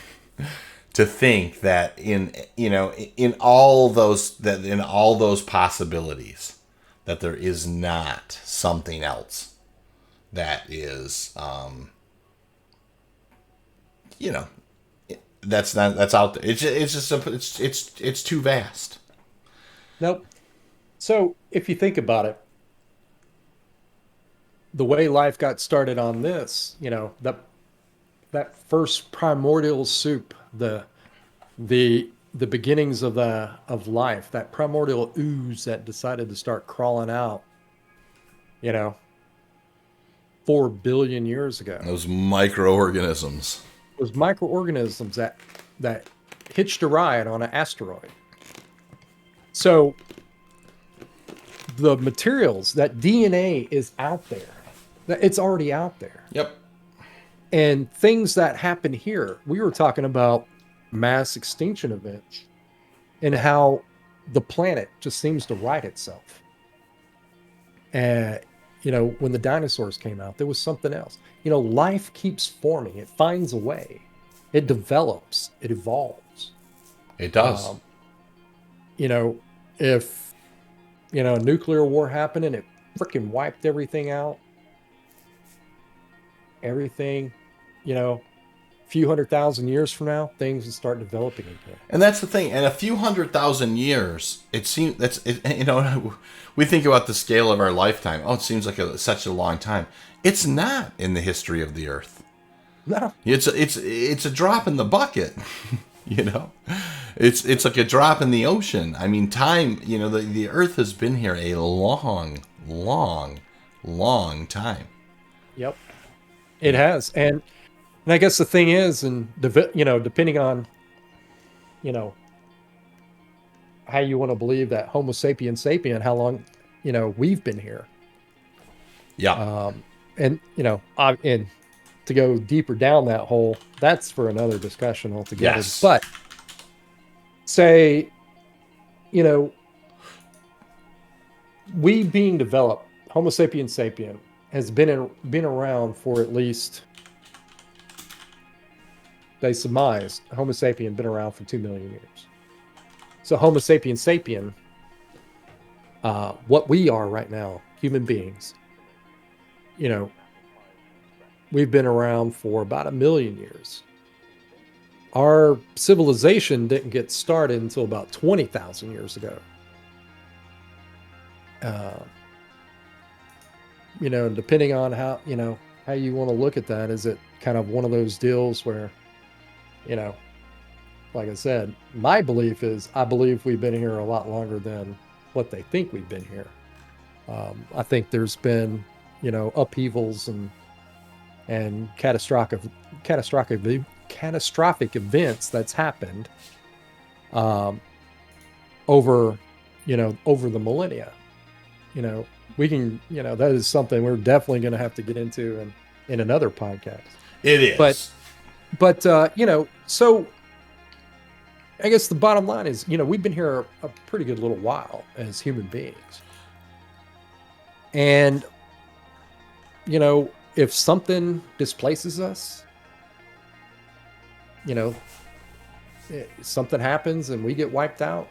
Speaker 1: to think that in all those possibilities, that there is not something else that is that's out there. It's too vast.
Speaker 2: Nope. So if you think about it, the way life got started on this, that first primordial soup, the beginnings of life, that primordial ooze that decided to start crawling out, 4 billion years ago.
Speaker 1: Those microorganisms.
Speaker 2: Those microorganisms that hitched a ride on an asteroid. So the materials, that DNA is out there. It's already out there.
Speaker 1: Yep.
Speaker 2: And things that happen here, we were talking about mass extinction events and how the planet just seems to right itself. And, when the dinosaurs came out, there was something else. Life keeps forming. It finds a way. It develops. It evolves.
Speaker 1: It does.
Speaker 2: If, a nuclear war happened and it freaking wiped everything out, everything, a few 100,000 years from now, things will start developing again.
Speaker 1: And that's the thing. In a few 100,000 years, it seems we think about the scale of our lifetime. Oh, it seems like such a long time. It's not in the history of the Earth.
Speaker 2: No,
Speaker 1: it's a drop in the bucket. It's like a drop in the ocean. I mean, time. The Earth has been here a long, long, long time.
Speaker 2: Yep, it has. And I guess the thing is, and depending on, how you want to believe that Homo sapiens sapien, how long, we've been here.
Speaker 1: Yeah.
Speaker 2: And to go deeper down that hole, that's for another discussion altogether.
Speaker 1: Yes.
Speaker 2: But say, you know, we being developed, Homo sapiens sapien has been around for at least, they surmise Homo sapien been around for 2 million years. So Homo sapiens sapien, what we are right now, human beings, you know, we've been around for about 1 million years. Our civilization didn't get started until about 20,000 years ago. Uh, depending on how you want to look at that, is it kind of one of those deals where, you know, like I said, my belief is I believe we've been here a lot longer than what they think we've been here. I think there's been, upheavals and catastrophic events that's happened over the millennia. We can, that is something we're definitely going to have to get into in another podcast.
Speaker 1: It is.
Speaker 2: But so I guess the bottom line is, we've been here a pretty good little while as human beings. And, if something displaces us, something happens and we get wiped out,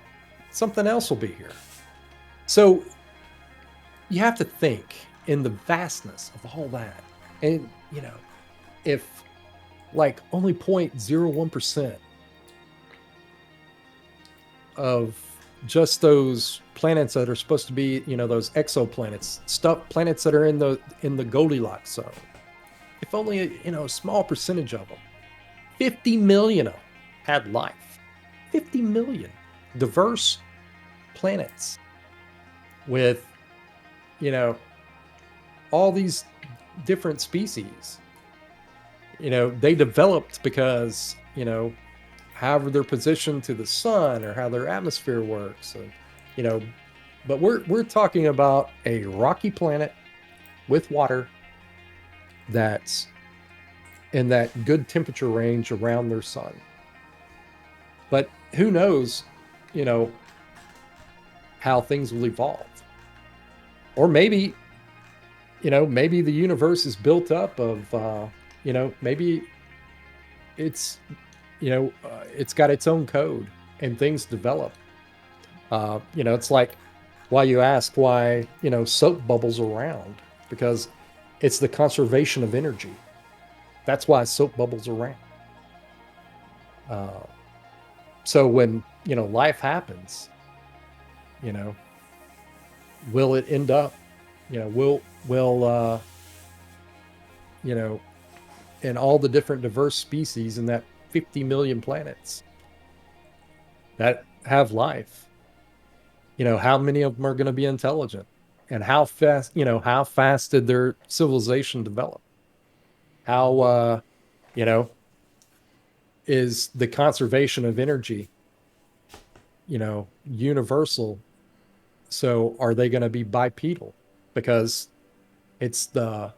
Speaker 2: something else will be here. So you have to think in the vastness of all that. And, if like only 0.01% of just those planets that are supposed to be, those exoplanets, planets that are in the Goldilocks zone, if only a small percentage of them, 50 million of them had life. 50 million diverse planets with, all these different species. They developed because, however they're positioned to the sun or how their atmosphere works. And, but we're talking about a rocky planet with water that's in that good temperature range around their sun. But who knows, how things will evolve. Or maybe, maybe the universe is built up of, maybe it's, it's got its own code and things develop. It's like why you ask why, soap bubbles around, because it's the conservation of energy. That's why soap bubbles around. So when, life happens, will it end up, will in all the different diverse species in that 50 million planets that have life, how many of them are going to be intelligent, and how fast did their civilization develop? How, is the conservation of energy, universal? So are they going to be bipedal because it's the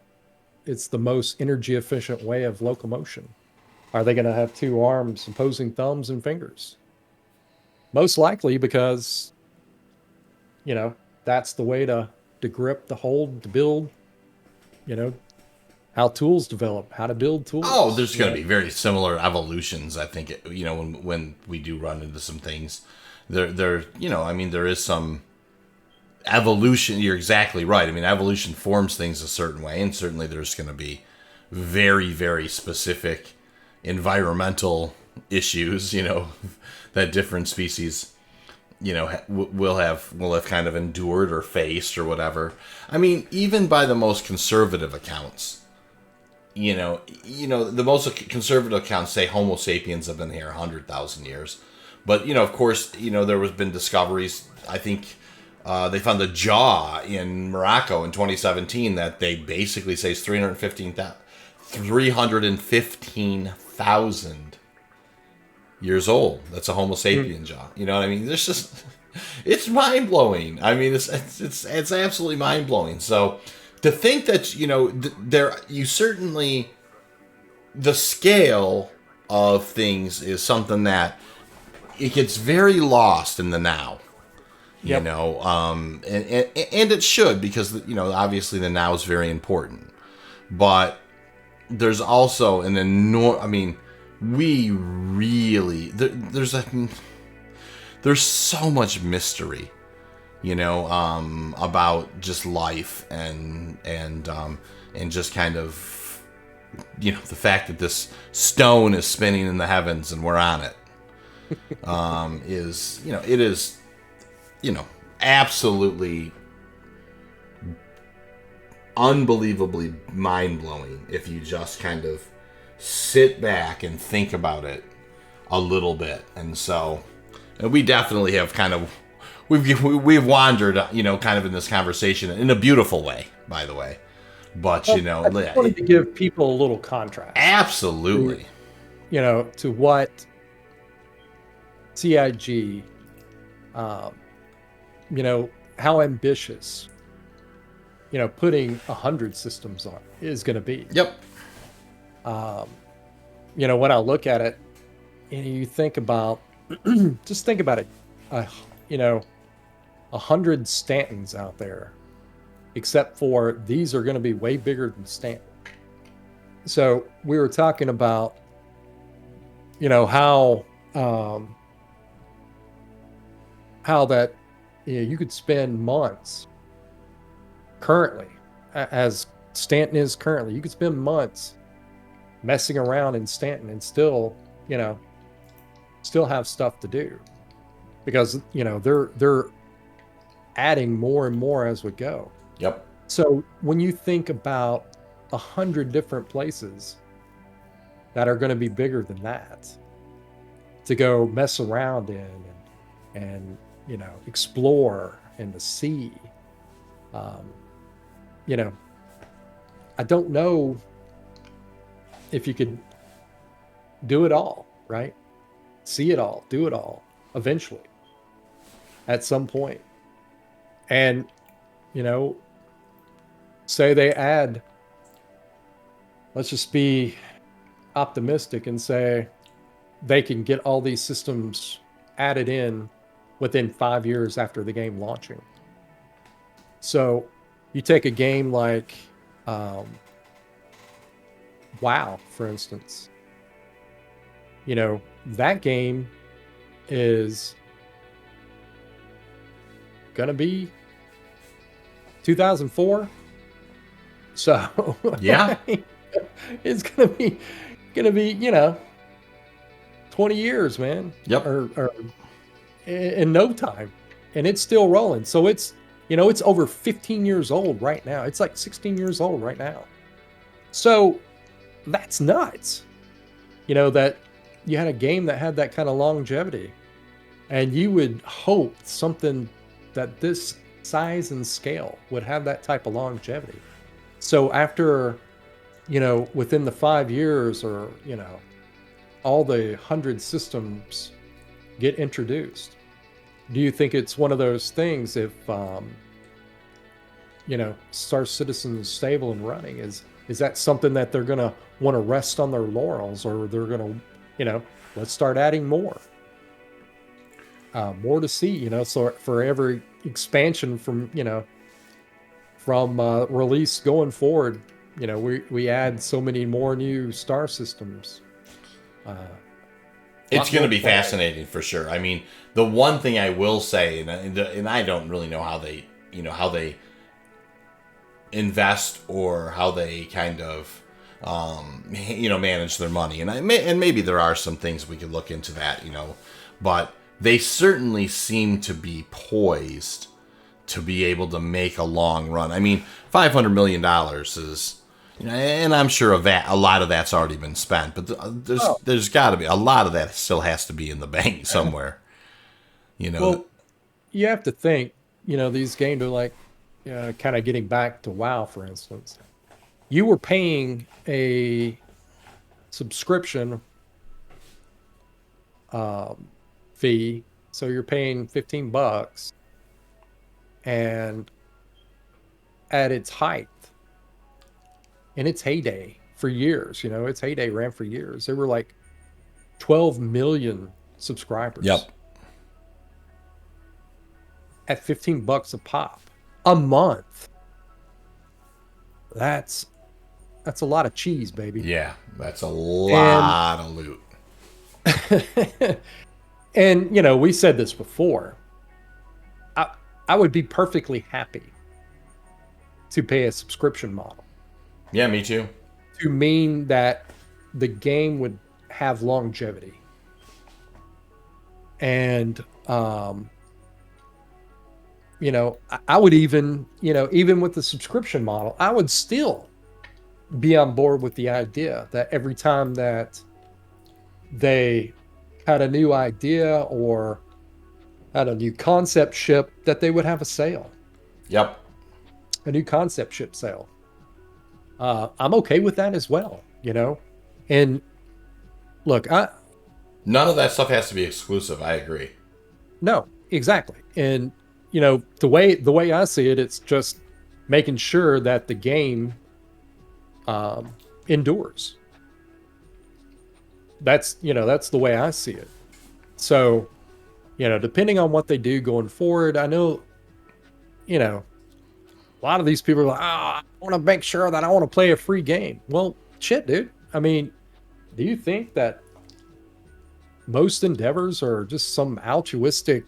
Speaker 2: most energy efficient way of locomotion? Are they going to have two arms opposing thumbs and fingers? Most likely, because, that's the way to grip, to hold, to build, how tools develop, how to build tools.
Speaker 1: Oh, there's going to be very similar evolutions. I think, when we do run into some things, there, there is some evolution. You're exactly right. I mean, evolution forms things a certain way, and certainly there's going to be very, very specific environmental issues, that different species, will have kind of endured or faced or whatever. I mean, even by the most conservative accounts, the most conservative accounts say Homo sapiens have been here 100,000 years. But, of course, there has been discoveries. I think they found the jaw in Morocco in 2017 that they basically say is 315,000 years old. That's a Homo sapien jaw. You know what I mean? There's just, it's mind blowing. I mean, it's absolutely mind blowing. So to think that, you certainly, the scale of things is something that it gets very lost in the now. You
Speaker 2: Yep.
Speaker 1: know, and it should, because obviously the now is very important, but there's also an enormous. I mean, we really there's so much mystery, about just life and just kind of the fact that this stone is spinning in the heavens and we're on it, is it is absolutely unbelievably mind-blowing if you just kind of sit back and think about it a little bit. And so we definitely have kind of we've wandered, kind of in this conversation in a beautiful way, by the way. But
Speaker 2: Well, I just wanted to give people a little contrast.
Speaker 1: absolutely.
Speaker 2: To what CIG, how ambitious, putting 100 systems on is going to be.
Speaker 1: Yep.
Speaker 2: When I look at it, and you think about, just think about it, 100 Stantons out there, except for these are going to be way bigger than Stanton. So we were talking about, how that you could spend months currently, as Stanton is currently, you could spend months messing around in Stanton and still have stuff to do, because they're adding more and more as we go.
Speaker 1: Yep.
Speaker 2: So when you think about 100 different places that are going to be bigger than that to go mess around in and explore and to see, I don't know if you could do it all, right? See it all, do it all eventually at some point. And, say they add, let's just be optimistic and say they can get all these systems added in within 5 years after the game launching. So you take a game like WoW, for instance. That game is gonna be 2004. So
Speaker 1: Yeah.
Speaker 2: it's gonna be 20 years, man.
Speaker 1: Yep.
Speaker 2: Or in no time, and it's still rolling. So it's it's over 15 years old right now. It's like 16 years old right now. So that's nuts. That you had a game that had that kind of longevity, and you would hope something that this size and scale would have that type of longevity. So after, within the 5 years, or all the 100 systems get introduced, do you think it's one of those things, if Star Citizen is stable and running, is that something that they're gonna want to rest on their laurels, or they're gonna let's start adding more to see, so for every expansion from release going forward, we add so many more new star systems.
Speaker 1: It's going to be fascinating for sure. I mean, the one thing I will say, and I don't really know how they invest, or how they kind of manage their money, and maybe there are some things we could look into that, but they certainly seem to be poised to be able to make a long run. I mean, $500 million is, and I'm sure a lot of that's already been spent, but there's got to be a lot of that still has to be in the bank somewhere.
Speaker 2: Well, you have to think, these games are like, kind of getting back to WoW, for instance. You were paying a subscription fee, so you're paying $15, and at its height, in its heyday for years, its heyday ran for years. There were like 12 million subscribers.
Speaker 1: Yep.
Speaker 2: At $15 a pop a month. That's a lot of cheese, baby.
Speaker 1: Yeah, that's a lot of loot.
Speaker 2: And we said this before. I would be perfectly happy to pay a subscription model.
Speaker 1: Yeah, me too.
Speaker 2: To mean that the game would have longevity. And I would even with the subscription model, I would still be on board with the idea that every time that they had a new idea or had a new concept ship, that they would have a sale.
Speaker 1: Yep.
Speaker 2: A new concept ship sale. I'm okay with that as well, And look,
Speaker 1: none of that stuff has to be exclusive. I agree.
Speaker 2: No, exactly. And the way I see it, it's just making sure that the game endures. That's the way I see it. So, depending on what they do going forward, I know, a lot of these people are like, I want to make sure that I want to play a free game. Well, shit, dude. I mean, do you think that most endeavors are just some altruistic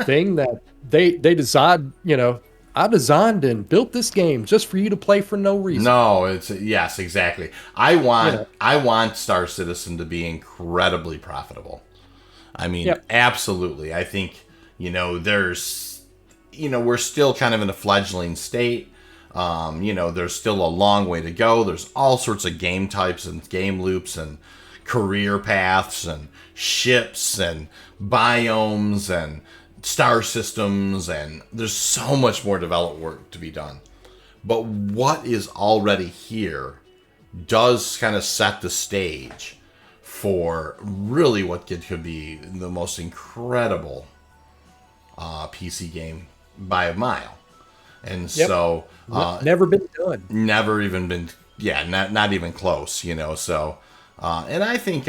Speaker 2: thing that they decide, I designed and built this game just for you to play for no reason?
Speaker 1: No, yes, exactly. I want Star Citizen to be incredibly profitable. I mean,
Speaker 2: Yep.
Speaker 1: Absolutely. I think, there's, we're still kind of in a fledgling state. There's still a long way to go. There's all sorts of game types and game loops and career paths and ships and biomes and star systems, and there's so much more development work to be done. But what is already here does kind of set the stage for really what could be the most incredible PC game by a mile. And
Speaker 2: Yep.
Speaker 1: so
Speaker 2: Never been done.
Speaker 1: never even been, not even close, so and I think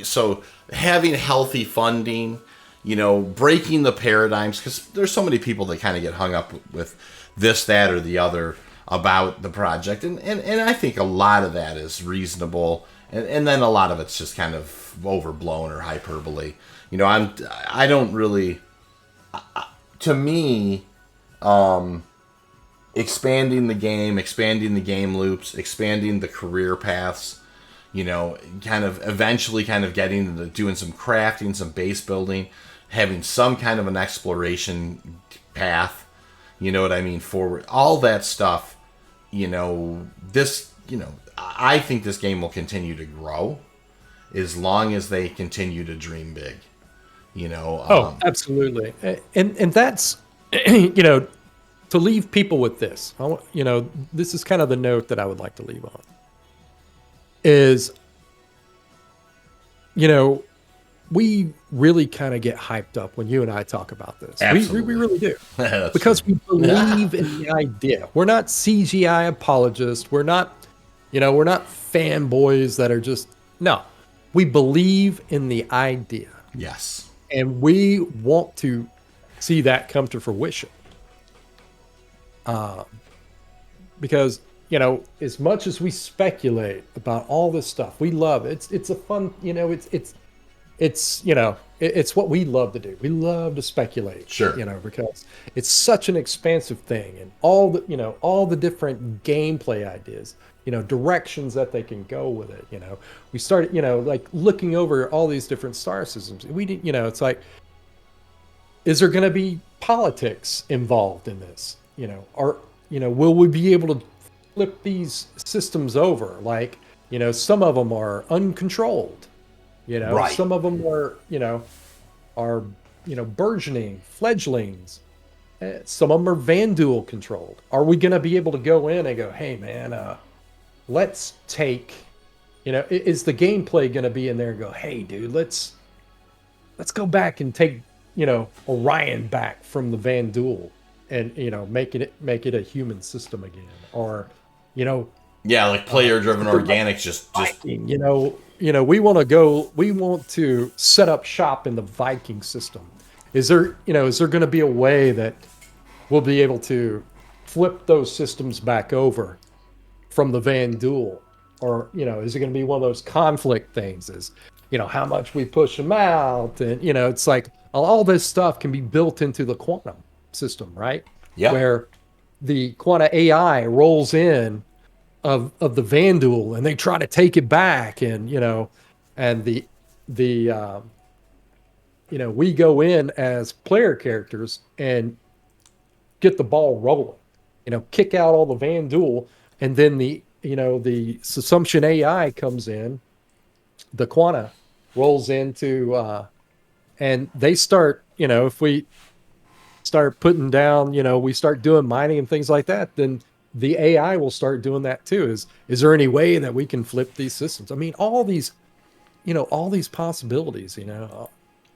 Speaker 1: so having healthy funding, breaking the paradigms, because there's so many people that kind of get hung up with this, that, or the other about the project, and I think a lot of that is reasonable, and then a lot of it's just kind of overblown or hyperbole. I don't really, to me, expanding the game loops, expanding the career paths, kind of eventually kind of getting into doing some crafting, some base building, having some kind of an exploration path, what I mean, forward, all that stuff, I think this game will continue to grow as long as they continue to dream big,
Speaker 2: Absolutely. And that's, to leave people with this, this is kind of the note that I would like to leave on, is, we really kind of get hyped up when you and I talk about this. We really do. Because we believe in the idea. We're not CGI apologists. We're not fanboys that are just, no. We believe in the idea.
Speaker 1: Yes.
Speaker 2: And we want to see that come to fruition. Because, as much as we speculate about all this stuff, we love it. It's a fun, it's what we love to do. We love to speculate,
Speaker 1: Sure.
Speaker 2: Because it's such an expansive thing, and all the different gameplay ideas, directions that they can go with it. We started, like looking over all these different star systems. We did, it's like, is there going to be politics involved in this? Or, will we be able to flip these systems over? Like, some of them are uncontrolled.
Speaker 1: Right.
Speaker 2: Some of them are burgeoning fledglings. Some of them are Vanduul controlled. Are we going to be able to go in and go, hey man, let's take, is the gameplay going to be in there and go, hey dude, let's go back and take, Orion back from the Vanduul and, make it a human system again, or,
Speaker 1: Yeah, like player-driven organics, just
Speaker 2: Viking, we want to set up shop in the Viking system. Is there going to be a way that we'll be able to flip those systems back over from the Van Duel? Or, is it going to be one of those conflict things? Is, how much we push them out? And, it's like all this stuff can be built into the quantum system, right?
Speaker 1: Yeah.
Speaker 2: Where the quantum AI rolls in of the Van Duel and they try to take it back, and and we go in as player characters and get the ball rolling, kick out all the Van Duel, and then the assumption AI comes in, the quanta rolls into and they start, if we start putting down, we start doing mining and things like that, then the AI will start doing that too. Is there any way that we can flip these systems? I mean, all these possibilities,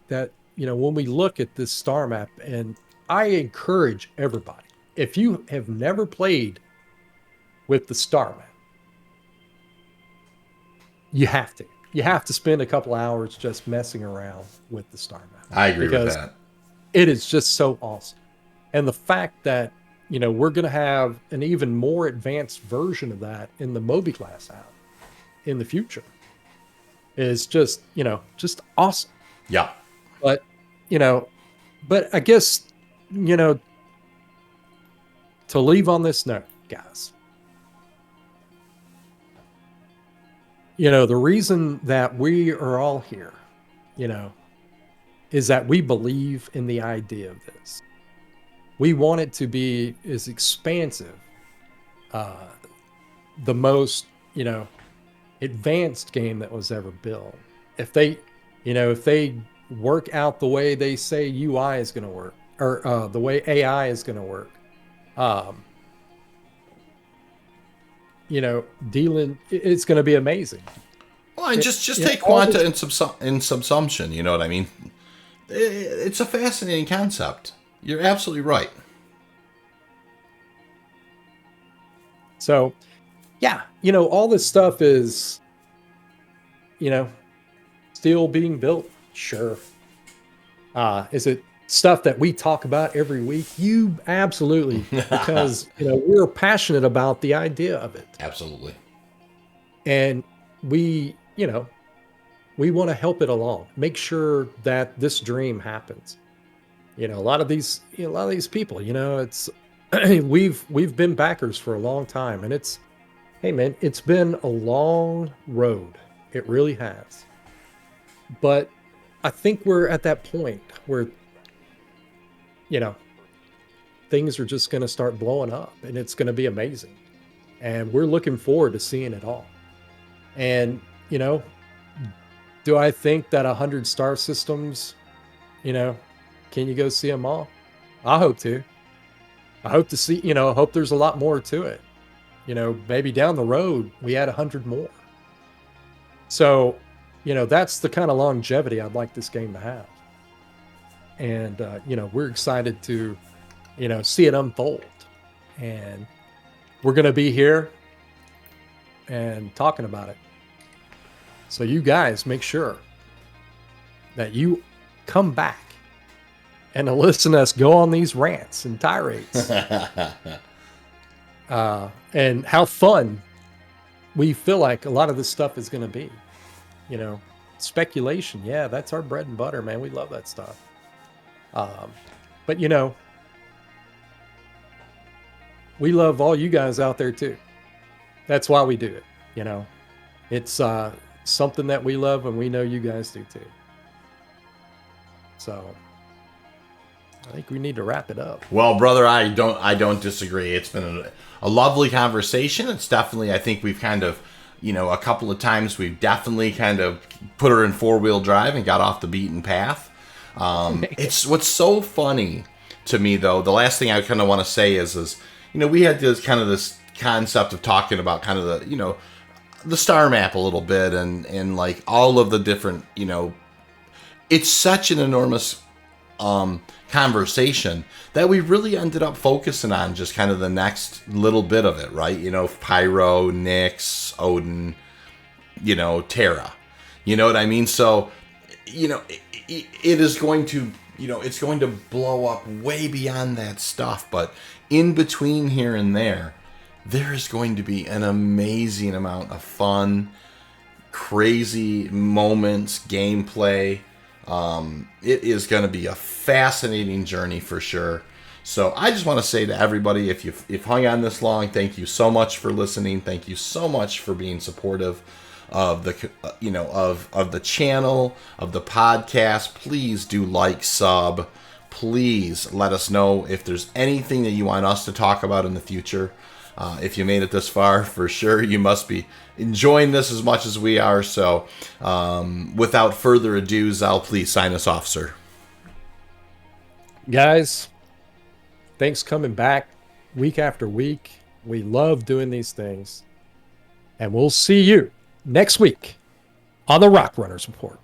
Speaker 2: that, when we look at this star map, and I encourage everybody, if you have never played with the star map, you have to spend a couple hours just messing around with the star map.
Speaker 1: I agree with that.
Speaker 2: It is just so awesome. And the fact that, we're going to have an even more advanced version of that in the Moby class app in the future is just awesome.
Speaker 1: Yeah.
Speaker 2: But, I guess, to leave on this note, guys, the reason that we are all here, is that we believe in the idea of this. We want it to be as expansive, the most, advanced game that was ever built. If they work out the way they say UI is going to work, or the way AI is going to work, it's going to be amazing.
Speaker 1: Well, and just take quanta in subsumption. You know what I mean? It's a fascinating concept. You're absolutely right.
Speaker 2: So, yeah, all this stuff is, still being built. Sure. Is it stuff that we talk about every week? You absolutely, because, we're passionate about the idea of it.
Speaker 1: Absolutely. And
Speaker 2: we want to help it along, make sure that this dream happens. A lot of these people, it's we've been backers for a long time, and hey man, it's been a long road. It really has. But I think we're at that point where, things are just going to start blowing up, and it's going to be amazing. And we're looking forward to seeing it all. And, do I think that 100 star systems, can you go see them all? I hope to. I hope to see, I hope there's a lot more to it. Maybe down the road, we add 100 more. So, that's the kind of longevity I'd like this game to have. And, we're excited to, see it unfold. And we're going to be here and talking about it. So you guys make sure that you come back and to listen to us go on these rants and tirades. And how fun we feel like a lot of this stuff is going to be. Speculation. Yeah, that's our bread and butter, man. We love that stuff. But, we love all you guys out there, too. That's why we do it, It's something that we love, and we know you guys do, too. So I think we need to wrap it up.
Speaker 1: Well, brother, I don't disagree. It's been a lovely conversation. It's definitely, I think we've kind of, a couple of times we've definitely kind of put her in 4-wheel drive and got off the beaten path. It's what's so funny to me, though. The last thing I kind of want to say is, we had this concept of talking about kind of the, the star map a little bit and like all of the different, it's such an enormous conversation that we really ended up focusing on just kind of the next little bit of it, right? Pyro, Nyx, Odin, Terra. You know what I mean? So, it is going to, it's going to blow up way beyond that stuff. But in between here and there is going to be an amazing amount of fun, crazy moments, gameplay. It is going to be a fascinating journey for sure. So I just want to say to everybody, if you've hung on this long, thank you so much for listening. Thank you so much for being supportive of the of the channel, of the podcast. Please do like, sub. Please let us know if there's anything that you want us to talk about in the future. If you made it this far, for sure you must be enjoying this as much as we are. So without further ado, Zal, please sign us off, sir.
Speaker 2: Guys, thanks coming back week after week. We love doing these things. And we'll see you next week on the Rock Runners Report.